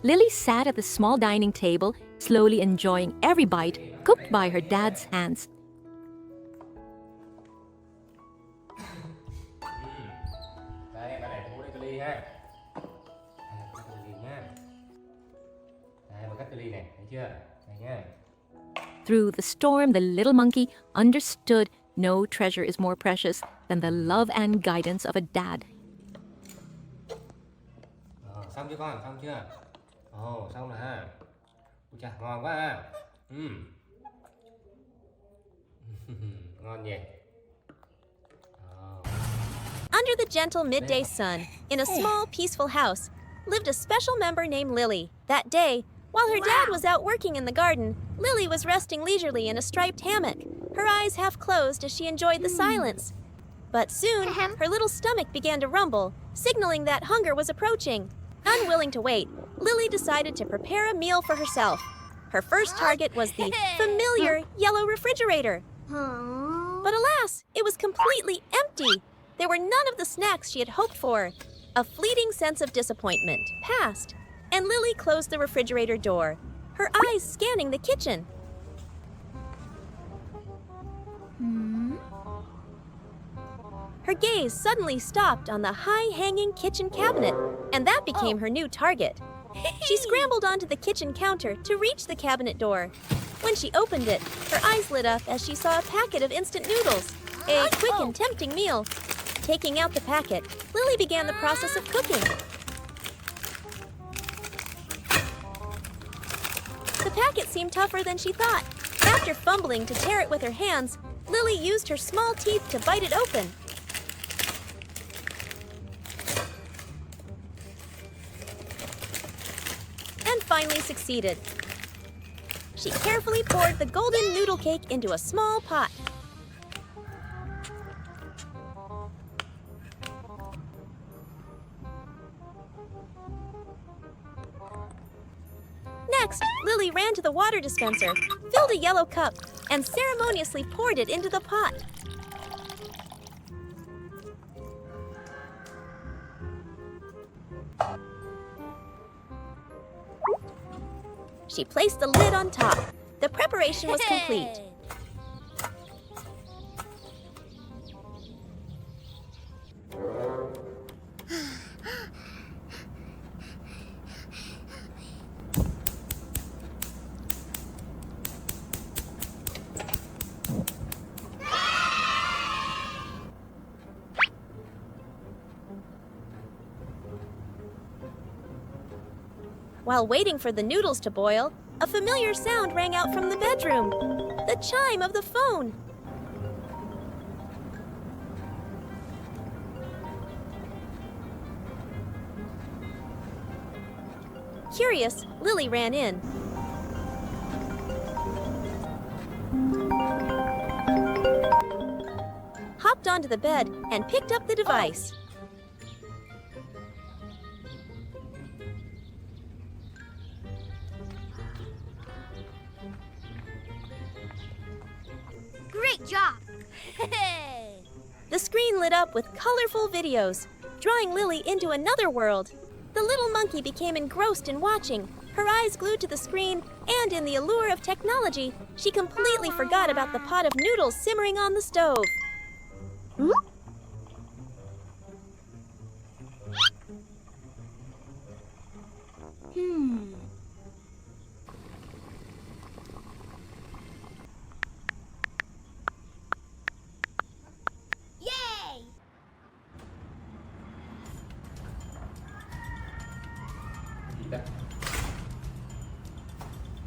Lily sat at the small dining table, slowly enjoying every bite cooked by her dad's hands.
Đây, bà để thú đây cho Ly ha. Đây, bà cắt cho Ly nha. Đây, bà cắt cho Ly này, thấy chưa? Đây nha.
Through the storm, the little monkey understood no treasure is more precious than the love and guidance of a dad.
Xong chưa con? Xong chưa? Ồ, xong rồi ha. Ui chà, ngon quá ha. Ngon nhỉ.
Under the gentle midday sun, in a small, peaceful house, lived a special member named Lily. That day, while her dad was out working in the garden, Lily was resting leisurely in a striped hammock, her eyes half closed as she enjoyed the silence. But soon, her little stomach began to rumble, signaling that hunger was approaching. Unwilling to wait, Lily decided to prepare a meal for herself. Her first target was the familiar yellow refrigerator. But alas, it was completely empty. There were none of the snacks she had hoped for. A fleeting sense of disappointment passed, and Lily closed the refrigerator door, her eyes scanning the kitchen. Her gaze suddenly stopped on the high-hanging kitchen cabinet, and that became her new target. She scrambled onto the kitchen counter to reach the cabinet door. When she opened it, her eyes lit up as she saw a packet of instant noodles, a quick and tempting meal. Taking out the packet, Lily began the process of cooking. The packet seemed tougher than she thought. After fumbling to tear it with her hands, Lily used her small teeth to bite it open. And finally succeeded. She carefully poured the golden noodle cake into a small pot. Next, Lily ran to the water dispenser, filled a yellow cup, and ceremoniously poured it into the pot. She placed the lid on top. The preparation was complete. While waiting for the noodles to boil, a familiar sound rang out from the bedroom. The chime of the phone. Curious, Lily ran in. Hopped onto the bed and picked up the device.
Great job!
The screen lit up with colorful videos, drawing Lily into another world. The little monkey became engrossed in watching, her eyes glued to the screen, and in the allure of technology, she completely forgot about the pot of noodles simmering on the stove.
Yay!
Gì ta?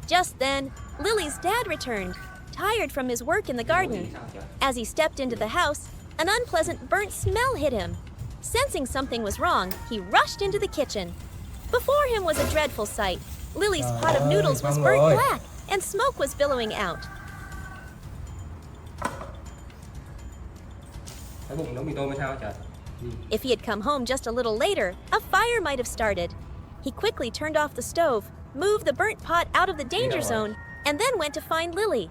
Just then, Lily's dad returned, tired from his work in the garden.
Sao trời?
As he stepped into the house, an unpleasant burnt smell hit him. Sensing something was wrong, he rushed into the kitchen. Before him was a dreadful sight. Lily's pot of noodles was burnt black, and smoke was billowing out.
Cái bụng nấu mì tôm hay sao trời?
If he had come home just a little later, a fire might have started. He quickly turned off the stove, moved the burnt pot out of the danger zone, and then went to find Lily.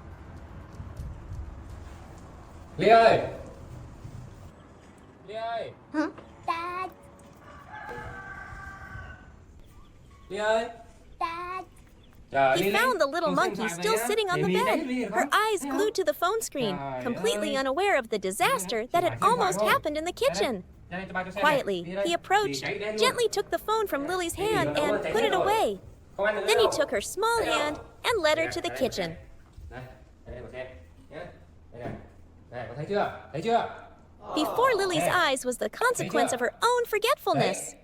Ly ơi! Ly ơi!
Dad,
Ly ơi!
Dad.
Trời,
He
Ly, Ly.
found the little
Con xem
monkey
điện thoại
still
về nhá.
sitting on the
Để Ly
bed,
đánh Ly được
her
không?
eyes
Thấy không?
glued to the phone screen,
Trời
completely
ơi.
unaware of the disaster that had almost happened in the kitchen.
Ra đây cho ba cho xem này.
Quietly,
Đi đây.
he approached,
Đi cháy đen luôn.
gently took the phone from Lily's
Cái gì
hand
nó
and
cháy
put
hết
it
rồi.
away.
Không ăn được
Then
nữa
he
đâu.
took her small
Thấy không?
hand and led her to the
Đây,
kitchen.
Đây, đây mà xem nhé. Đây này. Đây, có thấy chưa? Thấy chưa?
Before Lily's
Nè.
eyes was the consequence of her own forgetfulness.
Đấy.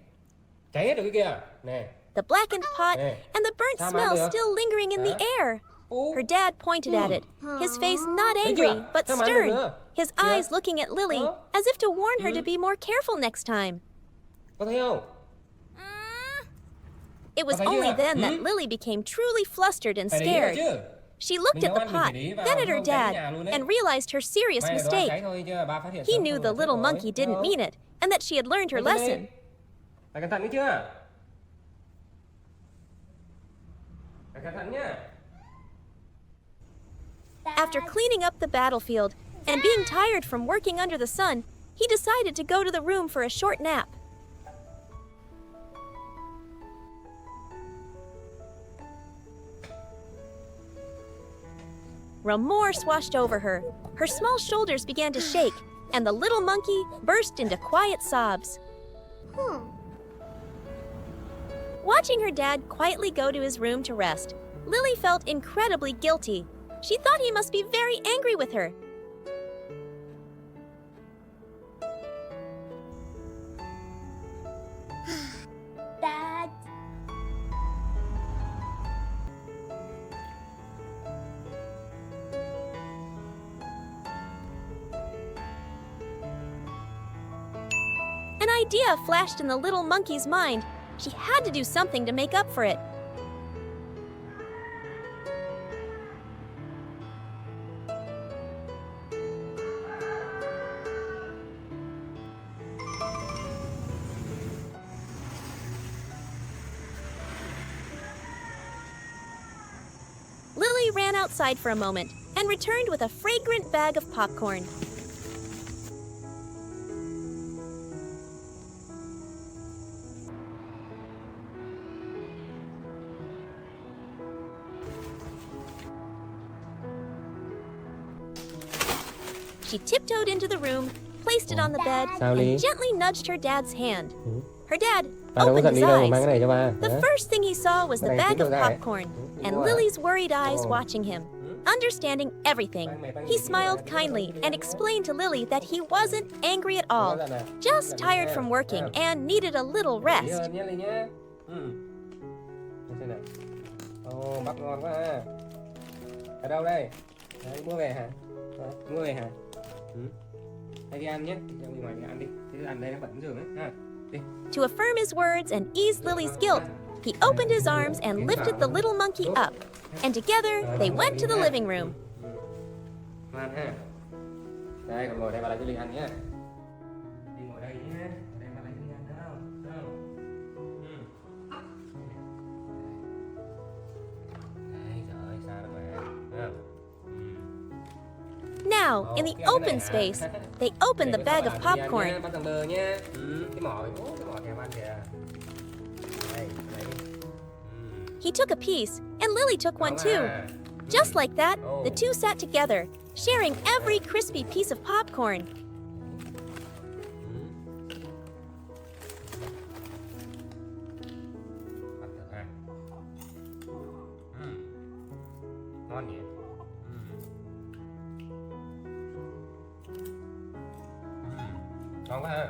Cháy hết rồi cái kia. Nè.
The blackened pot
Nè.
and the burnt
Sao mà
smell
ăn được?
still lingering in the air.
Ô.
Her dad pointed at it, his face not
Thấy
angry,
chưa?
but
Sao mà ăn được
stern,
nữa?
his
Kìa.
eyes looking at Lily
Đó.
as if to warn her
Ừ.
to be more careful next time.
Có thấy không?
It was
Có thấy
only
chưa?
then that
Ừ.
Lily became truly flustered and
Phải để ý vào
scared.
chứ.
She looked
Mình
at
nấu
the
ăn mình phải
pot,
để ý vào,
then at her
không cháy
dad,
nhà luôn đấy.
and realized her serious
May là đoán
mistake.
cháy thôi chứ ba phát hiện
He
sớm
knew
không
the
là chết
little
rồi.
monkey
Thấy
didn't
không?
mean it, and that she had learned her
Thấy chưa, Ly?
lesson.
Phải cẩn thận đấy chưa? Phải cẩn thận nhá.
After cleaning up the battlefield and being tired from working under the sun, he decided to go to the room for a short nap. Remorse washed over her. Her small shoulders began to shake, and the little monkey burst into quiet sobs. Watching her dad quietly go to his room to rest, Lily felt incredibly guilty. She thought he must be very angry with her.
Dad.
An idea flashed in the little monkey's mind. She had to do something to make up for it. Lily ran outside for a moment and returned with a fragrant bag of popcorn. She tiptoed into the room, placed it on the bed,
Sao Ly?
and gently nudged her dad's hand.
Ừ.
Her dad
Ba đâu có
opened
giận
his
đi đâu mà mang
eyes.
cái này cho ba.
The
Hả?
first thing he saw was the
Cái này
bag
kiếm
of
đâu ra vậy?
popcorn,
Ừ,
and
đúng rồi.
Lily's worried eyes
Ồ.
watching him. Understanding everything, he smiled kindly and explained to Lily that he wasn't angry at all, just tired from working and needed a little
Nghỉ
rest.
hơn nhé Ly nhé. Ừ. Để xem nào. Ồ, bắp ngon quá ha. Ở đâu đây? Đấy, mua về hả? Mua về hả? Ừ. Đây đi ăn nhé. Đi ngoài đi ăn đi. Thế ăn đây nó bẩn giường ấy. Ha. Đi.
To affirm his words and ease Lily's guilt, he opened his arms and lifted the little monkey up, and together they went to the living room.
Ngoan ha. Đây, còn ngồi đây bà lại cho Ly ăn nhé. Đi ngồi đây nhé. Đây bà lại cho Ly ăn thấy không? Thấy không? Ừ. Đây, trời ơi, xa đó mà. Thấy không?
Now, in the open space, they opened the bag of popcorn.
Bắt tầng bơ nhé. Cái mỏ thèm ăn kìa. Đây, đây.
He took a piece, and Lily took one too. Just like that, the two sat together, sharing every crispy piece of popcorn.
Ngon nhỉ? Ngon quá ha.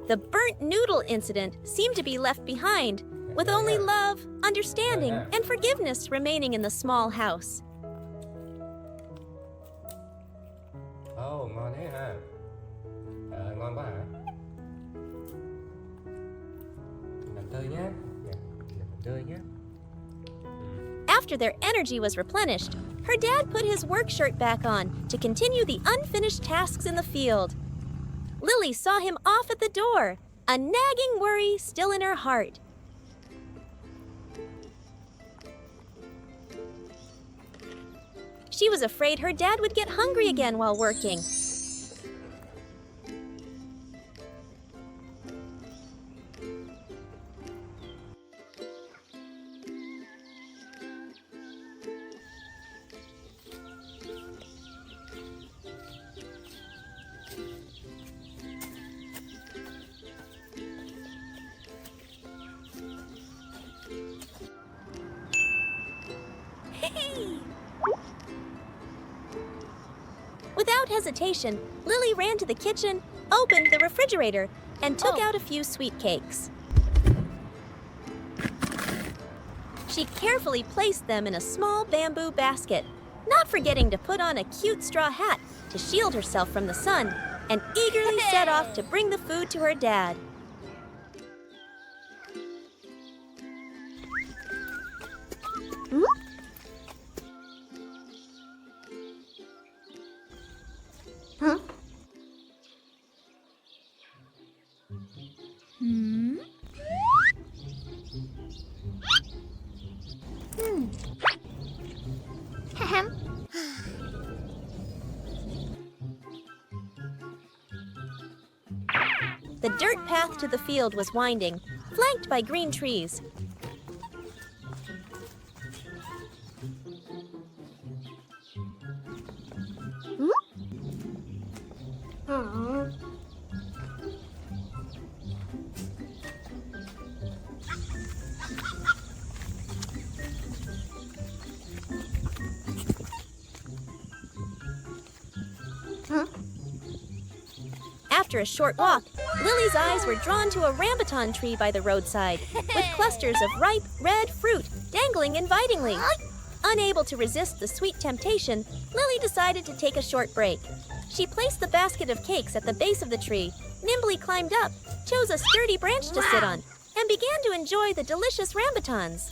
The burnt noodle incident seemed to be left behind, with only love, understanding, and forgiveness remaining in the small house.
Ồ, ngon thế ha. Trời ơi, ngon quá hả? Làm tơi nhé. Làm tơi nhé.
After their energy was replenished, her dad put his work shirt back on to continue the unfinished tasks in the field. Lily saw him off at the door, a nagging worry still in her heart. She was afraid her dad would get hungry again while working. Without hesitation, Lily ran to the kitchen, opened the refrigerator, and took out a few sweet cakes. She carefully placed them in a small bamboo basket, not forgetting to put on a cute straw hat to shield herself from the sun, and eagerly set off to bring the food to her dad. The dirt path to the field was winding, flanked by green trees. After a short walk, Lily's eyes were drawn to a rambutan tree by the roadside, with clusters of ripe, red fruit dangling invitingly. Unable to resist the sweet temptation, Lily decided to take a short break. She placed the basket of cakes at the base of the tree, nimbly climbed up, chose a sturdy branch to sit on, and began to enjoy the delicious rambutans.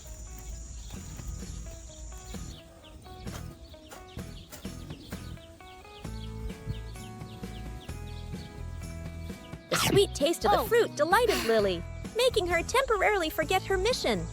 The sweet taste of the fruit delighted Lily, making her temporarily forget her mission.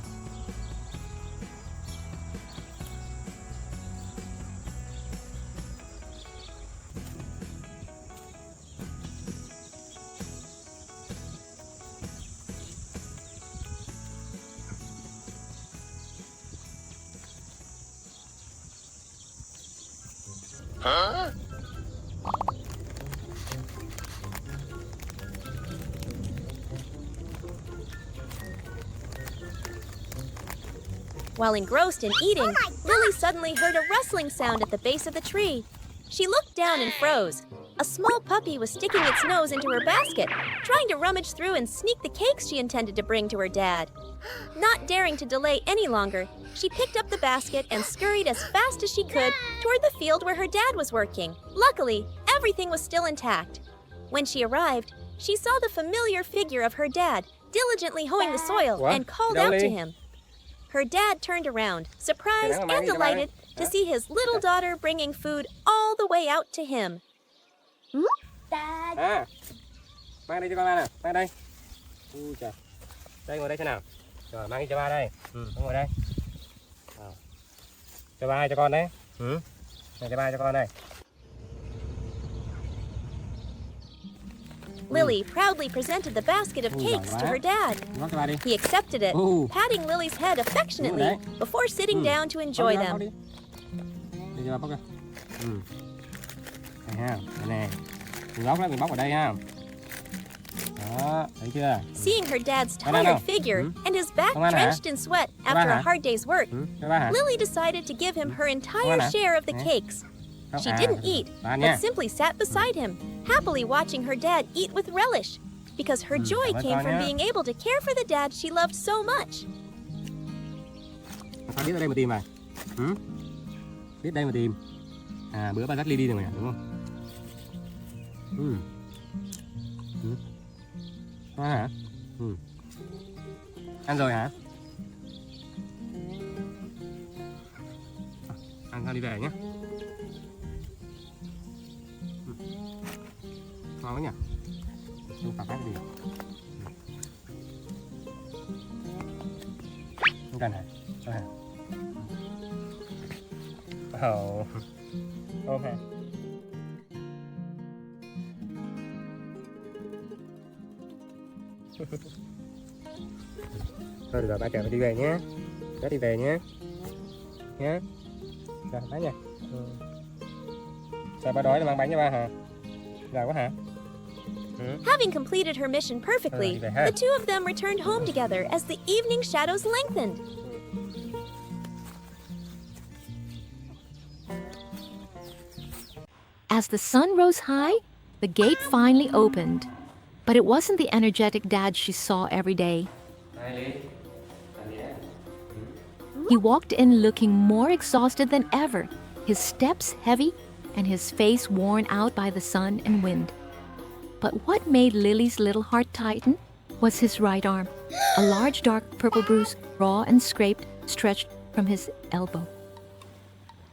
While engrossed in eating, Lily suddenly heard a rustling sound at the base of the tree. She looked down and froze. A small puppy was sticking its nose into her basket, trying to rummage through and sneak the cakes she intended to bring to her dad. Not daring to delay any longer, she picked up the basket and scurried as fast as she could toward the field where her dad was working. Luckily, everything was still intact. When she arrived, she saw the familiar figure of her dad diligently hoeing the soil
What?
and called
Đâu
out to
Ly?
him. Her dad turned around, surprised
Cái đó mà mang
and
đi cho ba đi.
delighted to see his little daughter bringing food all the way out to him.
Dad.
À, mang đây cho con ba nè, mang đây. Ui trời. Đây ngồi đây thế nào? Rồi mang đi cho ba đây. Con ngồi đây. Rồi. Cho ba cho con đấy. Này cho ba cho con đây.
Lily proudly presented the basket of cakes to her dad.
Rót cho ba đi.
He accepted it, patting Lily's head affectionately before sitting down to enjoy them.
Đi cho ba bóc ra. Đây ha, đây nè. Mình bóc ở đây ha. Đó, thấy chưa?
Seeing her dad's
Come on now.
tired figure and his back
Come on,
drenched in sweat after a
hả?
hard day's work,
Cho ba hả?
Lily decided to give him her entire
hả?
share of the
Nè.
cakes.
Không,
She didn't eat,
ba nha.
but simply sat beside him, happily watching her dad eat with relish, because her joy
cảm ơn
came
con
from
nhé.
being able to care for the dad she loved so much.
Con biết ở đây mà tìm này. Biết đây mà tìm. À, bữa ba dắt Ly đi rồi mà, đúng không? Có hả? Ăn rồi hả? Ăn xong đi về nhé. Ngon quá nhỉ? Không phải phát gì. Không cần hả? Cho hả? Ồ. Ôm hả? Thôi được rồi, ba chở đi về nhé. Bé đi về nhé. Nhé. Rồi, bánh nha. Sao ba đói là mang bánh cho ba hả? Giỏi quá hả?
Having completed her mission perfectly, the two of them returned home together as the evening shadows lengthened.
As the sun rose high, the gate finally opened. But it wasn't the energetic dad she saw every day. He walked in looking more exhausted than ever, his steps heavy and his face worn out by the sun and wind. But what made Lily's little heart tighten was his right arm, a large dark purple bruise, raw and scraped, stretched from his elbow.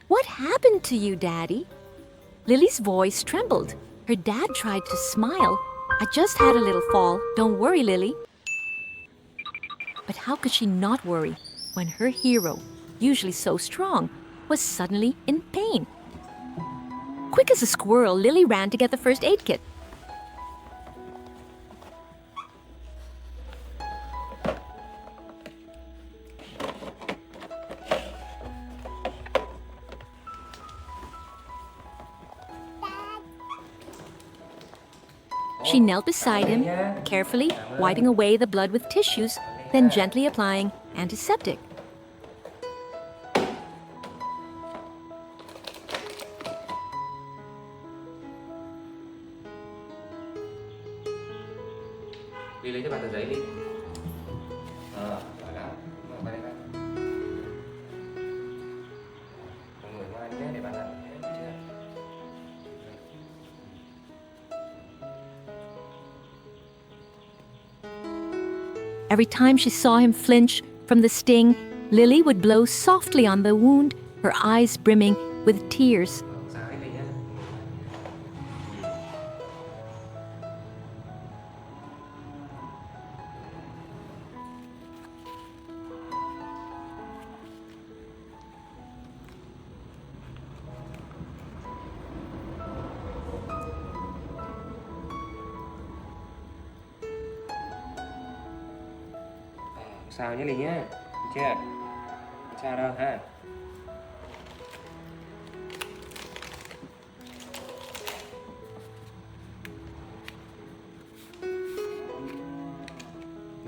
"What happened to you, Daddy?" Lily's voice trembled. Her dad tried to smile. "I just had a little fall. Don't worry, Lily." But how could she not worry when her hero, usually so strong, was suddenly in pain? Quick as a squirrel, Lily ran to get the first aid kit. She knelt beside him, carefully wiping away the blood with tissues, then gently applying antiseptic.
Đi lấy cho bạn tờ giấy đi. Rồi đó. Qua đây bạn. Mọi người ngoan nhé để bạn làm hết chưa?
Every time she saw him flinch from the sting, Lily would blow softly on the wound, her eyes brimming with tears.
Sao hết đi nhé. Sao nhé Ly nhé. Được chưa? Không sao đâu ha.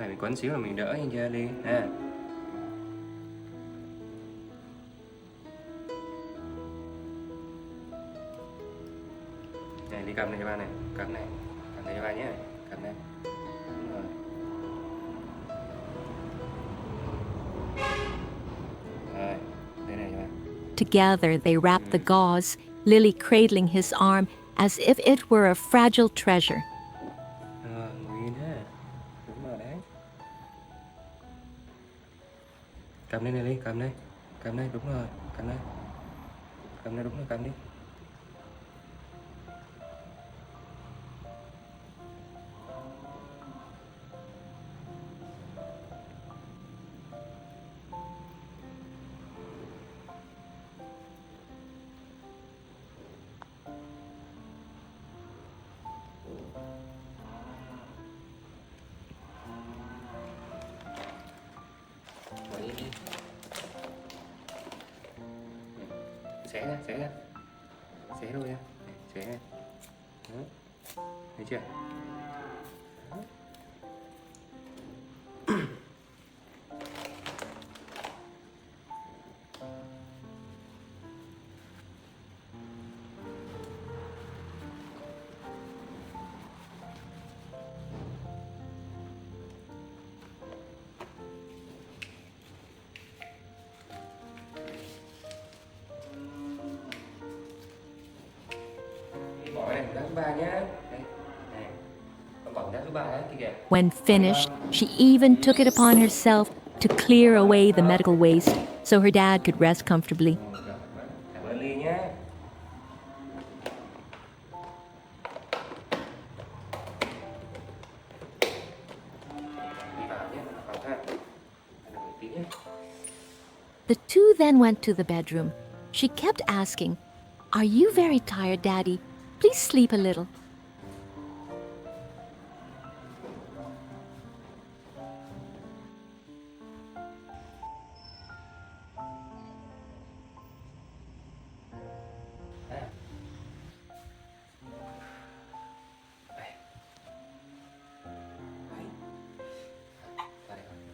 Này mình quấn xíu là mình đỡ như chưa Ly nè. Này đi cầm này cho ba này, cầm này cho ba nhé, cầm này. Đúng rồi. Rồi, đây này cho ba.
Together, they wrapped the gauze, Lily cradling his arm as if it were a fragile treasure.
Rồi, ngồi yên ha. Đúng rồi đấy. Cầm đây này Ly, cầm đây, đúng rồi, cầm đây, đúng rồi, cầm đi. Ngồi yên đi. Xé ra. Xé đôi ra. Xé ra. Đó. Thấy chưa? Đó. Bỏ cái này đá thứ ba nhá. Đây, này. Con bỏ đá thứ ba đấy, kìa.
When finished, she even took it upon herself to clear away the medical waste so her dad could rest comfortably.
Cảm ơn Ly nhá. Đi vào nhé, vào ha. Ăn được một tí nhé.
The two then went to the bedroom. She kept asking, "Are you very tired, Daddy? Please sleep a little."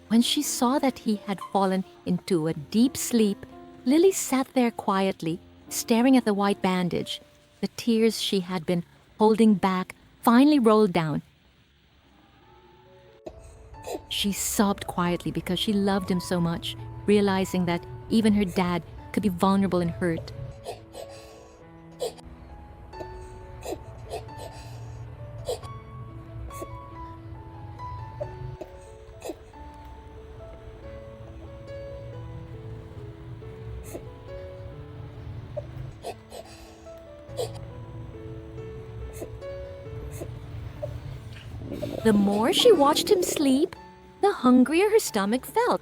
When she saw that he had fallen into a deep sleep, Lily sat there quietly, staring at the white bandage. The tears she had been holding back finally rolled down. She sobbed quietly because she loved him so much, realizing that even her dad could be vulnerable and hurt. The more she watched him sleep, the hungrier her stomach felt,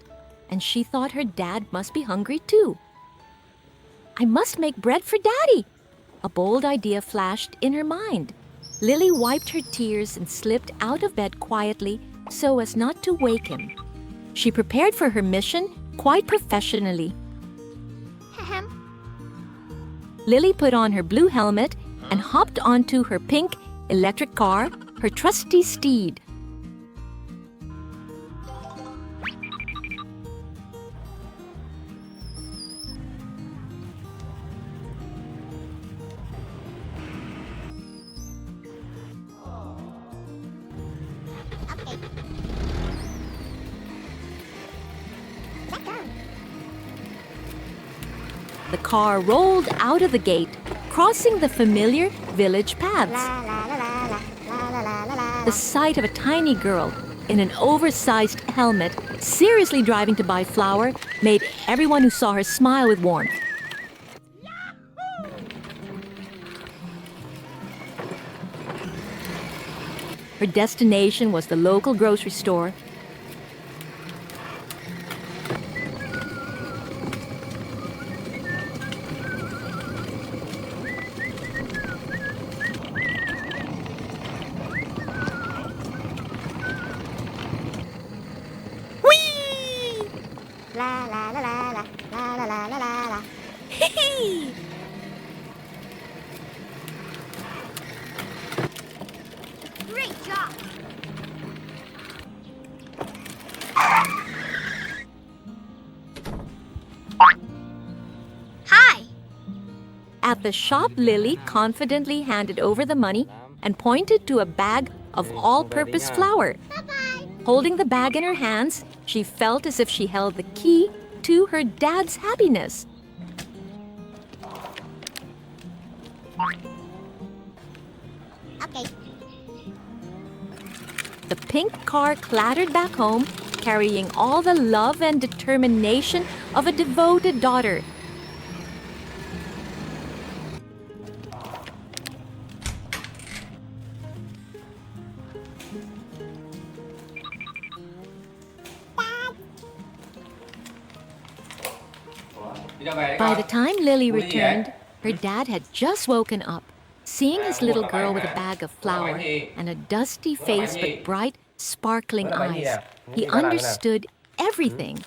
and she thought her dad must be hungry too. I must make bread for Daddy. A bold idea flashed in her mind. Lily wiped her tears and slipped out of bed quietly so as not to wake him. She prepared for her mission quite professionally. Lily put on her blue helmet and hopped onto her pink electric car, her trusty steed. The car rolled out of the gate, crossing the familiar village paths. The sight of a tiny girl in an oversized helmet seriously driving to buy flour made everyone who saw her smile with warmth. Her destination was the local grocery store.
La la la la la la la la la la la. Great job.
At the shop, Lily confidently handed over the money and pointed to a bag of all-purpose flour. Holding the bag in her hands, she felt as if she held the key to her dad's happiness.
Okay.
The pink car clattered back home, carrying all the love and determination of a devoted daughter.
Đi đâu về đấy
By
con?
the time Lily
Ủa, cái gì vậy?
returned, her dad had just woken up. Seeing his little girl with a bag of flour and a dusty face but bright, sparkling eyes, he understood everything.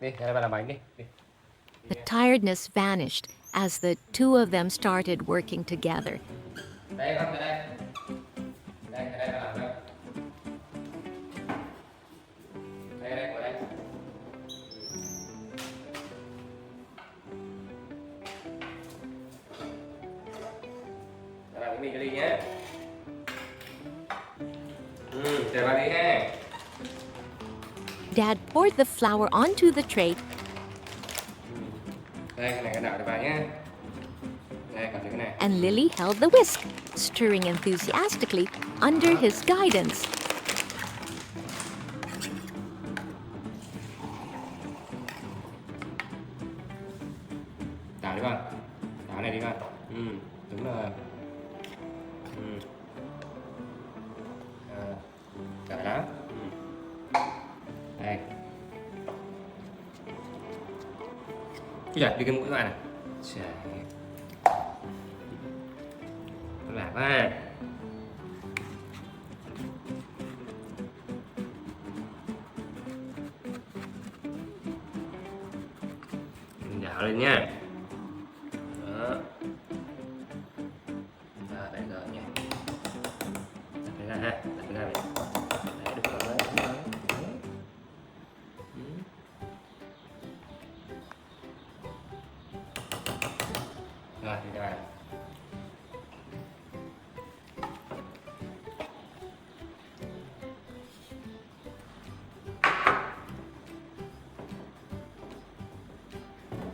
Đi, ra đây bà làm bánh đi. Đi.
The tiredness vanished as the two of them started working together.
Đây con, đây đây. Đây, đây bà làm đây. Đây, đây, ngồi đây. Bà làm cái mì cho Ly nhé. Chờ bà đi ha.
Dad poured the flour onto the tray.
Đây, cái này cái đảo cho bà nhé. Đây, cầm cái này.
And Lily held the whisk, stirring enthusiastically under his guidance.
Đảo đi con. Đảo này đi con. Đúng rồi. Giỏi lắm. Đây. Cứ giật đi cái mũi bạn này. Trời. Lạc quá. Đảo lên nha. Đó. Đấy rồi nha. Đặt cái ra ha. Đặt cái ra này. Đấy, được rồi. Đấy. Rồi, đi cho bạn.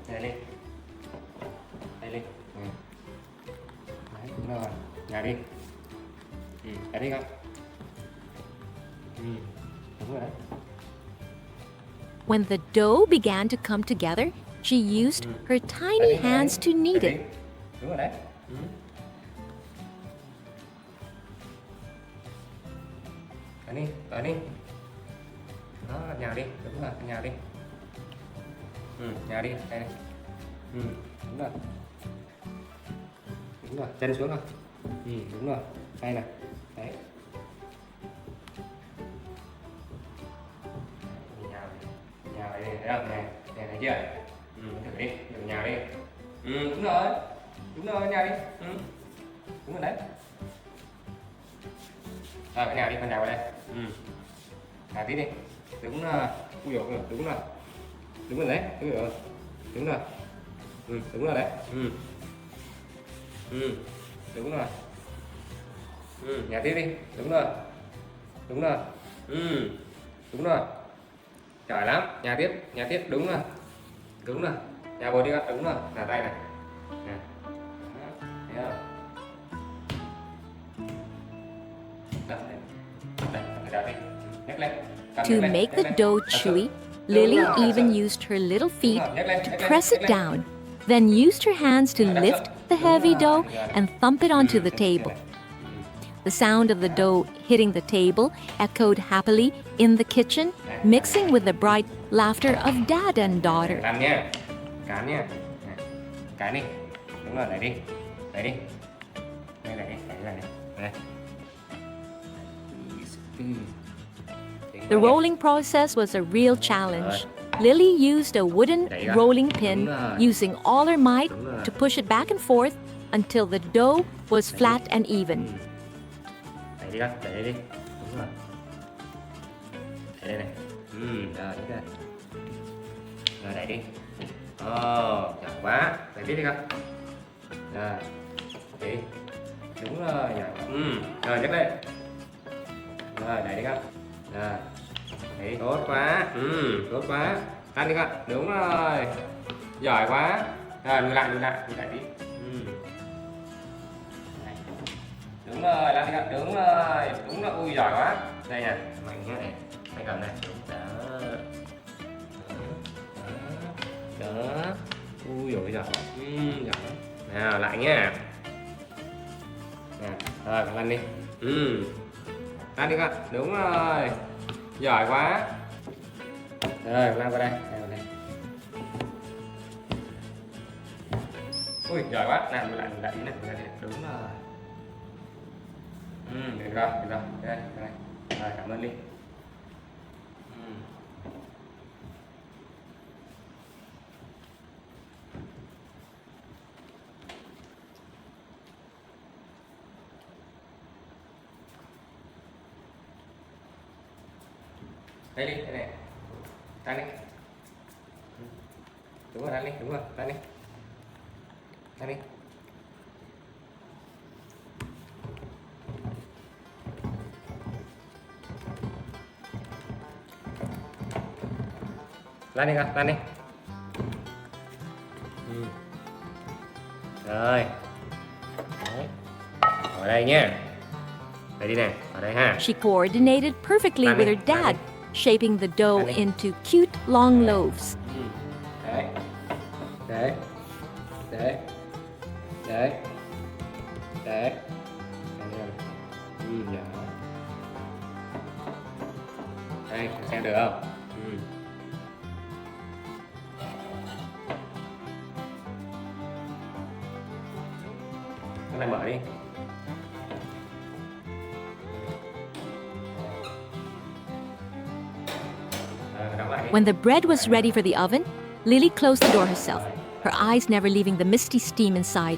Đây đi. Đây đi. Đấy, đúng rồi. Nhà đi. Đây đi con. Đúng rồi đấy.
When the dough began to come together, she used her tiny hands to knead it.
Đúng rồi đấy. Tới đi. Đó, nhào đi. Đúng rồi, nhào đi. Nhào đi. Đây này. Đúng rồi. Đúng rồi, chân xuống rồi. Đúng rồi. Đây này. Đấy. Nhào đây, thấy không? Này, thấy chưa? Thử đi, thử nhào đi. Đúng rồi. Đúng rồi, nhào đi. Đúng rồi đấy. Rồi, cái nào đi, con nhào vào đây. Nhào tí đi. Đúng rồi. Ui dồi, đúng rồi. Đúng rồi đấy. Đúng rồi. Đúng rồi. Đúng rồi đấy. Đúng rồi. Nhào tiếp đi. Đúng rồi. Đúng rồi. Đúng rồi. Giỏi lắm. Nhào tiếp. Đúng rồi. Đúng rồi. Nhào bồi đi con. Đúng rồi. Là tay này. Nè. Thấy không?
To make the dough chewy, Lily even used her little feet to press it down, then used her hands to lift the heavy dough and thump it onto the table. The sound of the dough hitting the table echoed happily in the kitchen, mixing with the bright laughter of dad and daughter.
Làm nha. Cán nha. Cán đi. Đúng rồi, đẩy đi. Đẩy đi. Đây, đẩy này. Đây.
The rolling process was a real challenge. Lily used a wooden rolling pin, using all her might to push it back and forth until the dough was flat and even.
Đẩy đi con, đẩy đây đi. Đúng rồi. Đẩy đây này. Rồi, đúng rồi. Rồi, đẩy đi. Giỏi quá. Đẩy tiếp đi con. Rồi. Đi. Đúng rồi, giỏi quá. Rồi nhấc lên. Rồi đẩy đi con. Rồi. Đấy, tốt quá. Tốt quá. Ăn đi con. Đúng rồi. Giỏi quá. Rồi lùi lại tí. Này. Đúng rồi, làm đi con. Đúng rồi. Ui giỏi quá. Đây nè, mạnh như này. Anh cầm này. Đó. Đó. Ui giỏi giỏi. Giỏi. Nào lại nha. Nè, rồi con lăn đi. Lăn đi con. Đúng rồi. Giỏi quá. Rồi lăn qua đây. Ui giỏi quá. Nào lại tí này. Đúng rồi. Được rồi. Đây. Rồi cảm ơn đi. Đây đi, đây này. Ăn đi. Đúng rồi, ăn đi, ăn đi. Ăn đi. Lan đi con, lan đi. Rồi. Đấy. Ở đây nhé. Đây đi nè, ở đây ha.
She coordinated perfectly with her dad, shaping the dough into cute long loaves.
Đấy. Đấy. Đấy. Đấy. Đấy. Dạ. Đây, xem được không? Cái này mở đi.
When the bread was ready for the oven, Lily closed the door herself, her eyes never leaving the misty steam inside.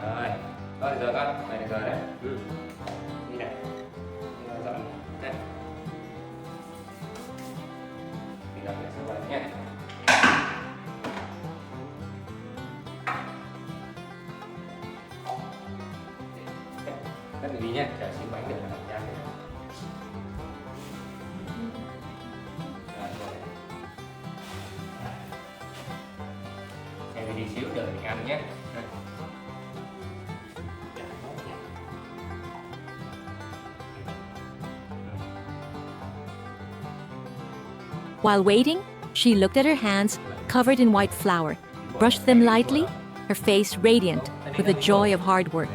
Rồi, con được rồi con, này được rồi đấy. Đi này. Dọn này. Đi dọn này xong rồi nhé. Cắt đi nhé, chờ xin bánh được là làm ra. Em đi xíu đợi mình ăn nhé.
While waiting, she looked at her hands covered in white flour, brushed them lightly, her face radiant with the joy of hard work.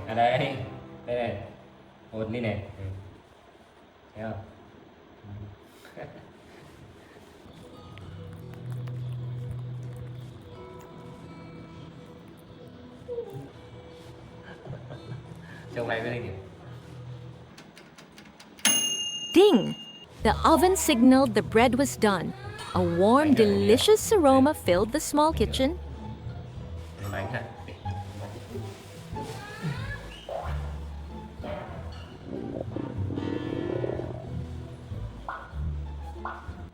À đây này, hồn đi này. Thấy không? Trông này bên đây kìa.
Ding! The oven signaled the bread was done. A warm, delicious aroma filled the small kitchen.
Bánh hả?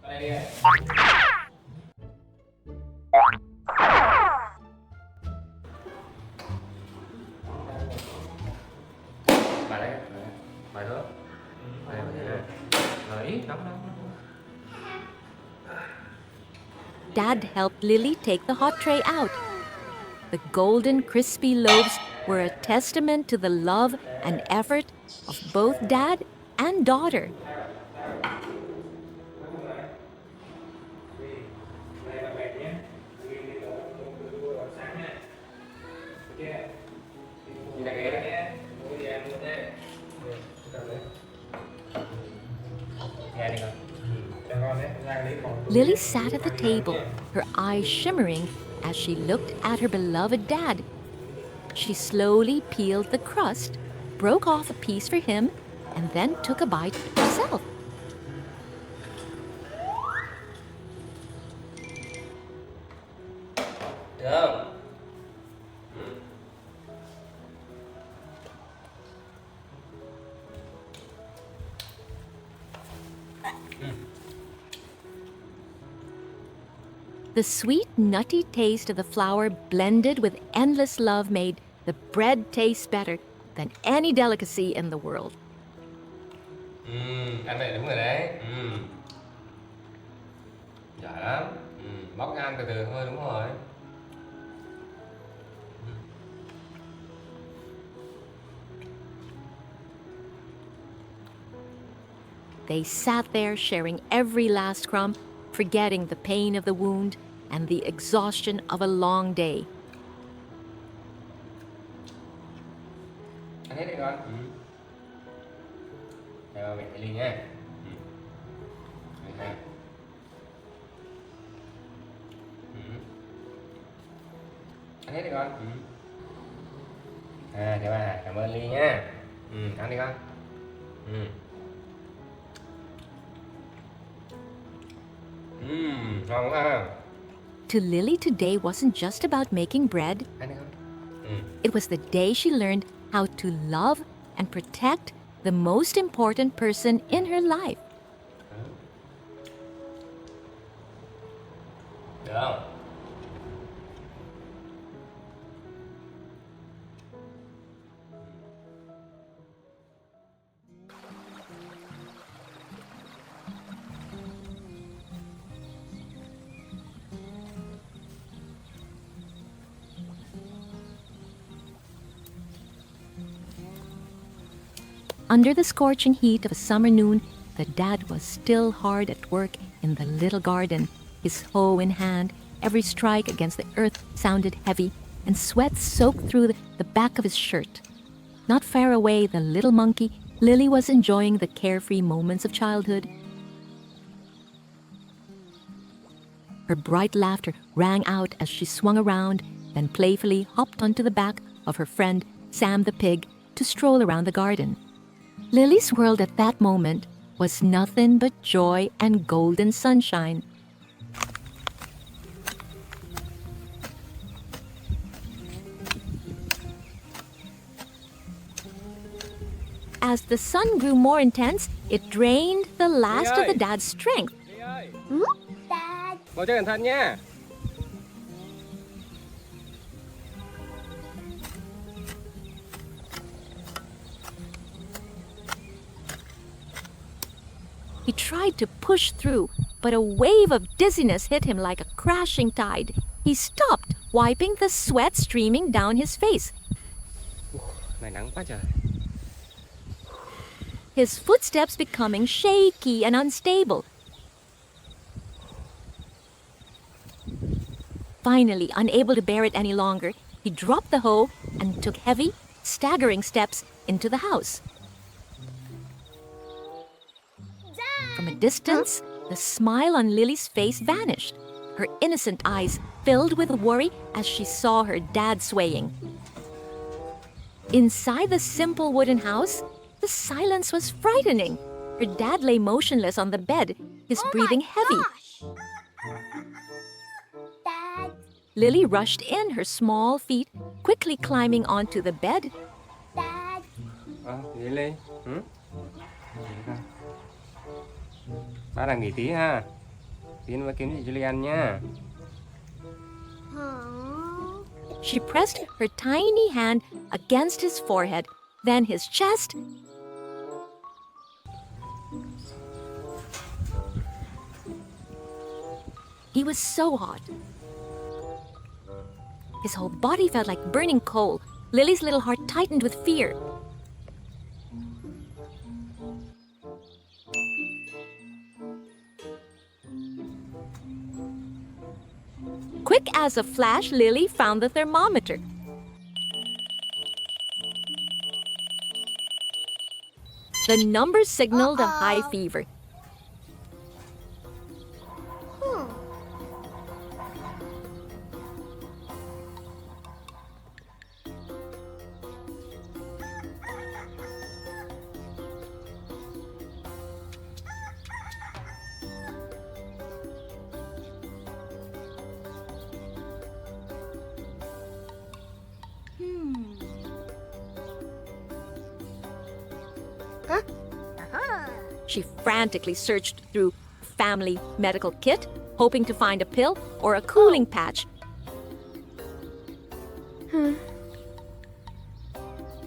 Đây đi. Bà đấy, bà thôi. Ít nóng.
Dad helped Lily take the hot tray out. The golden, crispy loaves were a testament to the love and effort of both dad and daughter. Lily sat at the table, her eyes shimmering as she looked at her beloved dad. She slowly peeled the crust, broke off a piece for him, and then took a bite herself.
Được.
The sweet, nutty taste of the flour blended with endless love made the bread taste better than any delicacy in the world.
Ăn này đúng rồi đấy. Giỏi lắm. Bóc ăn từ từ thôi, đúng rồi.
They sat there sharing every last crumb, forgetting the pain of the wound and the exhaustion of a long day.
Ăn hết đi con. Cho mẹ ly nha. Đây ha. Ăn hết đi con. Chào bà, cảm ơn ly nha. Ăn đi con. Ngon quá ha.
To Lily, today wasn't just about making bread.
Ăn đi con.
It was the day she learned how to love and protect the most important person in her life.
Được không?
Under the scorching heat of a summer noon, the dad was still hard at work in the little garden, his hoe in hand. Every strike against the earth sounded heavy, and sweat soaked through the back of his shirt. Not far away, the little monkey, Lily, was enjoying the carefree moments of childhood. Her bright laughter rang out as she swung around, then playfully hopped onto the back of her friend, Sam the pig, to stroll around the garden. Lily's world at that moment was nothing but joy and golden sunshine. As the sun grew more intense, it drained the last of the dad's strength.
Dad.
Ngồi cho cẩn thận nha.
He tried to push through, but a wave of dizziness hit him like a crashing tide. He stopped, wiping the sweat streaming down his face.
Này nắng quá trời.
His footsteps becoming shaky and unstable. Finally, unable to bear it any longer, he dropped the hoe and took heavy, staggering steps into the house. From a distance, the smile on Lily's face vanished. Her innocent eyes filled with worry as she saw her dad swaying. Inside the simple wooden house, the silence was frightening. Her dad lay motionless on the bed, his breathing heavy.
Dad.
Lily rushed in, her small feet quickly climbing onto the bed.
Dad.
Gì Ly? Ba đang nghỉ tí ha. Tí nữa kiếm gì cho Ly ăn nha.
She pressed her tiny hand against his forehead, then his chest. He was so hot. His whole body felt like burning coal. Lily's little heart tightened with fear. Quick as a flash, Lily found the thermometer. The number signaled a high fever. She frantically searched through a family medical kit, hoping to find a pill or a cooling patch.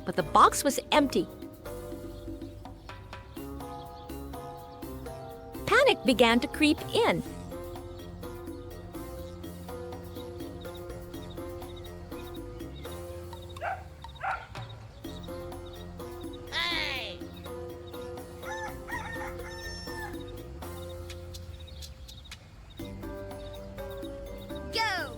But the box was empty. Panic began to creep in.
Go!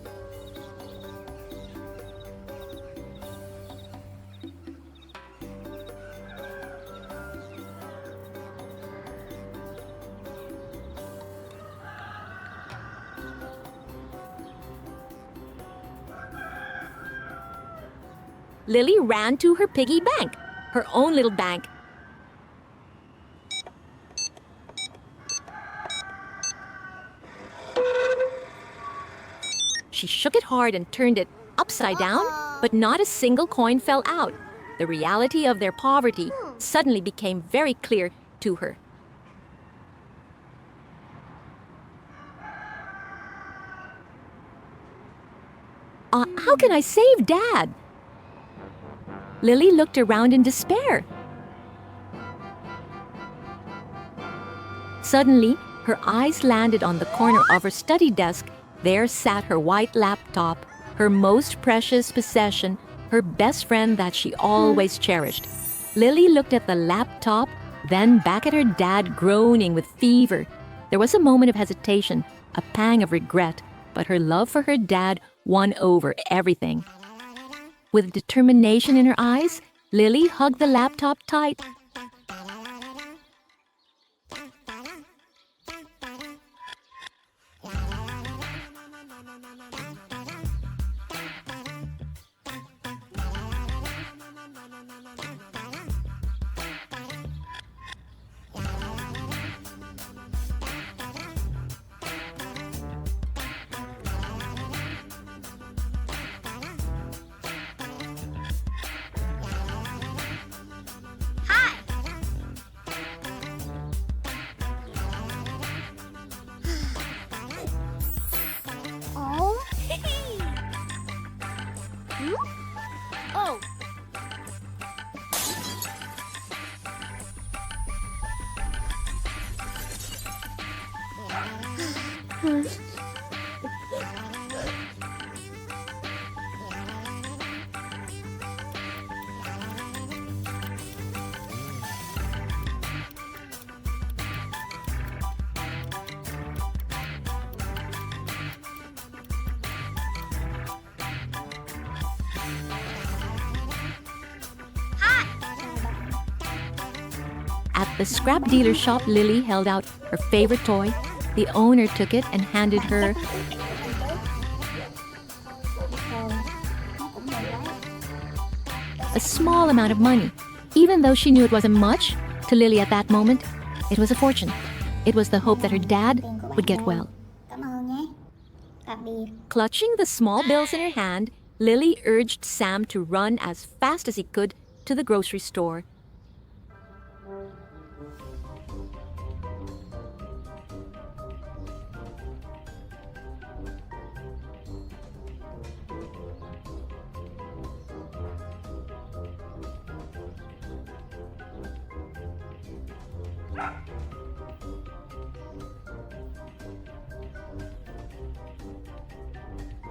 Lily ran to her piggy bank, her own little bank. She shook it hard and turned it upside down, but not a single coin fell out. The reality of their poverty suddenly became very clear to her. How can I save Dad? Lily looked around in despair. Suddenly, her eyes landed on the corner of her study desk. There sat her white laptop, her most precious possession, her best friend that she always cherished. Lily looked at the laptop, then back at her dad groaning with fever. There was a moment of hesitation, a pang of regret, but her love for her dad won over everything. With determination in her eyes, Lily hugged the laptop tight.
Oh. Oh. At the scrap dealer shop, Lily held out her favorite toy. The owner took it and handed her a small amount of money. Even though she knew it wasn't much, to Lily at that moment, it was a fortune. It was the hope that her dad would get well. Cảm ơn nhé. Tạm biệt.
Clutching the small bills in her hand, Lily urged Sam to run as fast as he could to the grocery store.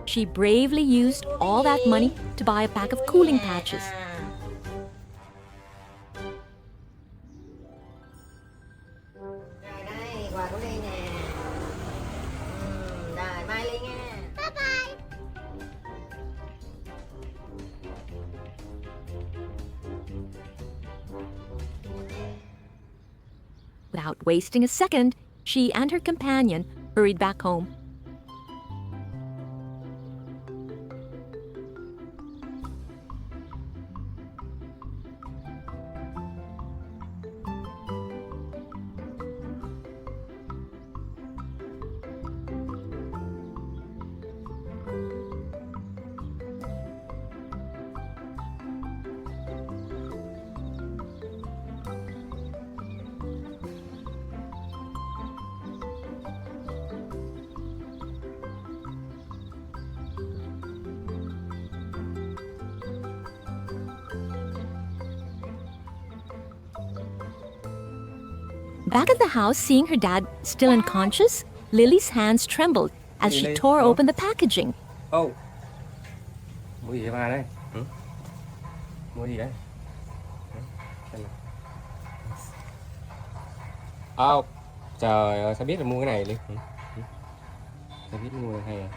She bravely used all that money to buy a pack of cooling patches.
Rồi đây, quà của Ly nè. Rồi, bye Ly nha.
Bye bye.
Without wasting a second, she and her companion hurried back home. Back at the house, seeing her dad still unconscious, Lily's hands trembled as she tore open the packaging.
Ô, mua gì cho ba đây? Mua gì đấy? Xem nào. Trời ơi, sao biết là mua cái này đi? Sao biết mua hay à?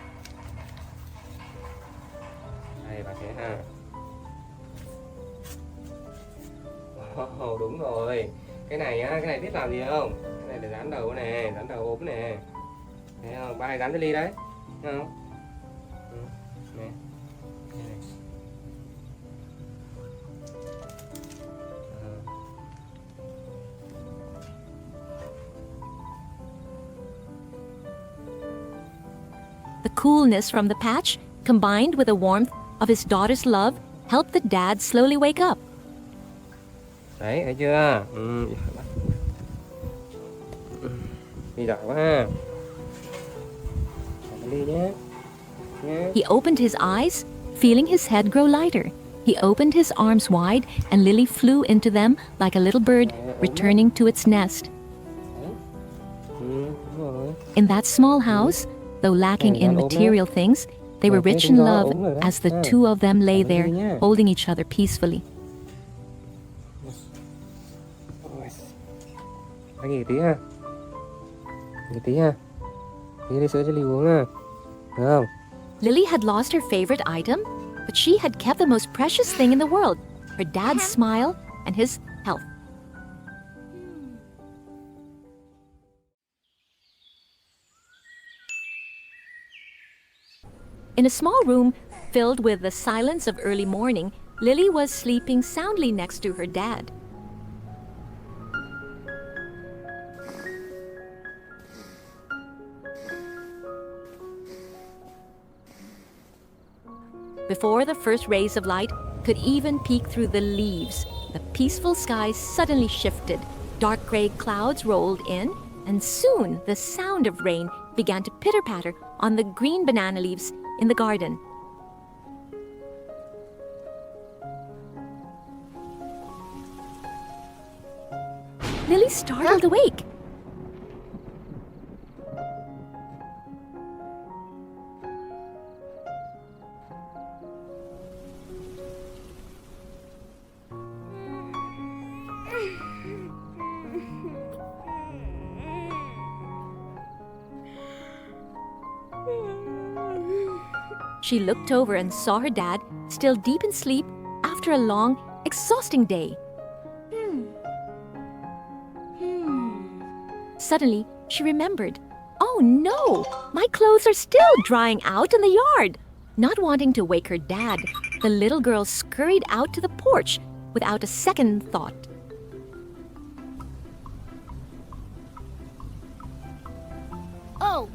Đây bà sẽ ha. Đúng rồi. Cái này á, cái này biết làm gì không? Cái này để dán đầu nè, dán đầu ốm nè. Thấy không? Ba hay dán cho Ly đấy. Thấy không? Nè. Đây này.
The coolness from the patch, combined with the warmth of his daughter's love, helped the dad slowly wake up.
Đấy, thấy chưa? Đi giỏi quá ha. Đi nhé.
He opened his eyes, feeling his head grow lighter. He opened his arms wide, and Lily flew into them like a little bird returning to its nest. In that small house, though lacking in material things, they were rich in love as the two of them lay there, holding each other peacefully.
Anh nghỉ tí ha. Nghỉ tí ha. Đi lấy sữa cho Ly uống ha. Được không?
Lily had lost her favorite item, but she had kept the most precious thing in the world, her dad's smile and his health. In a small room filled with the silence of early morning, Lily was sleeping soundly next to her dad. Before the first rays of light could even peek through the leaves, the peaceful sky suddenly shifted. Dark gray clouds rolled in, and soon the sound of rain began to pitter-patter on the green banana leaves in the garden. Lily startled awake. She looked over and saw her dad, still deep in sleep after a long, exhausting day. Suddenly, she remembered, "Oh no! My clothes are still drying out in the yard!" Not wanting to wake her dad, the little girl scurried out to the porch without a second thought.
Oh!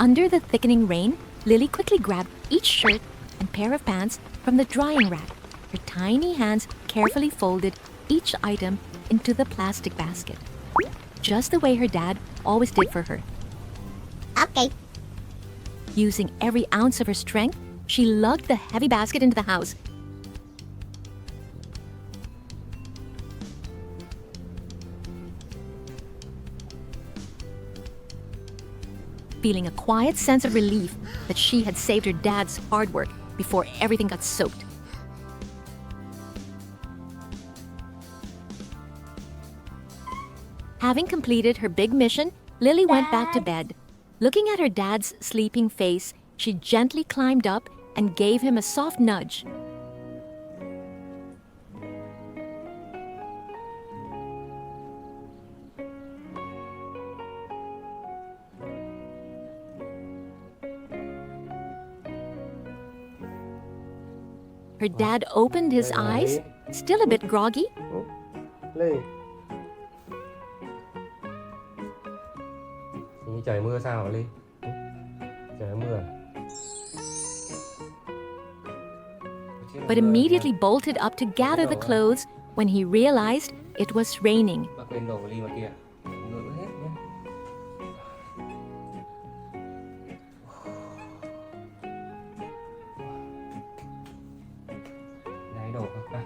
Under the thickening rain, Lily quickly grabbed each shirt and pair of pants from the drying rack. Her tiny hands carefully folded each item into the plastic basket, just the way her dad always did for her.
Okay.
Using every ounce of her strength, she lugged the heavy basket into the house. Feeling a quiet sense of relief that she had saved her dad's hard work before everything got soaked. Having completed her big mission, Lily went back to bed. Looking at her dad's sleeping face, she gently climbed up and gave him a soft nudge. Her dad opened his eyes, still a bit groggy.
Ly, trời mưa sao hả Ly? Trời mưa.
but immediately bolted up to gather the clothes when he realized it was raining.
Bác quên đồ của Ly mà kìa. Ngựa hết nhé. Lấy đồ không?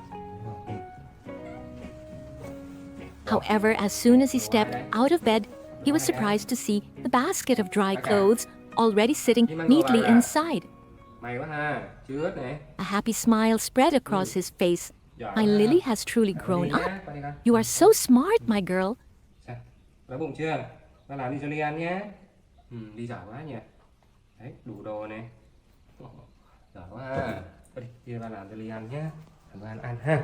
However, as soon as he stepped out of bed, he was surprised to see the basket of dry clothes already sitting neatly inside.
May quá ha, chưa ướt này.
A happy smile spread across his face. My Lily has truly grown up. You are so smart, my girl.
Đói bụng chưa? Ba làm đi cho Ly ăn nhé. Ly giỏi quá nhỉ. Đấy, đủ đồ này. Giỏi quá ha. Thôi đi, ba làm cho Ly ăn nhé. Làm ăn ha.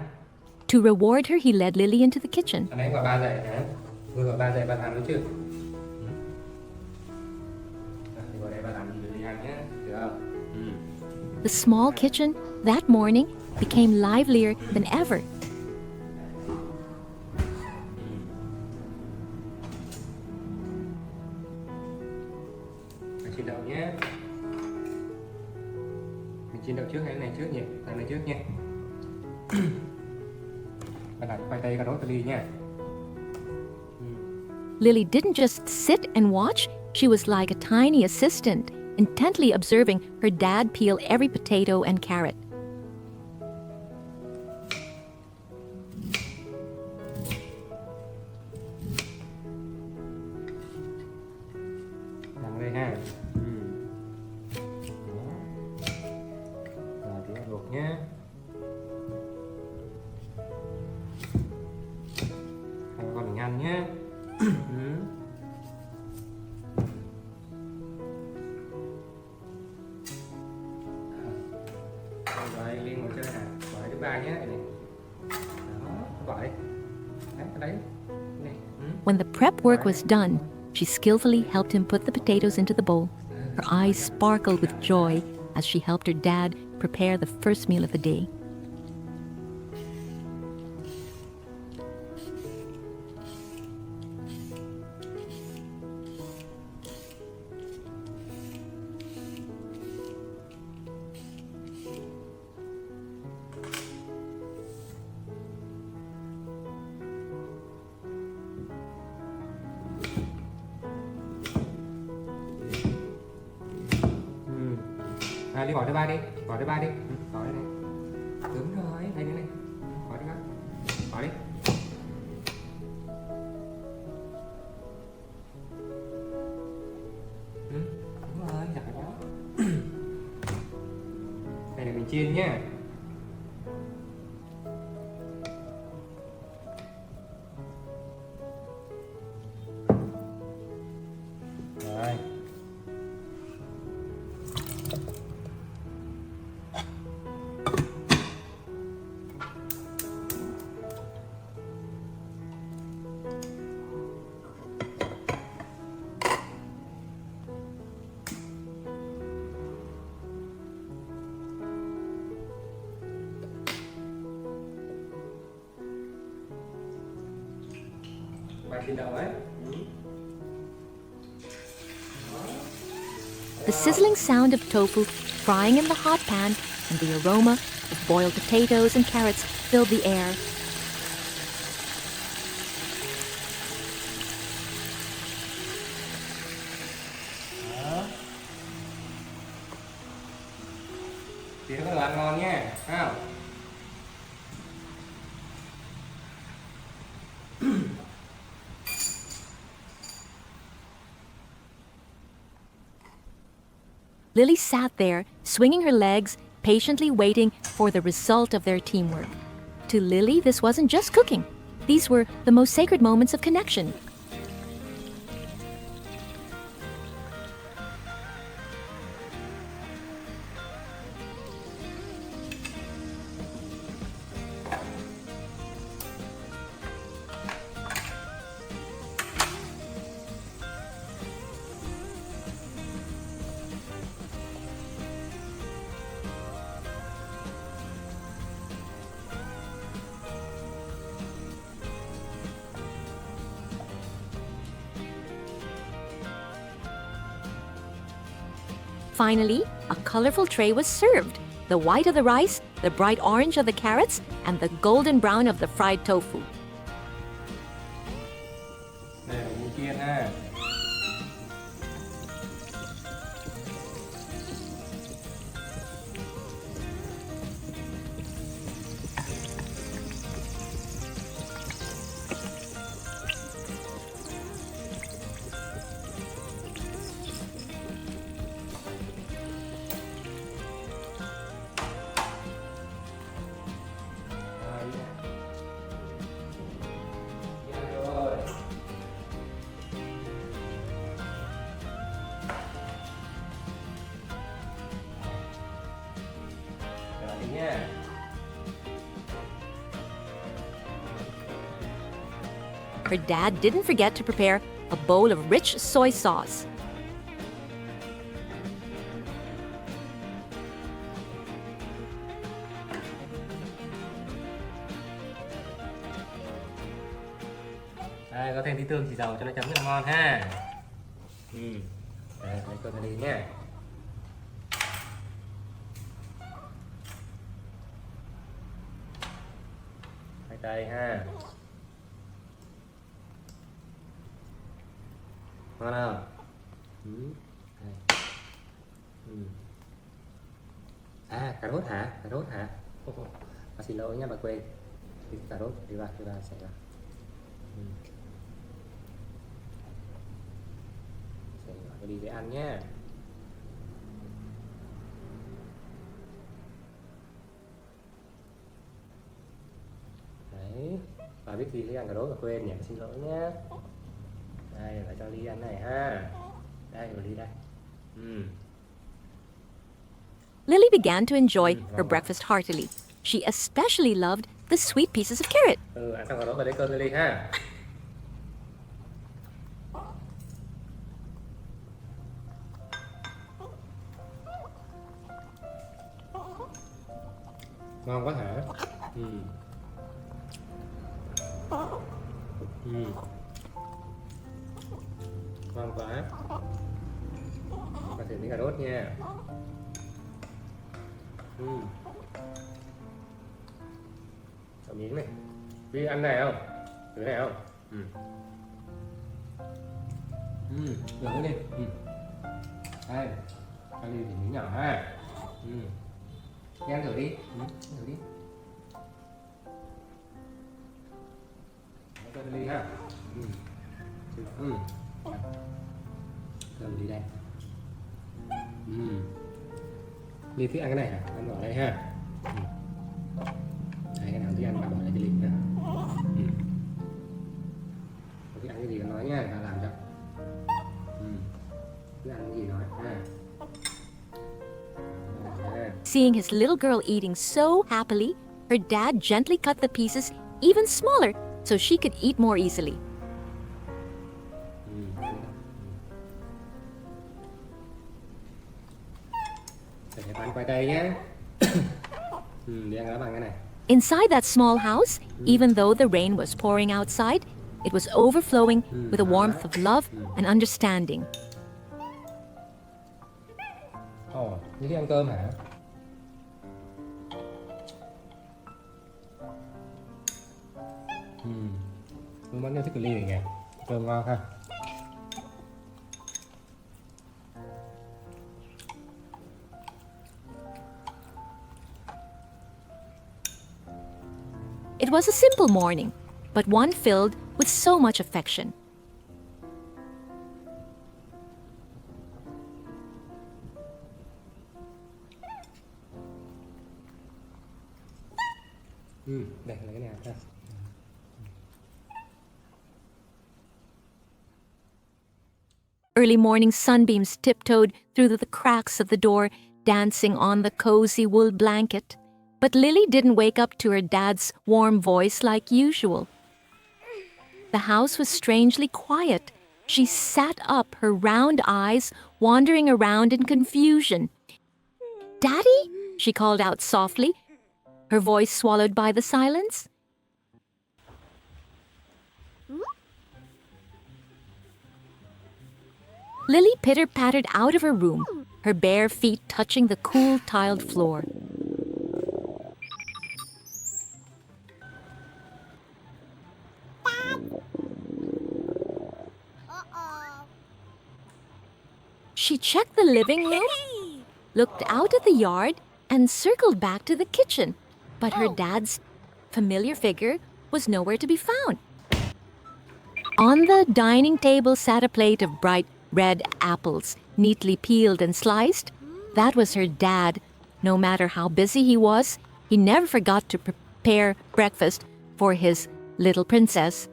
To reward her, he led Lily into the kitchen.
Anh ấy gọi ba dậy hả? Vừa gọi ba dậy ba làm đúng chưa? Đi vào đây ba làm cho Ly ăn nhé. Được không?
The small kitchen that morning became livelier than ever.
Chiên đậu nhé. Mình chiên đậu trước hay này trước nhỉ? Này trước nhé. Bạn đặt khoai tây cà rốt cho Ly nha.
Lily didn't just sit and watch, she was like a tiny assistant, intently observing her dad peel every potato and carrot.
Làm đây ha. Rồi tí luộc nhé. Hai con mình ăn nhé. Rồi Liên ngồi chơi nè, gọi thứ ba nhé này. Đó, gọi. Đấy, ở đấy. Này.
When the prep work was done, she skillfully helped him put the potatoes into the bowl. Her eyes sparkled with joy as she helped her dad prepare the first meal of the day.
Đi gọi thứ ba đi, gọi thứ ba đi. Gọi đây này. Đúng rồi, đây này. Gọi đi bác. Gọi đi. Đúng rồi, giỏi quá. Đây là mình chiên nhé. Rồi.
The sizzling sound of tofu frying in the hot pan and the aroma of boiled potatoes and carrots filled the air.
Thì nó có đồ ăn ngon nha, thấy không?
Lily sat there, swinging her legs, patiently waiting for the result of their teamwork. To Lily, this wasn't just cooking. These were the most sacred moments of connection. Finally, a colorful tray was served. The white of the rice, the bright orange of the carrots, and the golden brown of the fried tofu.
Đây là mũi chiên ha. Rồi. Rồi đi nha.
Her dad didn't forget to prepare a bowl of rich soy sauce.
Đây, có thêm tí tương xì dầu cho nó chấm rất là ngon ha. Đây, lấy cơm ra đi nha. Khoai tây ha. Ngon không? Đây. À, cà rốt hả? Cà rốt hả? Xin lỗi nha, bà quên. Cà rốt đi vào sẽ vào. Sẽ gọi đi để ăn nhé. Đấy, bà biết gì lấy ăn cà rốt mà quên nhỉ, xin lỗi nhé. Đây, phải cho Ly ăn này ha. Đây, rồi Ly đây.
Lily began to enjoy her breakfast heartily. She especially loved the sweet pieces of carrot.
Ăn xong cà rốt và lấy cơm cho Ly ha. Ngon quá hả? Ngon quá. Và thử miếng cà rốt nha. Chọn miếng này. Vì ăn này không? Thử này không? Được cái đi. Đây. Cho Ly thì miếng nhỏ ha. Đi ăn thử đi. Ăn thử đi. Cho Ly ha. Cầm đi đây. Ly thích ăn cái này hả? Ăn bỏ đây ha. Đây, cái nào thích ăn bà bỏ lại cho Ly ha. Thích ăn cái gì nói nha, bà làm cho. Thích ăn cái gì nói ha.
Seeing his little girl eating so happily, her dad gently cut the pieces even smaller so she could eat more easily.
Để ăn khoai tây nhé. Đi ăn bằng cái này.
Inside that small house, even though the rain was pouring outside, it was overflowing with a warmth of love and understanding.
Ồ, đi ăn cơm hả? Tôi vẫn yêu thích cái ly này nhỉ. Cơm ngon ha.
It was a simple morning, but one filled with so much affection.
Đây là cái nào ta?
Early morning sunbeams tiptoed through the cracks of the door, dancing on the cozy wool blanket. But Lily didn't wake up to her dad's warm voice like usual. The house was strangely quiet. She sat up, her round eyes wandering around in confusion. "Daddy?" she called out softly, her voice swallowed by the silence. Lily pitter-pattered out of her room. her bare feet touching the cool tiled floor. She checked the living room, looked out at the yard, and circled back to the kitchen. But her dad's familiar figure was nowhere to be found. On the dining table sat a plate of bright red apples, neatly peeled and sliced. That was her dad. No matter how busy he was, he never forgot to prepare breakfast for his little princess.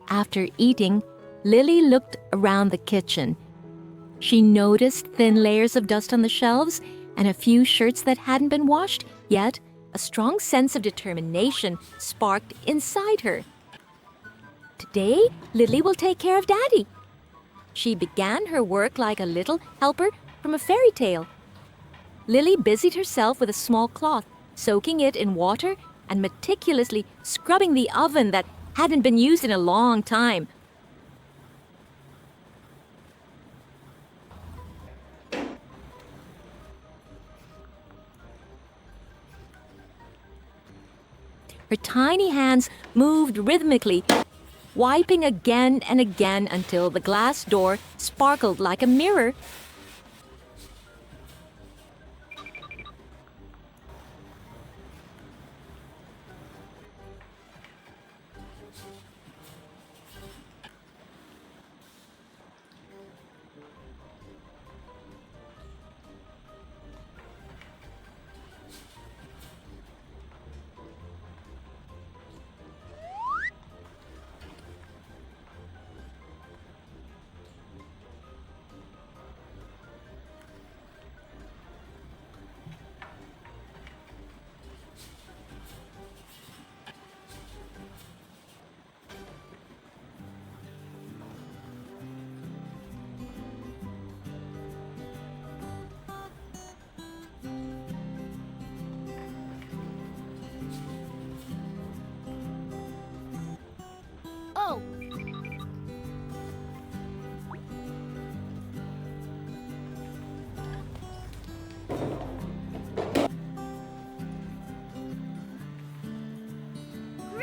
After eating, Lily looked around the kitchen. She noticed thin layers of dust on the shelves and a few shirts that hadn't been washed, yet a strong sense of determination sparked inside her. Today, Lily will take care of Daddy. She began her work like a little helper from a fairy tale. Lily busied herself with a small cloth, soaking it in water and meticulously scrubbing the oven that hadn't been used in a long time. Her tiny hands moved rhythmically, wiping again and again until the glass door sparkled like a mirror.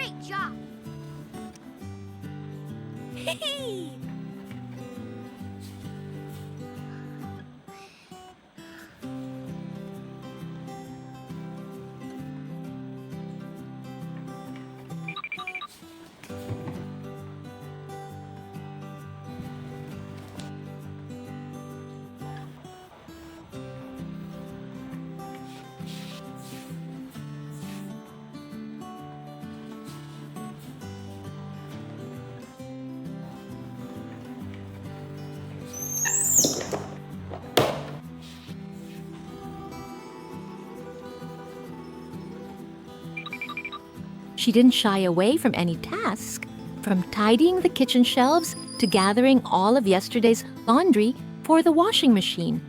Great job!
She didn't shy away from any task, from tidying the kitchen shelves to gathering all of yesterday's laundry for the washing machine.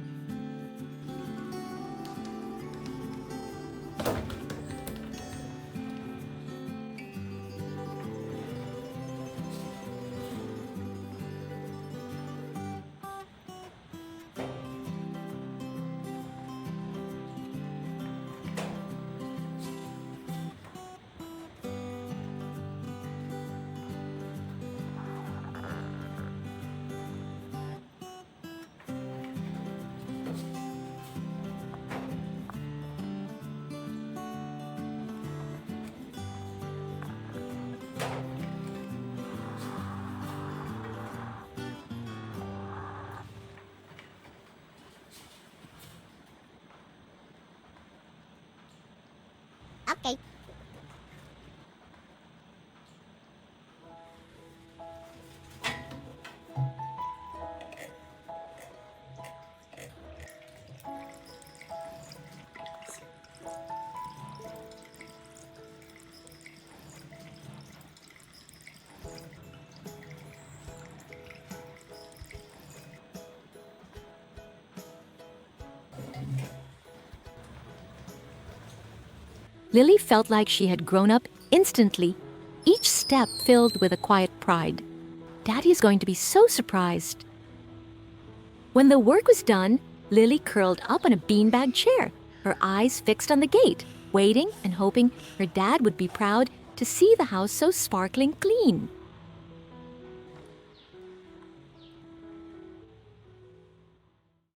Kỳ.
Lily felt like she had grown up instantly, each step filled with a quiet pride. Daddy is going to be so surprised. When the work was done, Lily curled up on a beanbag chair, her eyes fixed on the gate, waiting and hoping her dad would be proud to see the house so sparkling clean.